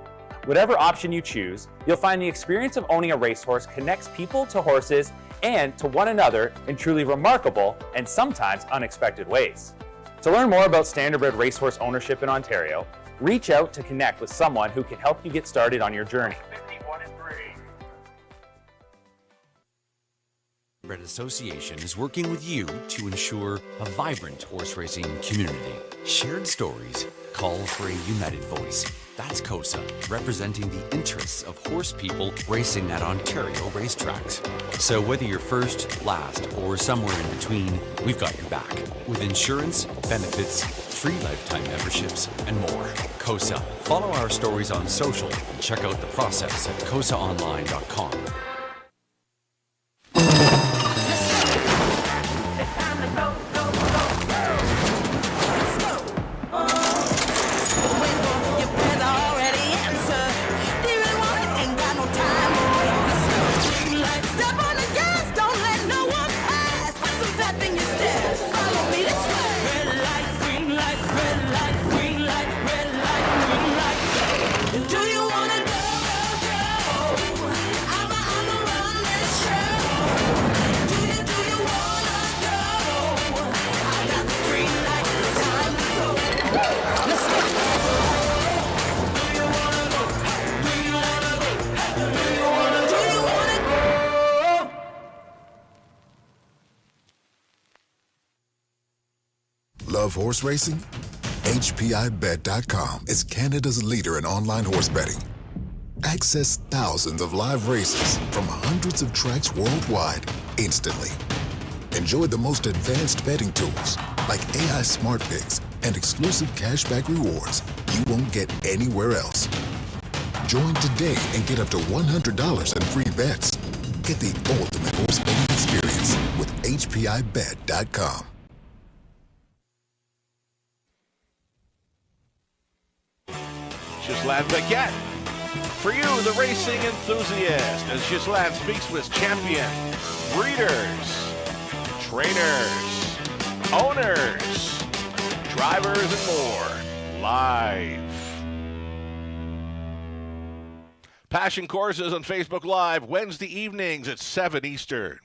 Speaker 4: Whatever option you choose, you'll find the experience of owning a racehorse connects people to horses and to one another in truly remarkable and sometimes unexpected ways. To learn more about standardbred racehorse ownership in Ontario, reach out to connect with someone who can help you get started on your journey.
Speaker 1: Red Association is working with you to ensure a vibrant horse racing community. Shared stories call for a united voice. That's COSA, representing the interests of horse people racing at Ontario racetracks. So whether you're first, last, or somewhere in between, we've got your back. With insurance, benefits, free lifetime memberships, and more. COSA. Follow our stories on social and check out the process at cosaonline.com.
Speaker 2: Love horse racing? HPIBet.com is Canada's leader in online horse betting. Access thousands of live races from hundreds of tracks worldwide instantly. Enjoy the most advanced betting tools like AI Smart Picks and exclusive cashback rewards you won't get anywhere else. Join today and get up to $100 in free bets. Get the ultimate horse betting experience with HPIBet.com.
Speaker 3: Ghislain Baguette. For you, the racing enthusiast, as Ghislain speaks with champions, breeders, trainers, owners, drivers, and more, live. Passion Courses on Facebook Live, Wednesday evenings at 7 Eastern.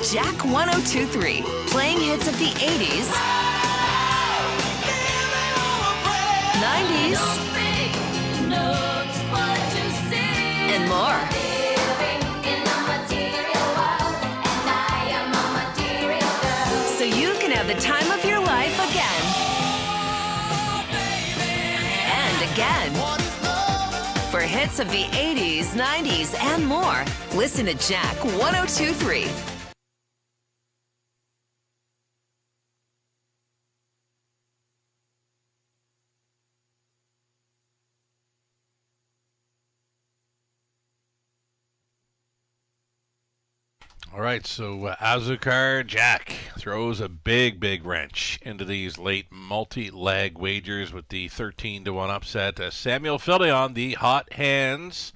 Speaker 5: Jack 1023, playing hits of the 80s, 90s, and more. So you can have the time of your life again. And again. For hits of the 80s, 90s, and more, listen to Jack 1023.
Speaker 3: All right, so Azukar Jack throws a big wrench into these late multi-leg wagers with the 13-1 upset. Samuel Filion, the hot hands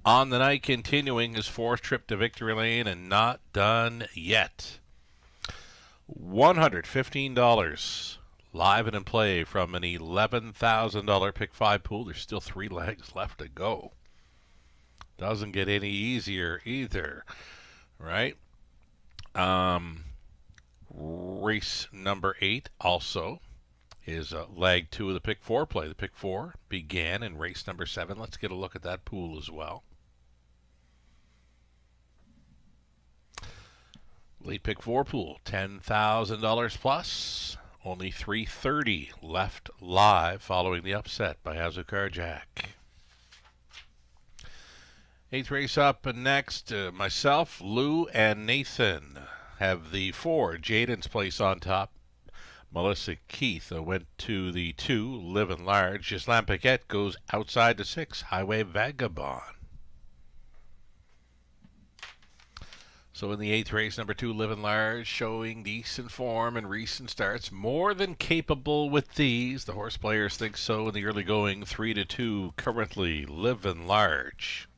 Speaker 3: on the night, continuing his fourth trip to victory lane and not done yet. $115 live and in play from an $11,000 pick 5 pool. There's still 3 legs left to go. Doesn't get any easier either. Right. Race number 8 also is leg 2 of the pick 4 play. The pick 4 began in race number 7. Let's get a look at that pool as well. Late pick 4 pool, $10,000 plus. Only $330 left live following the upset by Azukar Jack. 8th race up and next, myself, Lou, and Nathan have the 4. Jaden's place on top. Melissa Keith went to the 2, Live and Large. Ghislain Paquette goes outside to 6, Highway Vagabond. So in the 8th race, number 2, Live and Large, showing decent form and recent starts. More than capable with these. The horse players think so in the early going. 3-2 currently, Live and Large.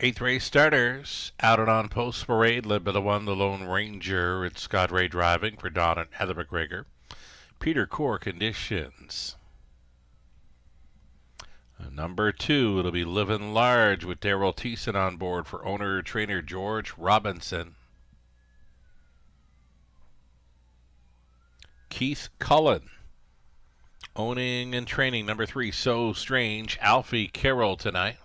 Speaker 3: Eighth race starters out and on Post Parade, led by the Lone Ranger. It's Scott Ray driving for Don and Heather McGregor. Peter Core conditions. Number 2, it'll be Livin' Large with Daryl Thiessen on board for owner-trainer George Robinson. Keith Cullen owning and training number 3, So Strange, Alfie Carroll tonight.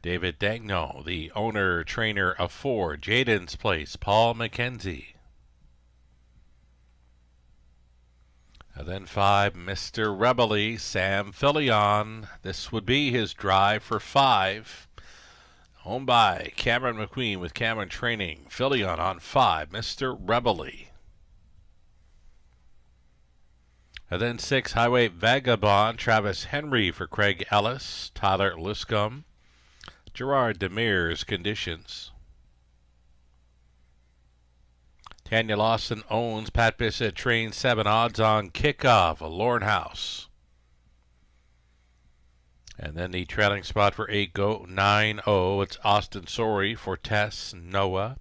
Speaker 3: David Dagno, the owner-trainer of 4, Jaden's Place, Paul McKenzie. And then 5, Mr. Rebely, Sam Fillion. This would be his drive for 5. Owned by Cameron McQueen with Cameron Training. Fillion on 5, Mr. Rebely. And then 6, Highway Vagabond, Travis Henry for Craig Ellis, Tyler Liscombe. Gerard Demirs conditions. Tanya Lawson owns. Pat Bissett train 7, odds on kickoff, Lorne House. And then the trailing spot for 8 go 9-0. It's Austin Sorey for Tess, Noah,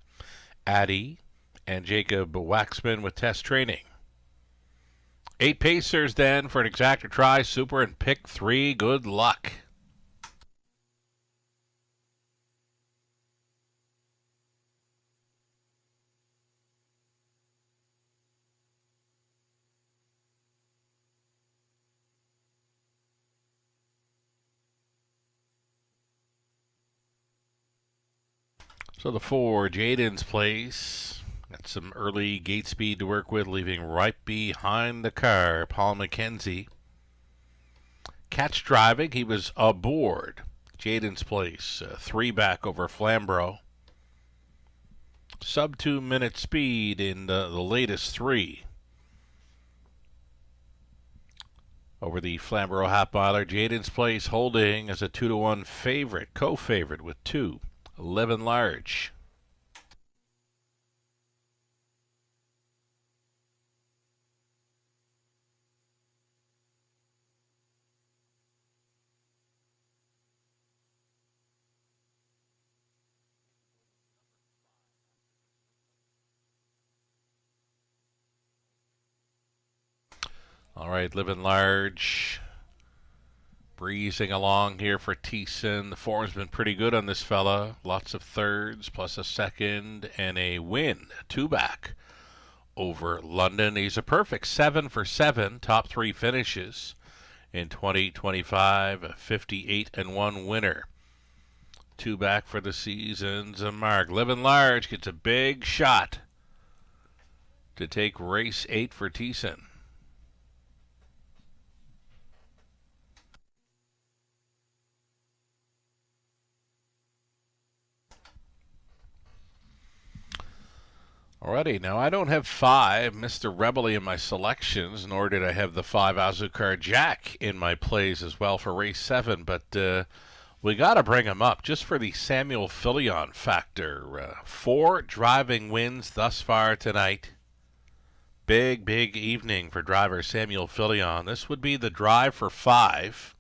Speaker 3: Addie, and Jacob Waxman with Tess training. 8 pacers then for an exacta try, super, and pick 3. Good luck. So the 4, Jaden's Place. Got some early gate speed to work with, leaving right behind the car, Paul McKenzie. Catch driving, he was aboard Jaden's Place. 3 back over Flamborough. Sub 2 minute speed in the latest 3. Over the Flamborough half miler, Jaden's Place holding as a 2-1 favorite, co-favorite with 2. Livin' Large. All right, Livin' Large. Breezing along here for Thiessen. The form's been pretty good on this fella. Lots of thirds, plus a second, and a win. 2 back over London. He's a perfect 7 for 7. Top 3 finishes in 2025. A 58-1 winner. 2 back for the season's mark. Livin' Large gets a big shot to take race 8 for Thiessen. Alrighty, now I don't have 5 Mr. Rebely in my selections, nor did I have the 5 Azucar Jack in my plays as well for race 7, but we got to bring him up just for the Samuel Fillion factor. 4 driving wins thus far tonight. Big evening for driver Samuel Fillion. This would be the drive for 5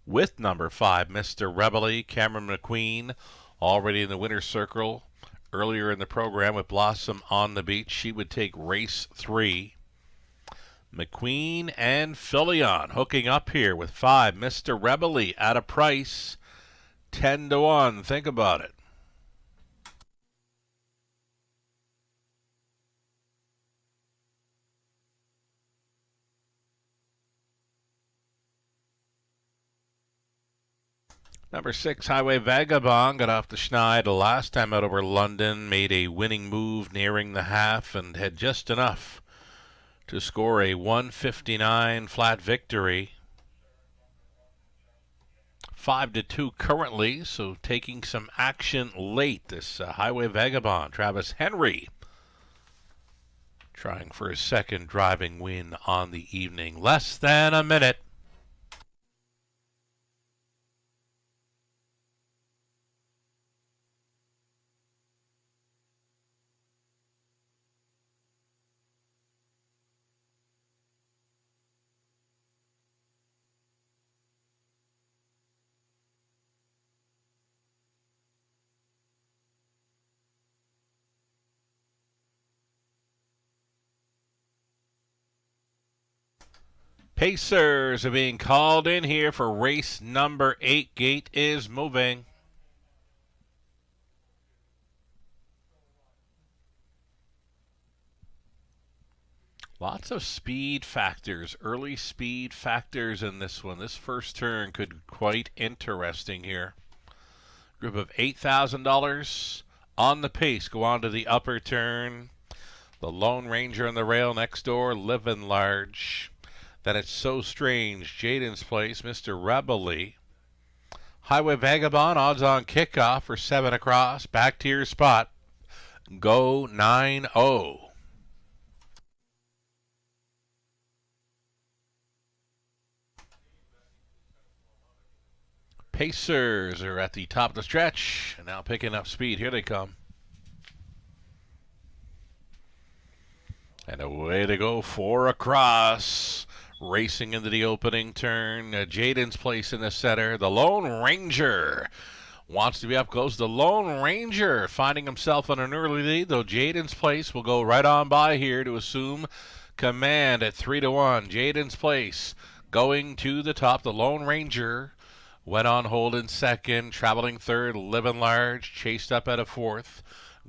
Speaker 3: with number 5, Mr. Rebely, Cameron McQueen, already in the winner's circle. Earlier in the program with Blossom on the beach, she would take race 3. McQueen and Fillion hooking up here with 5. Mr. Rebely at a price 10-1. Think about it. Number 6, Highway Vagabond, got off the schneid last time out over London, made a winning move nearing the half, and had just enough to score a 159 flat victory. 5-2 currently, so taking some action late. This Highway Vagabond, Travis Henry, trying for his second driving win on the evening. Less than a minute. Pacers are being called in here for race number 8. Gate is moving. Lots of speed factors, early speed factors in this one. This first turn could be quite interesting here. Group of $8,000 on the pace go on to the upper turn. The Lone Ranger on the rail next door, Living Large. Then it's So Strange, Jaden's Place, Mr. Rebelly. Highway Vagabond, odds on kickoff for 7 across. Back to your spot. Go 9-0. Pacers are at the top of the stretch and now picking up speed. Here they come. And away they go, 4 across. Racing into the opening turn. Jaden's Place in the center. The Lone Ranger wants to be up close. The Lone Ranger finding himself on an early lead, though Jaden's Place will go right on by here to assume command at 3-1. Jaden's Place going to the top. The Lone Ranger went on hold in second, traveling third, Living Large, chased up at a fourth.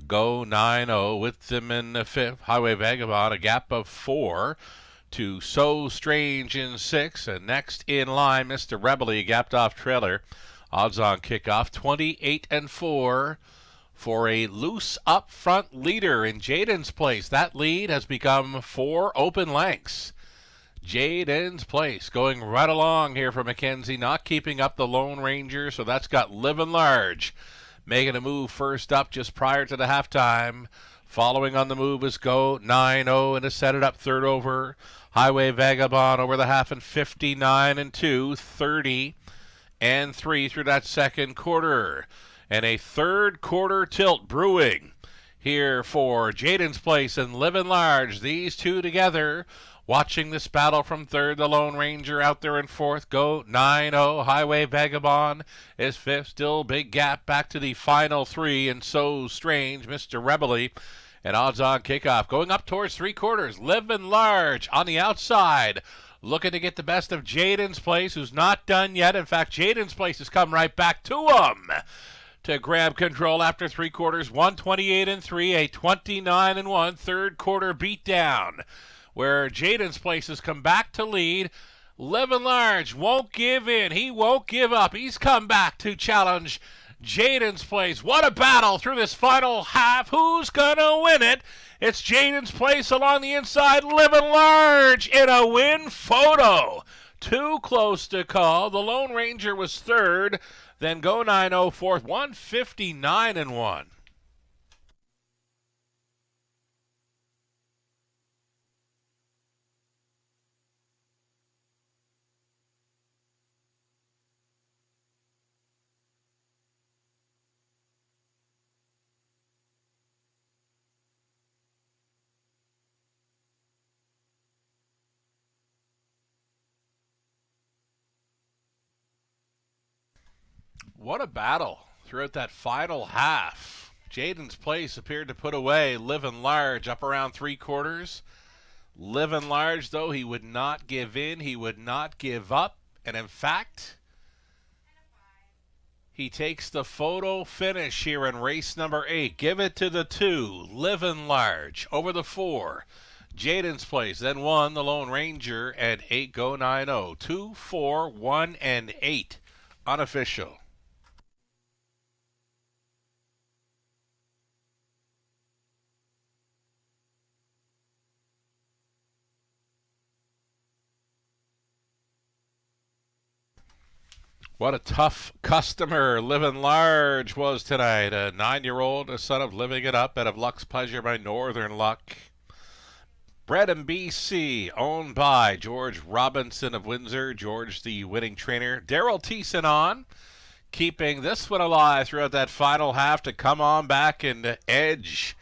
Speaker 3: Go 9-0 with them in the fifth. Highway Vagabond, a gap of 4 to So Strange in 6. And next in line, Mr. Rebelly, gapped off trailer. Odds on kickoff, 28-4 for a loose up front leader in Jaden's Place. That lead has become 4 open lengths. Jaden's Place going right along here for Mackenzie, not keeping up the Lone Ranger, so that's got Living Large making a move first up just prior to the halftime. Following on the move is Go 9-0 and to set it up third over. Highway Vagabond over the half and 59-2, 30-3 through that second quarter. And a third quarter tilt brewing here for Jaden's Place and Living Large. These two together watching this battle from third. The Lone Ranger out there in fourth. Go 9-0. Highway Vagabond is fifth. Still big gap back to the final 3. And So Strange, Mr. Rebelly, and odds on kickoff. Going up towards 3 quarters. Living Large on the outside. Looking to get the best of Jaden's Place, who's not done yet. In fact, Jaden's Place has come right back to him to grab control after 3 quarters. 128-3, a 29-1 third quarter beatdown, where Jaden's Place has come back to lead. Living Large won't give in. He won't give up. He's come back to challenge Jaden's Place. What a battle through this final half. Who's going to win it? It's Jaden's Place along the inside. Living Large in a win photo. Too close to call. The Lone Ranger was third. Then Go 9-0 fourth. 159-1. What a battle throughout that final half. Jaden's Place appeared to put away Living Large up around 3 quarters. Living Large, though, he would not give in. He would not give up. And in fact, he takes the photo finish here in race number 8. Give it to the 2. Living Large over the 4. Jaden's Place then won the Lone Ranger and 8 Go 9-0. 2, 4, 1, and 8 unofficial. What a tough customer Living Large was tonight. A 9-year-old, a son of Living It Up out of Luck's Pleasure by Northern Luck. Bred in BC, owned by George Robinson of Windsor. George, the winning trainer. Daryl Thiessen on, keeping this one alive throughout that final half to come on back and edge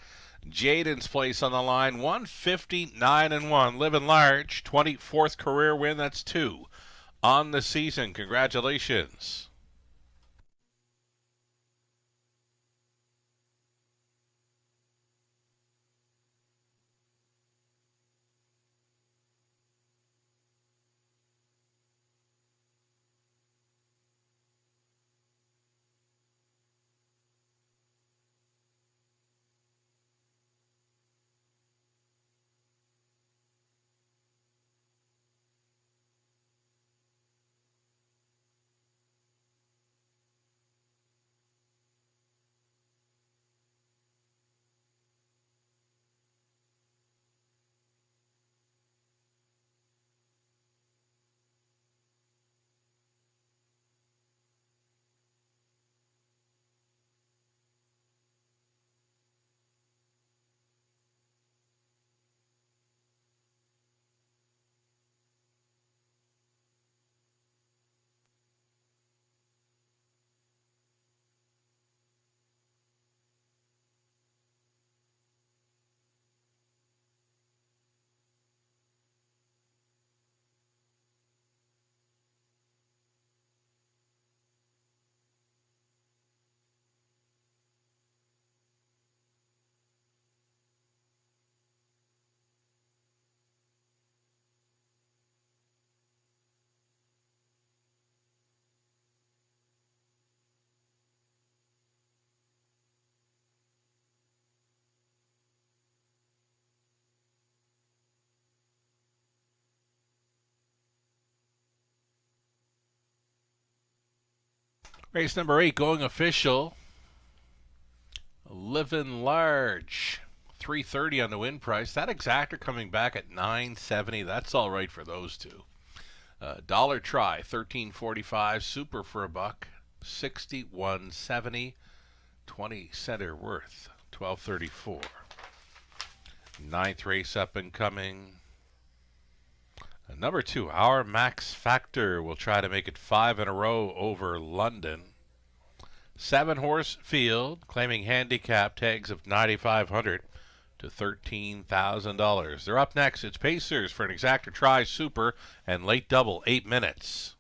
Speaker 3: Jaden's Place on the line. 159-1. Living Large, 24th career win. That's 2 on the season. Congratulations. Race number 8 going official. Living Large. 330 on the win price. That exactor coming back at 970. That's all right for those two. Dollar try, 13.45. Super for a buck, 61.70. 20 center worth, 12.34. Ninth race up and coming. Number 2, Our Max Factor will try to make it 5 in a row over London. 7-horse field, claiming handicap tags of $9,500 to $13,000. They're up next. It's Pacers for an exactor try, super, and late double, 8 minutes.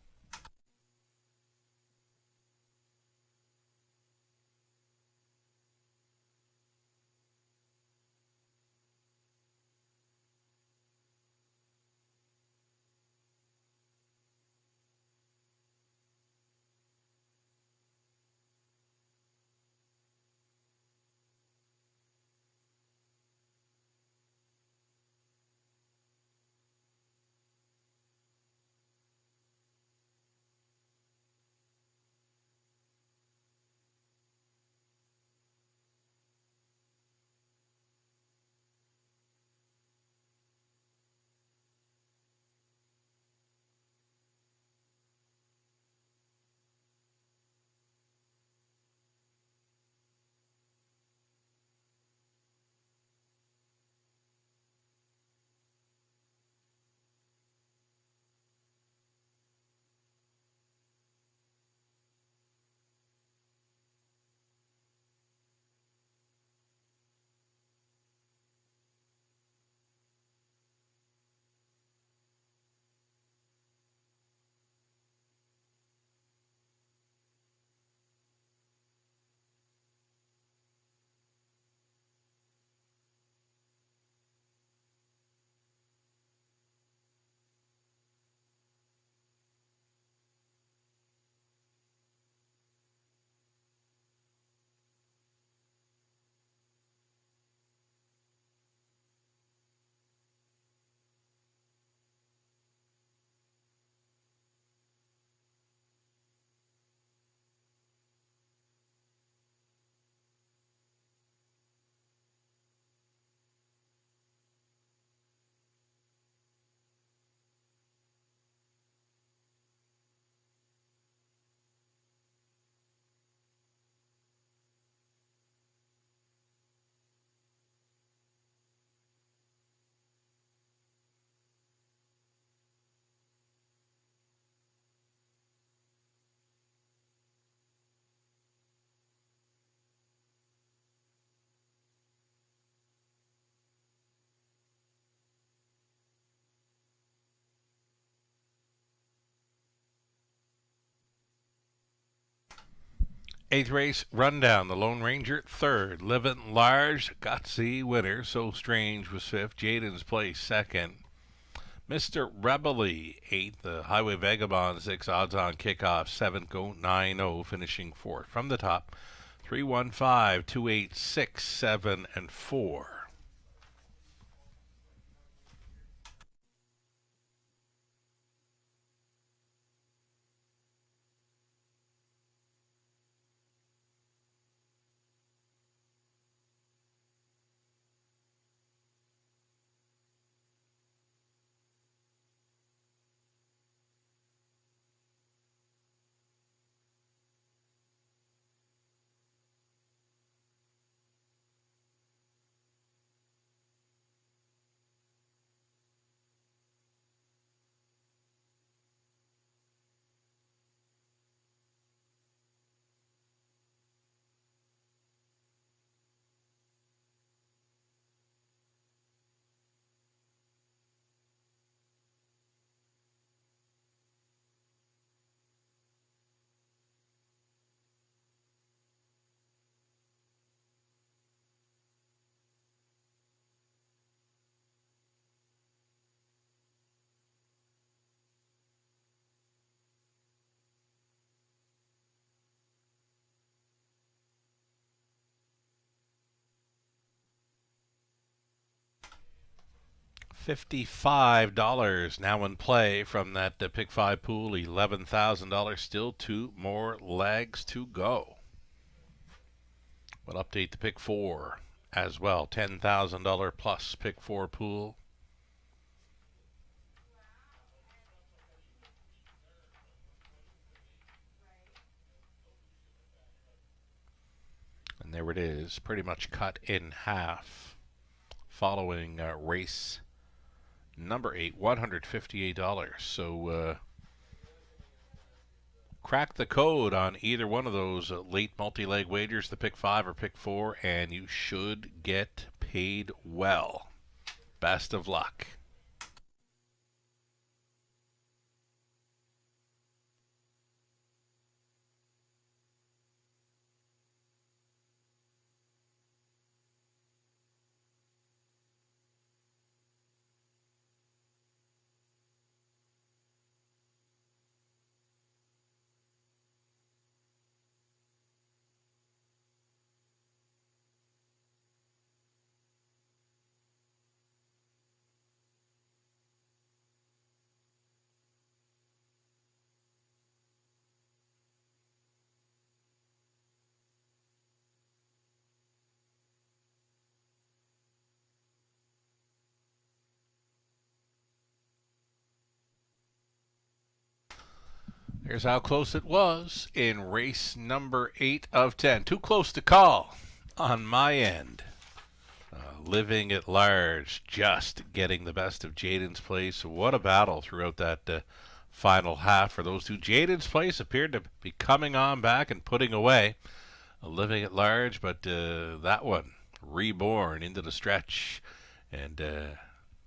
Speaker 3: Eighth race rundown. The Lone Ranger, third. Living Large, gutsy winner. So Strange was fifth. Jaden's place, second. Mr. Rebelly, eighth. The Highway Vagabond, 6 odds on kickoff. Seventh, Go 9-0, finishing fourth. From the top, 315, 2, 6, 7, and 4. $55 now in play from that pick 5 pool. $11,000. Still 2 more legs to go. We'll update the pick 4 as well. $10,000 plus pick 4 pool. And there it is, pretty much cut in half. Following race number 8, $158. So crack the code on either one of those late multi-leg wagers, the pick 5 or pick 4, and you should get paid well. Best of luck. Here's how close it was in race number 8 of 10. Too close to call on my end. Living at Large, just getting the best of Jaden's Place. What a battle throughout that final half for those two. Jaden's Place appeared to be coming on back and putting away Living at Large, but that one reborn into the stretch and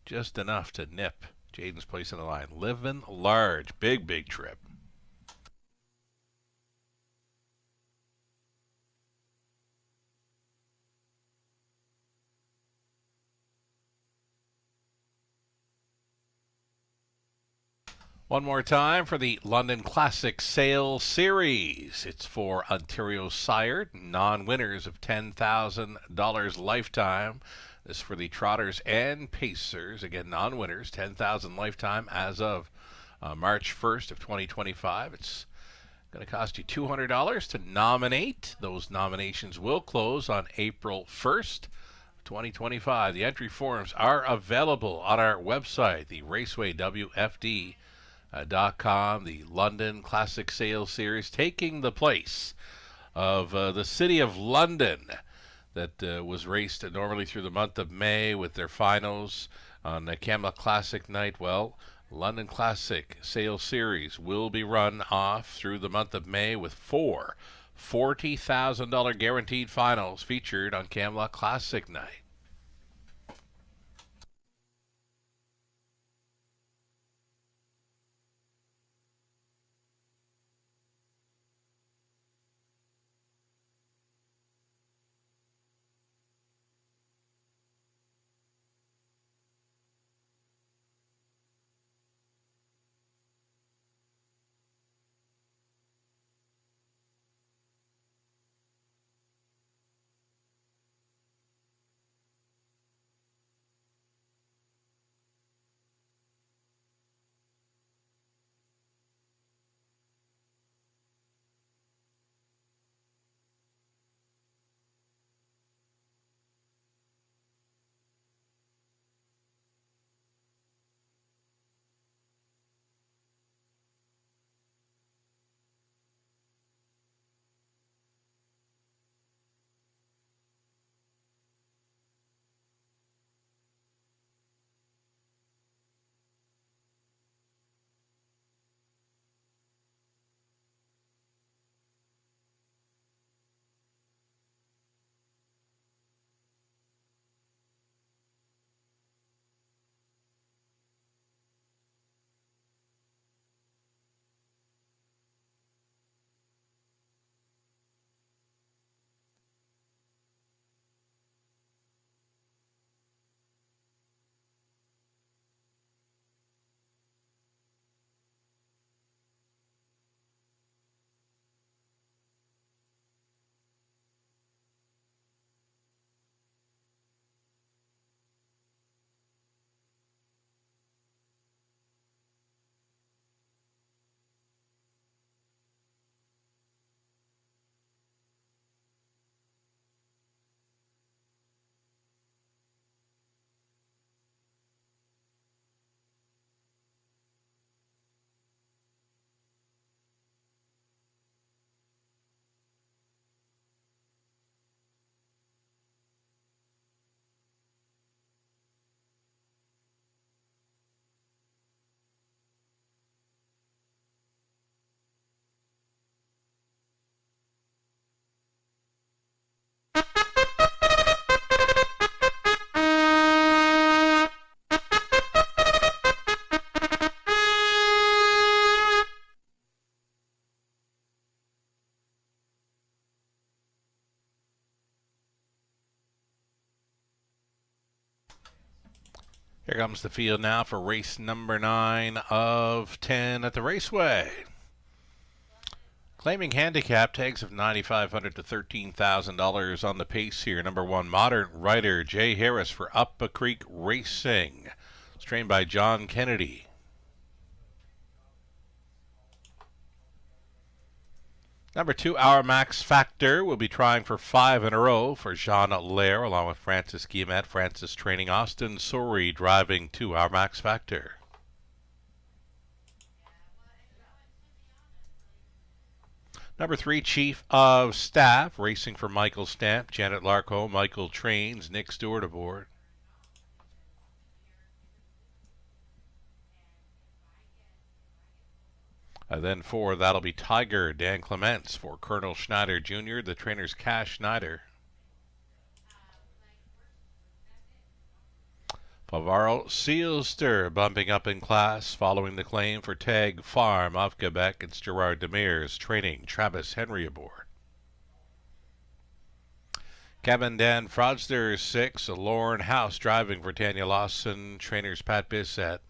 Speaker 3: just enough to nip Jaden's Place in the line. Living Large, big trip. One more time for the London Classic Sale Series. It's for Ontario sired non-winners of $10,000 lifetime. This is for the Trotters and Pacers. Again, non-winners, $10,000 lifetime as of March 1st of 2025. It's going to cost you $200 to nominate. Those nominations will close on April 1st. 2025. The entry forms are available on our website, the RacewayWFD.com. The London Classic Sales Series, taking the place of the City of London that was raced normally through the month of May with their finals on the Camelot Classic night. Well, London Classic Sales Series will be run off through the month of May with 4 $40,000 guaranteed finals featured on Camelot Classic night. Here comes the field now for race number 9 of 10 at the Raceway. Claiming handicap tags of $9,500 to $13,000 on the pace here. Number 1, Modern Rider, Jay Harris for Up a Creek Racing. It's trained by John Kennedy. Number 2, Our Max Factor, will be trying for 5 in a row for Jean Lair, along with Francis Guillemette. Francis training Austin Sori, driving 2, Our Max Factor. Number 3, Chief of Staff, racing for Michael Stamp, Janet Larco, Michael Trains, Nick Stewart aboard. Then 4, that'll be Tiger, Dan Clements for Colonel Schneider Jr., the trainer's Cash Schneider. Favaro Sealster bumping up in class following the claim for Tag Farm of Quebec. It's Gerard Demers training Travis Henry aboard. Kevin Dan Fraudster 6, Lauren House driving for Tanya Lawson, trainers Pat Bissett.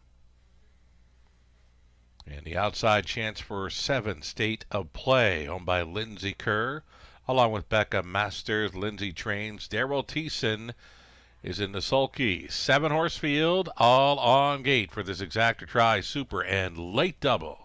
Speaker 3: And the outside chance for 7, State of Play, owned by Lindsay Kerr, along with Becca Masters. Lindsay trains. Daryl Thiessen is in the sulky. 7-horse field, all on gate for this exacta try, super and late double.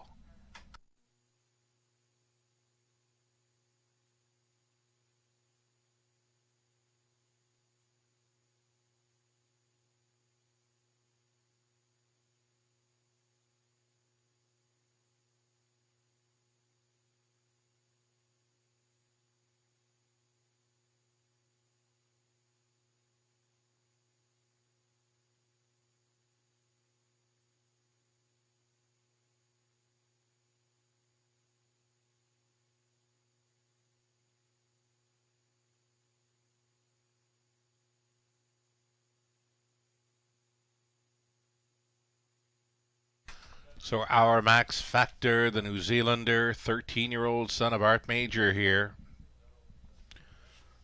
Speaker 3: So Our Max Factor, the New Zealander, 13-year-old son of Art Major here.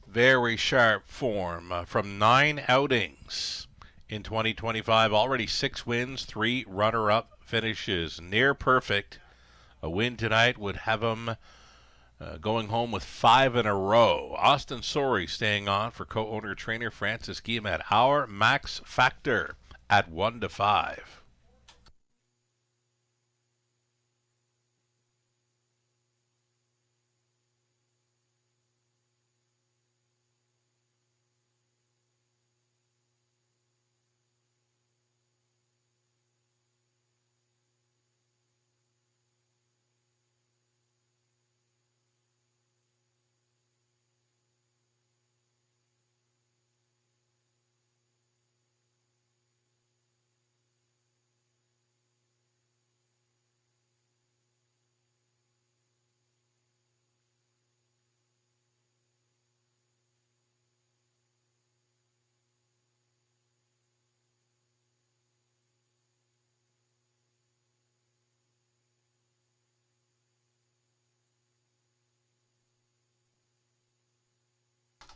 Speaker 3: Very sharp form from 9 outings in 2025. Already 6 wins, 3 runner-up finishes. Near perfect. A win tonight would have him going home with 5 in a row. Austin Sori staying on for co-owner trainer Francis Guillemette. Our Max Factor at 1 to 5.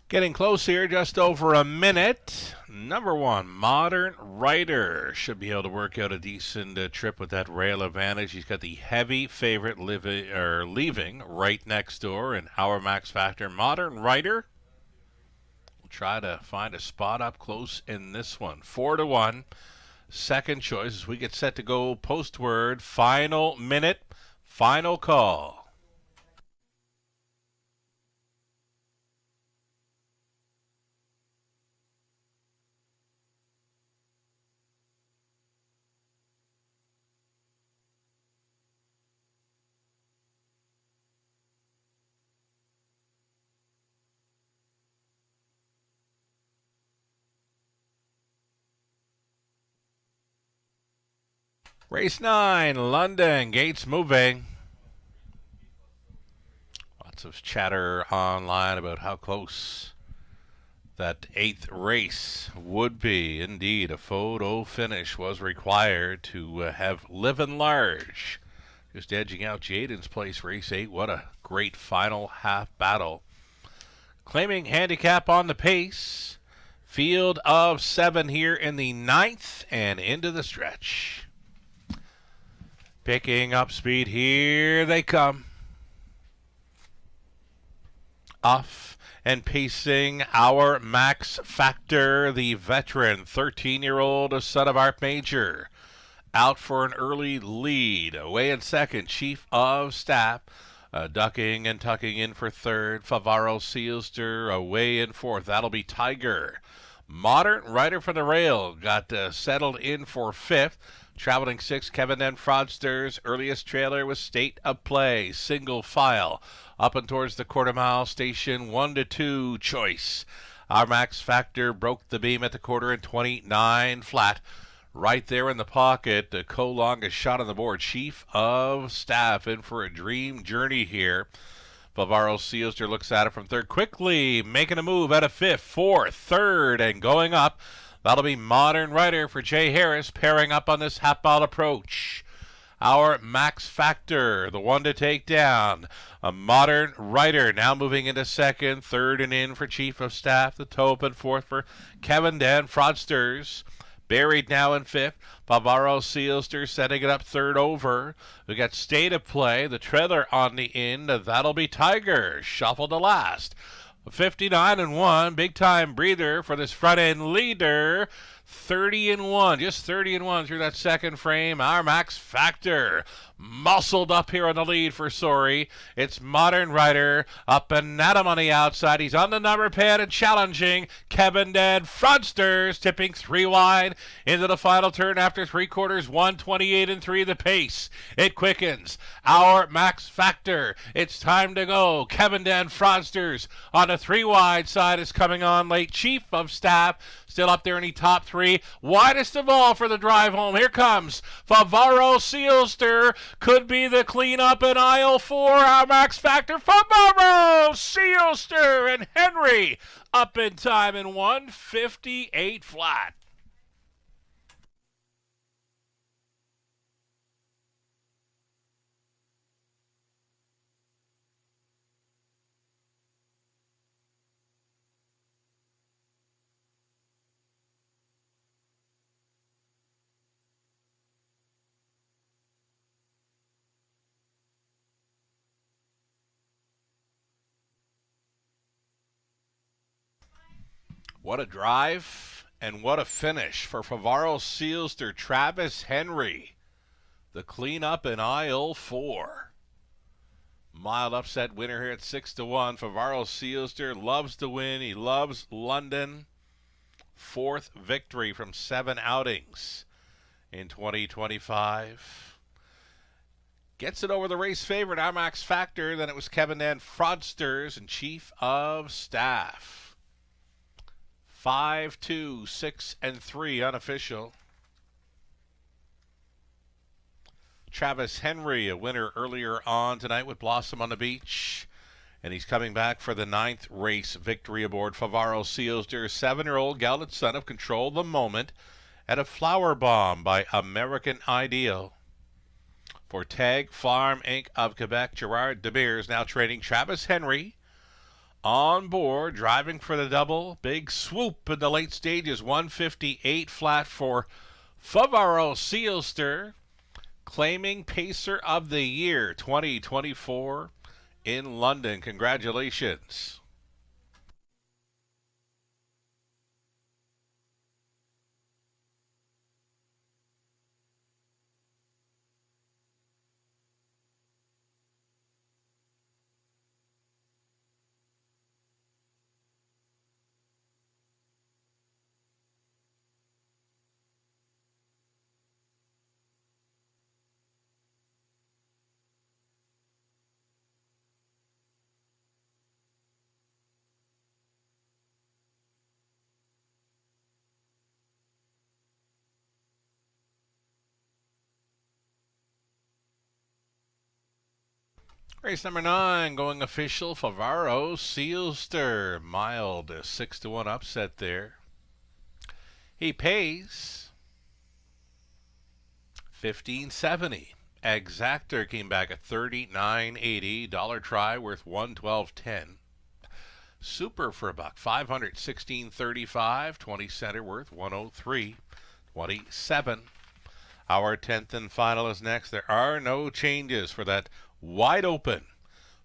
Speaker 3: Getting close here, just over a minute. Number 1, Modern Rider should be able to work out a decent trip with that rail advantage. He's got the heavy favorite leaving right next door in Our Max Factor. Modern Rider will try to find a spot up close in this one. 4 to 1. Second choice as we get set to go postword. Final minute, final call. Race 9, London, gates moving. Lots of chatter online about how close that 8th race would be. Indeed, a photo finish was required to have Livin' Large. Just edging out Jaden's place, race 8. What a great final half battle. Claiming handicap on the pace. Field of 7 here in the 9th and into the stretch. Picking up speed, here they come. Off and pacing our Max Factor, the veteran 13-year-old son of Art Major. Out for an early lead. Away in second, Chief of Staff. Ducking and tucking in for third. Favaro Sealster away in fourth. That'll be Tiger. Modern Rider from the Rail got settled in for fifth. Traveling sixth, Kevin and Fraudsters. Earliest trailer was State of Play. Single file. Up and towards the quarter mile station. 1-2 choice. Our Max Factor broke the beam at the quarter in 29 flat. Right there in the pocket, the co-longest shot on the board. Chief of Staff in for a dream journey here. Favaro Sealster looks at it from third. Quickly making a move out of fifth, fourth, third, and going up. That'll be Modern Rider for Jay Harris, pairing up on this half-mile approach. Our Max Factor, the one to take down. A Modern Rider now moving into second, third and in for Chief of Staff. The toe up and fourth for Kevin Dan Fraudsters. Buried now in fifth. Favaro Sealster setting it up third over. We got State of Play, the trailer on the end. That'll be Tiger. Shuffled to last. 59-1, big time breather for this front end leader. 30-1, just 30-1 through that second frame. Our Max Factor muscled up here on the lead for Sorry. It's Modern Rider up and at him on the outside. He's on the number pad and challenging Kevin Dead Fraudsters, tipping 3 wide into the final turn after 3/4. 1:28-3 the pace. It quickens. Our Max Factor. It's time to go. Kevin Dead Fraudsters on the 3 wide side is coming on late. Chief of Staff still up there in the top 3. Widest of all for the drive home. Here comes Favaro Sealster. Could be the cleanup in aisle 4. Our Max Factor. Favaro Sealster and Henry up in time in 1:58 flat. What a drive and what a finish for Favaro Sealster. Travis Henry, the cleanup in aisle 4. Mild upset winner here at 6-1. Favaro Sealster loves to win. He loves London. 4th victory from 7 outings in 2025. Gets it over the race favorite, our Max Factor. Then it was Kevin Dan Fraudsters and Chief of Staff. 5-2, 6-3 unofficial. Travis Henry, a winner earlier on tonight with Blossom on the Beach. And he's coming back for the 9th race victory aboard Favaro Sealster. 7-year-old gelded son of Control the Moment at a Flower Bomb by American Ideal. For Tag Farm Inc. of Quebec, Gerard Demers now training Travis Henry. On board, driving for the double. Big swoop in the late stages. 1:58 flat for Favaro Sealster, claiming Pacer of the Year 2024 in London. Congratulations. Race number 9 going official. Favaro Sealster. Mild 6-1 upset there. He pays $15.70. Exactor came back at $39.80. Dollar try worth $112.10. Super for a buck, 516.35. 20 center worth, 103.27. Our 10th and final is next. There are no changes for that wide open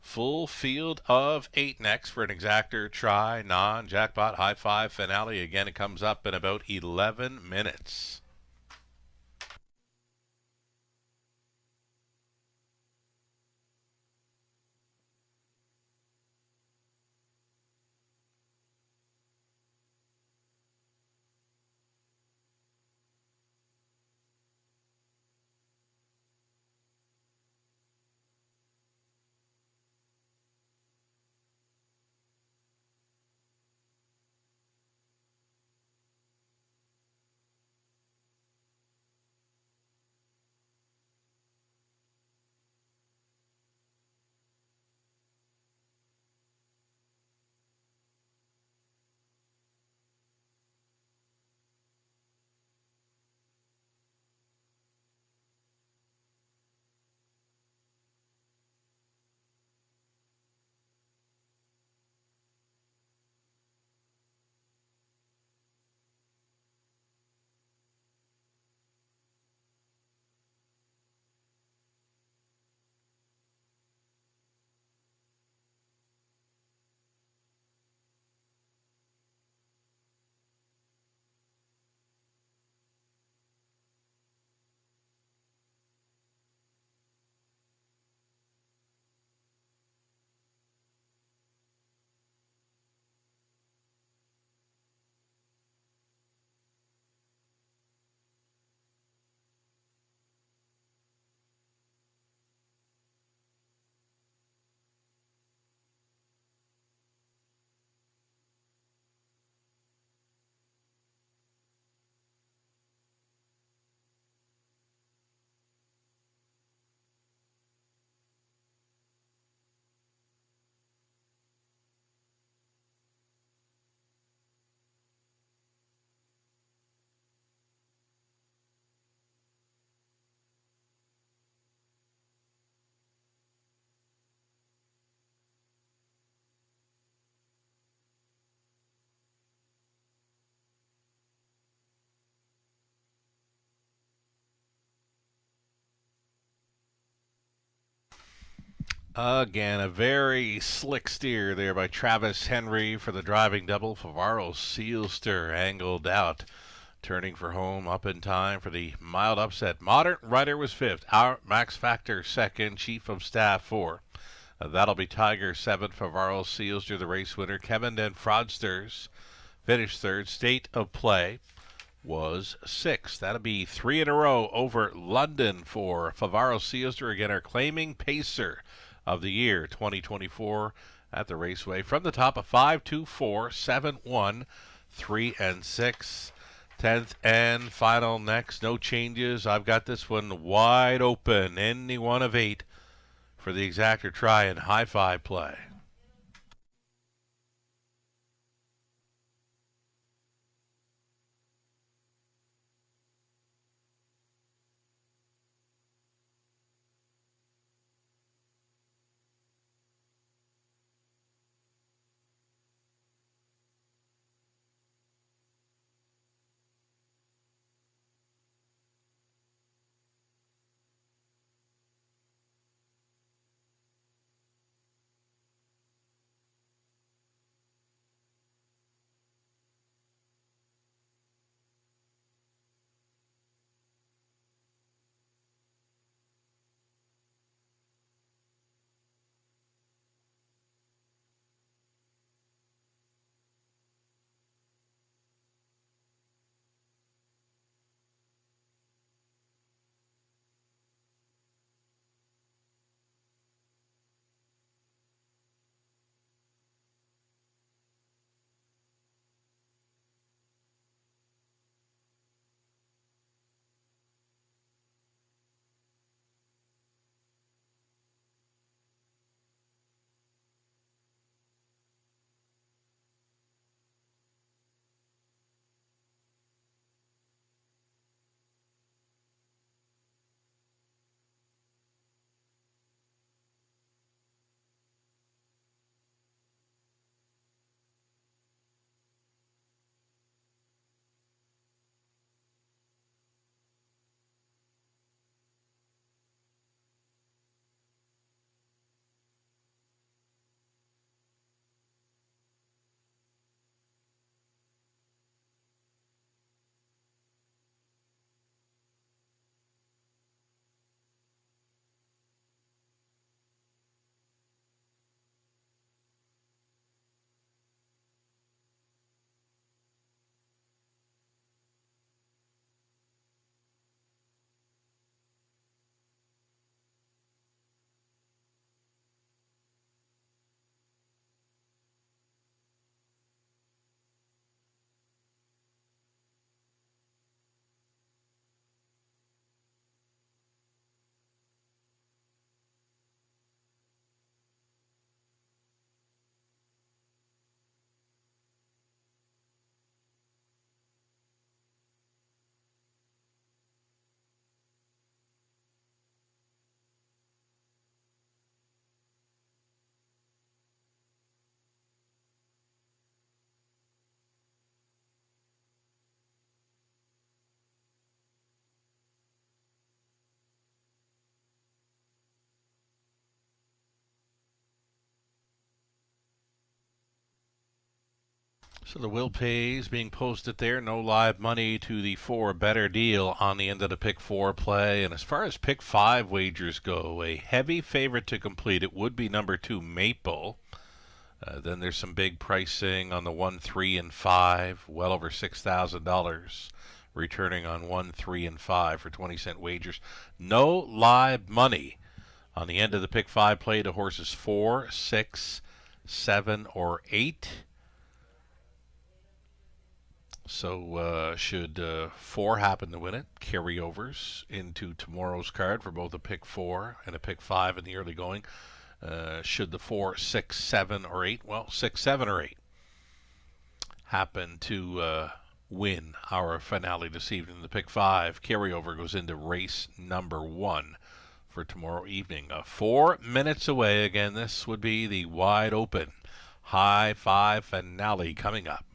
Speaker 3: full field of 8 next for an exactor try non-jackpot high five finale. Again, it comes up in about 11 minutes. Again, a very slick steer there by Travis Henry for the driving double. Favaro Sealster angled out, turning for home up in time for the mild upset. Modern Rider was 5th. Our Max Factor 2nd. Chief of Staff 4. That'll be Tiger 7th. Favaro Sealster, the race winner. Kevin and Fraudsters finished 3rd. State of Play was 6th. That'll be 3 in a row over London for Favaro Sealster. Again, our claiming pacer of the year 2024 at the Raceway. From the top of 5, 2, 4, 7, 1, 3, and 6. 10th and final next. No changes. I've got this one wide open. Any one of 8 for the exactor try and high five play. So the will pays being posted there. No live money to the 4 better deal on the end of the pick 4 play. And as far as pick 5 wagers go, a heavy favorite to complete it would be number 2 Maple. Then there's some big pricing on the 1, 3, and 5, well over $6,000 returning on 1, 3, and 5 for 20-cent wagers. No live money on the end of the pick 5 play to horses 4, 6, 7, or 8. So should 4 happen to win it, carryovers into tomorrow's card for both a pick 4 and a pick 5 in the early going. Should the 4, 6, 7, or 8, well, 6, 7, or 8 happen to win our finale this evening, the pick 5 carryover goes into race number 1 for tomorrow evening. 4 minutes away. Again, this would be the wide open high 5 finale coming up.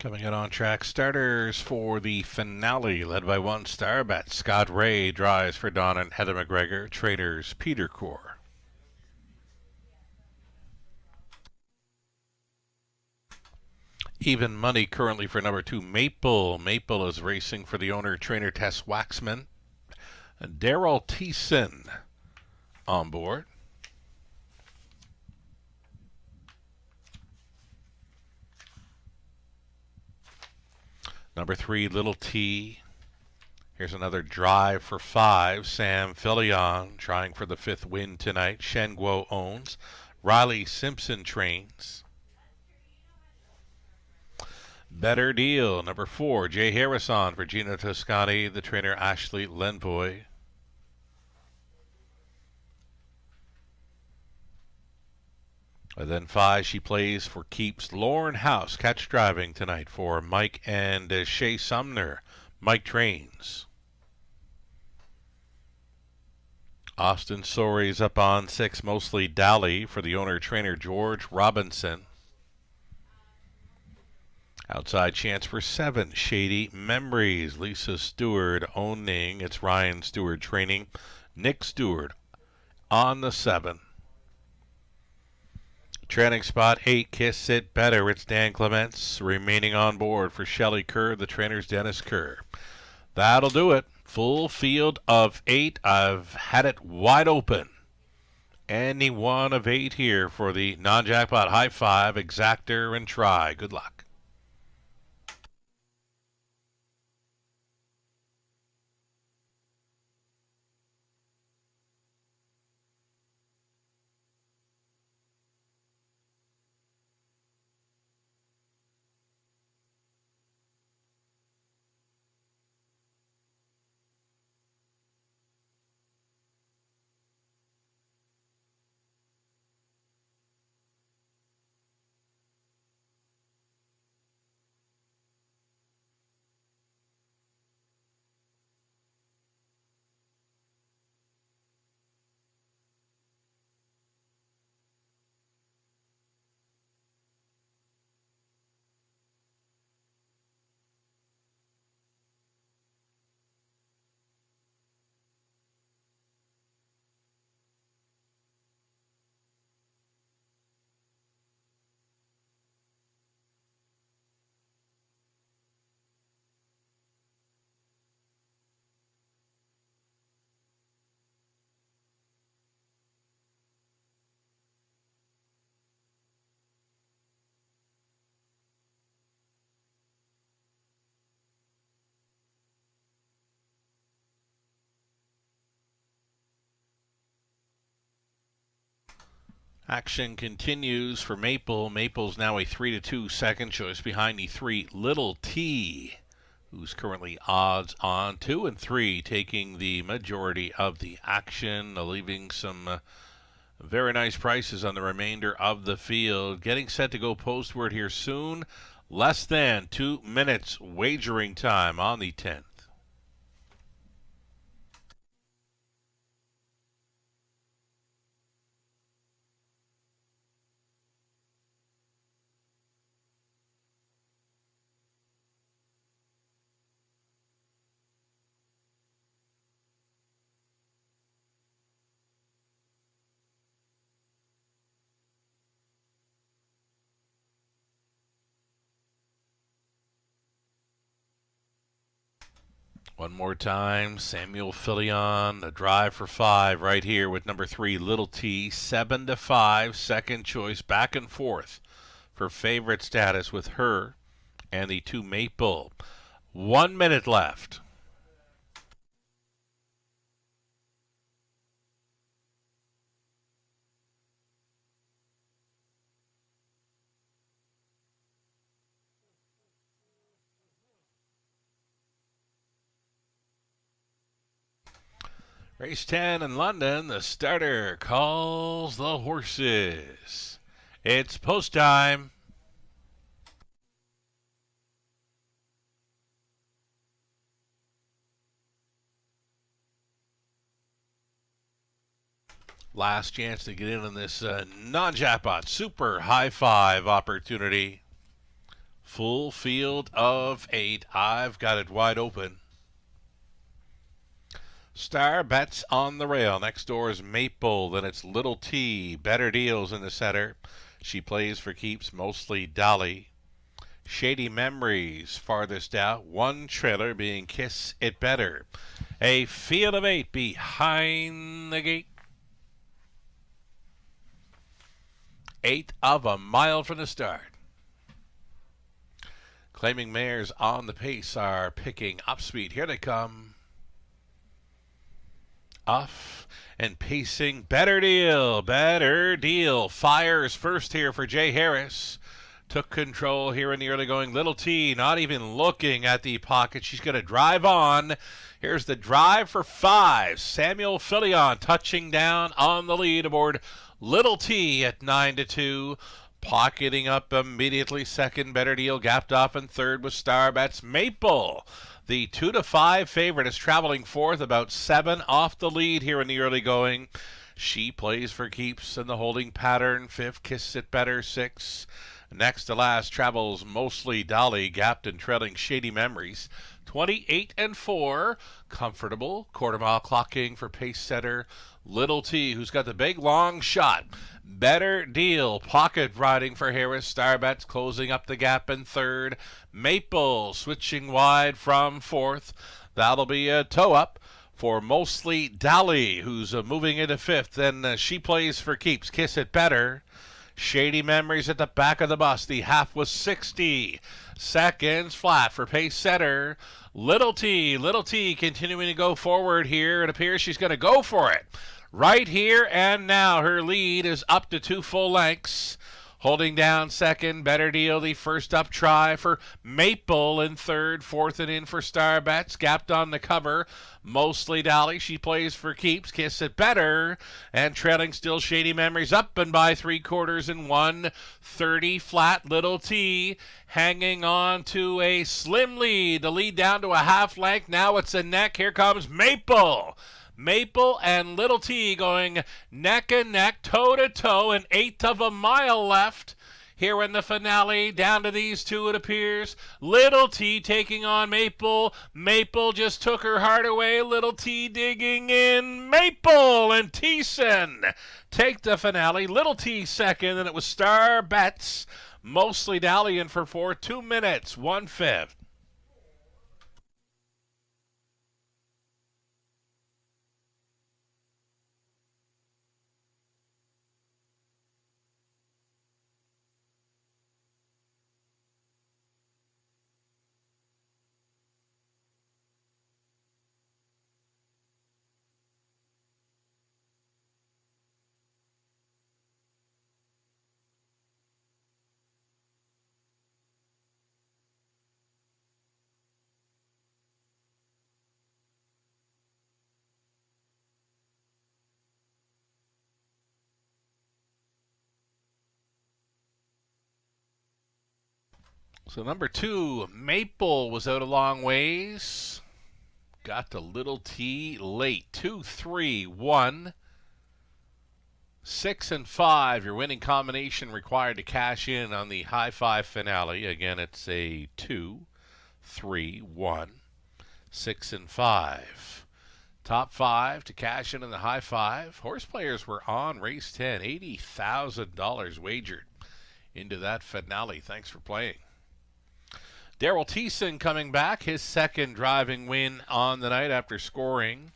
Speaker 3: Coming out on track, starters for the finale, led by one star bet. Scott Ray drives for Don and Heather McGregor. Trainers Peter Core. Even money currently for number 2, Maple. Maple is racing for the owner, trainer Tess Waxman. Daryl Thiessen on board. Number 3, Little T. Here's another drive for 5. Sam Filion trying for the 5th win tonight. Shen Guo owns. Riley Simpson trains. Better Deal. Number 4, Jay Harrison for Gino Toscani. The trainer Ashley Lenvoy. And then 5, she plays for keeps. Lauren House, catch driving tonight for Mike and Shay Sumner. Mike trains. Austin Sorey's up on 6, mostly Dally for the owner-trainer George Robinson. Outside chance for 7, Shady Memories. Lisa Stewart owning. It's Ryan Stewart training. Nick Stewart on the 7. Trailing spot 8, Kiss It Better. It's Dan Clements remaining on board for Shelley Kerr. The trainer's Dennis Kerr. That'll do it. Full field of 8. I've had it wide open. Any one of 8 here for the non-jackpot high 5, exactor, and try. Good luck. Action continues for Maple. Maple's now a 3-2 second choice behind the 3, Little T, who's currently odds on. 2 and 3 taking the majority of the action, leaving some very nice prices on the remainder of the field. Getting set to go postward here soon. Less than 2 minutes wagering time on the 10th. One more time, Samuel Filion, the drive for 5 right here with number 3, Little T, 7-5, second choice, back and forth for favorite status with her and the 2, Maple. 1 minute left. Race 10 in London, the starter calls the horses. It's post time. Last chance to get in on this non-jackpot super high 5 opportunity. Full field of 8. I've got it wide open. Star Bets on the rail. Next door is Maple. Then it's Little T. Better Deals in the center. She plays for keeps, mostly Dolly. Shady Memories farthest out. One trailer being Kiss It Better. A field of 8 behind the gate. 1/8 of a mile from the start. Claiming mares on the pace are picking up speed. Here they come. Off and pacing. Better Deal. Better Deal. Fires first here for Jay Harris. Took control here in the early going. Little T not even looking at the pocket. She's going to drive on. Here's the drive for 5. Samuel Filion touching down on the lead aboard Little T at 9-2. Pocketing up immediately second. Better Deal gapped off in third with Star Bets. Maple, the 2-5 favorite, is traveling fourth, about 7 off the lead here in the early going. She plays for keeps in the holding pattern. 5th, Kiss It Better. 6. Next to last travels mostly Dolly, gapped and trailing Shady Memories. 28-4, comfortable. Quarter mile clocking for pace setter Little T, who's got the big long shot. Better Deal, pocket riding for Harris. Star Bets closing up the gap in third. Maple switching wide from fourth. That'll be a toe up for mostly Dolly, who's moving into fifth. Then she plays for keeps. Kiss It Better. Shady Memories at the back of the bus. The half was 60 seconds flat for pace setter Little T. Little T continuing to go forward here. It appears she's going to go for it right here and now. Her lead is up to 2 full lengths. Holding down second, Better Deal, the first up try for Maple in third. Fourth and in for Star Bets, gapped on the cover. Mostly Dolly, she plays for keeps. Kiss It Better, and trailing still Shady Memories, up and by 3/4 and 1:30 flat. Little T hanging on to a slim lead. The lead down to a half length. Now it's a neck. Here comes Maple. Maple and Little T going neck and neck, toe to toe, 1/8 of a mile left here in the finale. Down to these two, it appears. Little T taking on Maple. Maple just took her heart away. Little T digging in. Maple and Thiessen take the finale. Little T second, and it was Star Bets. Mostly Dolly in for 4. 2 minutes, 1/5. So number 2, Maple, was out a long ways. Got to Little T late. 2-3-1. 6 and 5. Your winning combination required to cash in on the high 5 finale. Again, it's a 2-3-1. 6 and 5. Top 5 to cash in the high 5. Horse players were on race 10. $80,000 wagered into that finale. Thanks for playing. Daryl Thiessen coming back, his second driving win on the night after scoring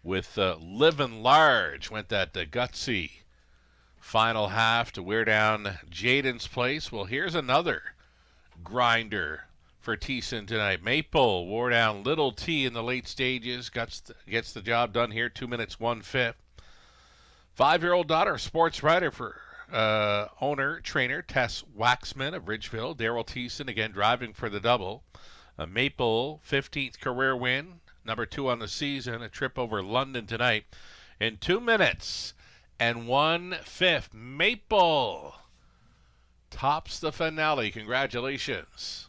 Speaker 3: with Livin' Large. Went that gutsy final half to wear down Jaden's place. Well, here's another grinder for Thiessen tonight. Maple wore down Little T in the late stages. Gets the job done here, 2 minutes, 1/5. 5-year-old daughter, sports writer for owner, trainer, Tess Waxman of Ridgeville. Daryl Thiessen again driving for the double. Maple, 15th career win, number 2 on the season. A trip over London tonight. In 2 minutes and 1/5, Maple tops the finale. Congratulations.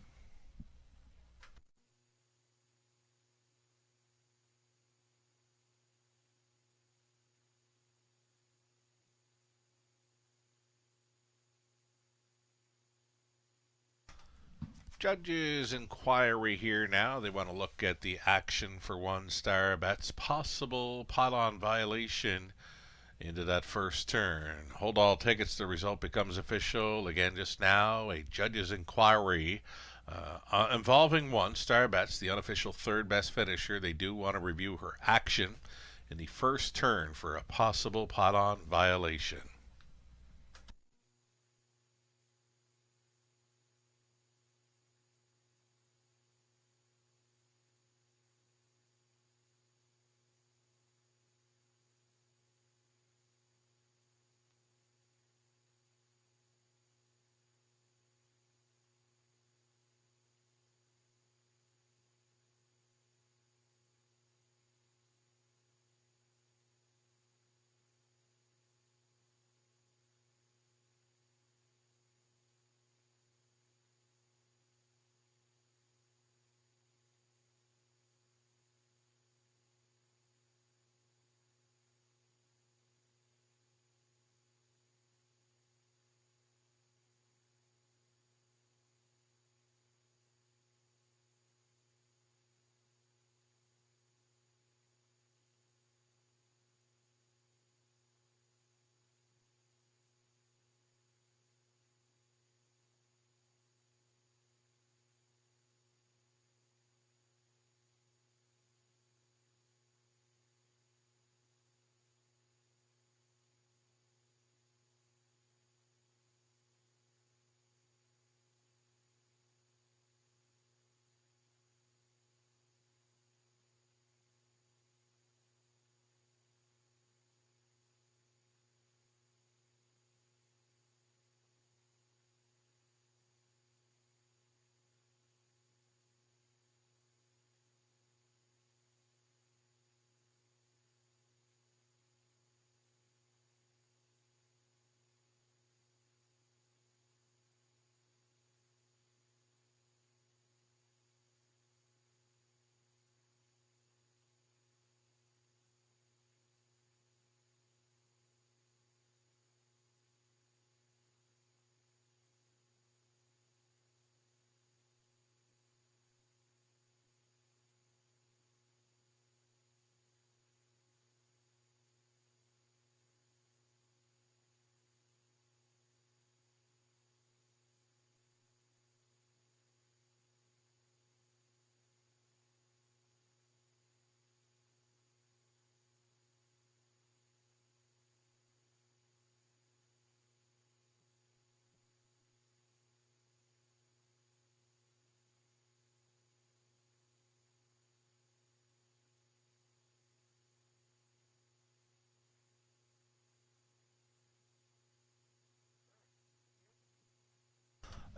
Speaker 3: Judges' inquiry here now. They want to look at the action for one star bets. Possible pylon violation into that first turn. Hold all tickets. The result becomes official. Again, just now, a judge's inquiry involving one star bets, the unofficial third best finisher. They do want to review her action in the first turn for a possible pylon violation.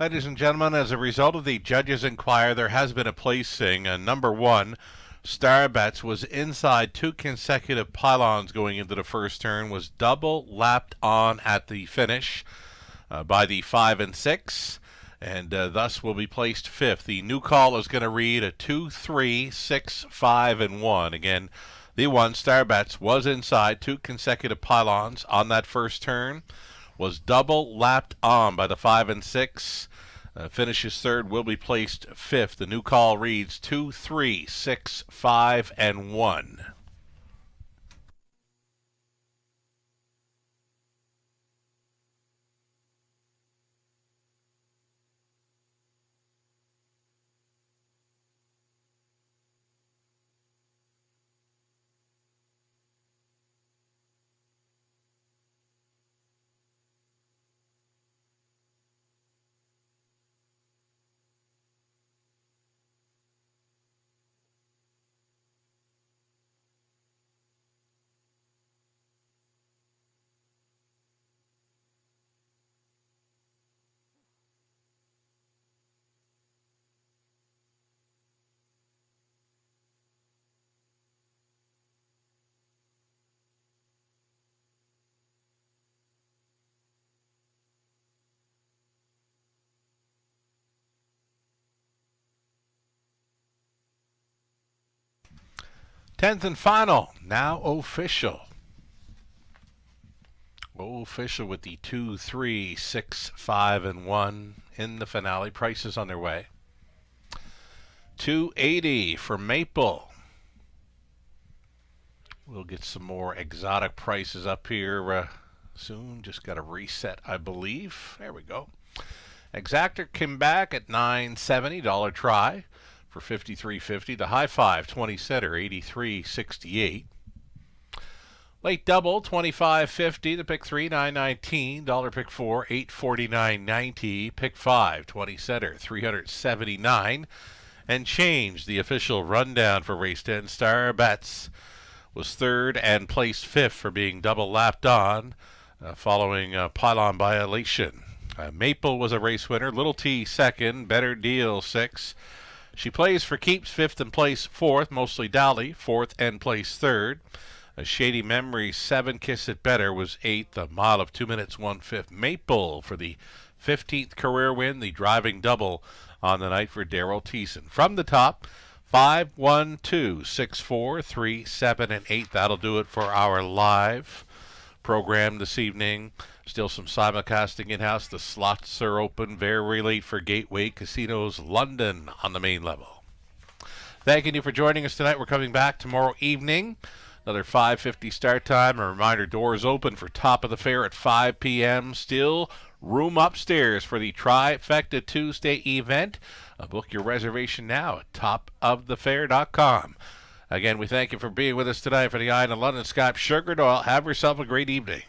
Speaker 3: Ladies and gentlemen, as a result of the judge's inquiry, there has been a placing. Number one, Star Bets was inside two consecutive pylons going into the first turn, was double lapped on at the finish by the 5 and 6, and thus will be placed fifth. The new call is going to read a 2, 3, 6, 5, and 1. Again, the one, Star Bets, was inside two consecutive pylons on that first turn, was double lapped on by the 5 and 6. Finishes third, will be placed fifth. The new call reads 2, 3, 6, 5, and 1. Tenth and final, now official. Official with the 2, 3, 6, 5, and 1 in the finale. Prices on their way. $280 for Maple. We'll get some more exotic prices up here soon. Just got to reset, I believe. There we go. Exactor came back at $9.70. Dollar try for $53.50. The high five 20 center $83.68. Late double $25.50. The pick 3 $9.19. Dollar pick 4 $849.90. Pick 5 20 center $379 and change. The official rundown for race 10. Star Bets was third and placed fifth for being double lapped on following pylon violation. Maple was a race winner. Little T second. Better Deal 6. She plays for keeps, fifth and place fourth. Mostly Dally, fourth and place third. A Shady Memory 7. Kiss It Better was eighth. A mile of 2 minutes 1/5. Maple for the 15th career win. The driving double on the night for Daryl Thiessen. From the top, 5, 1, 2, 6, 4, 3, 7, and 8. That'll do it for our live program this evening. Still some simulcasting in-house. The slots are open very late for Gateway Casinos London on the main level. Thanking you for joining us tonight. We're coming back tomorrow evening. Another 5:50 start time. A reminder, doors open for Top of the Fair at 5 p.m. Still room upstairs for the Trifecta Tuesday event. Book your reservation now at topofthefair.com. Again, we thank you for being with us tonight for the Eye in London. Scott Sugar Doyle. Have yourself a great evening.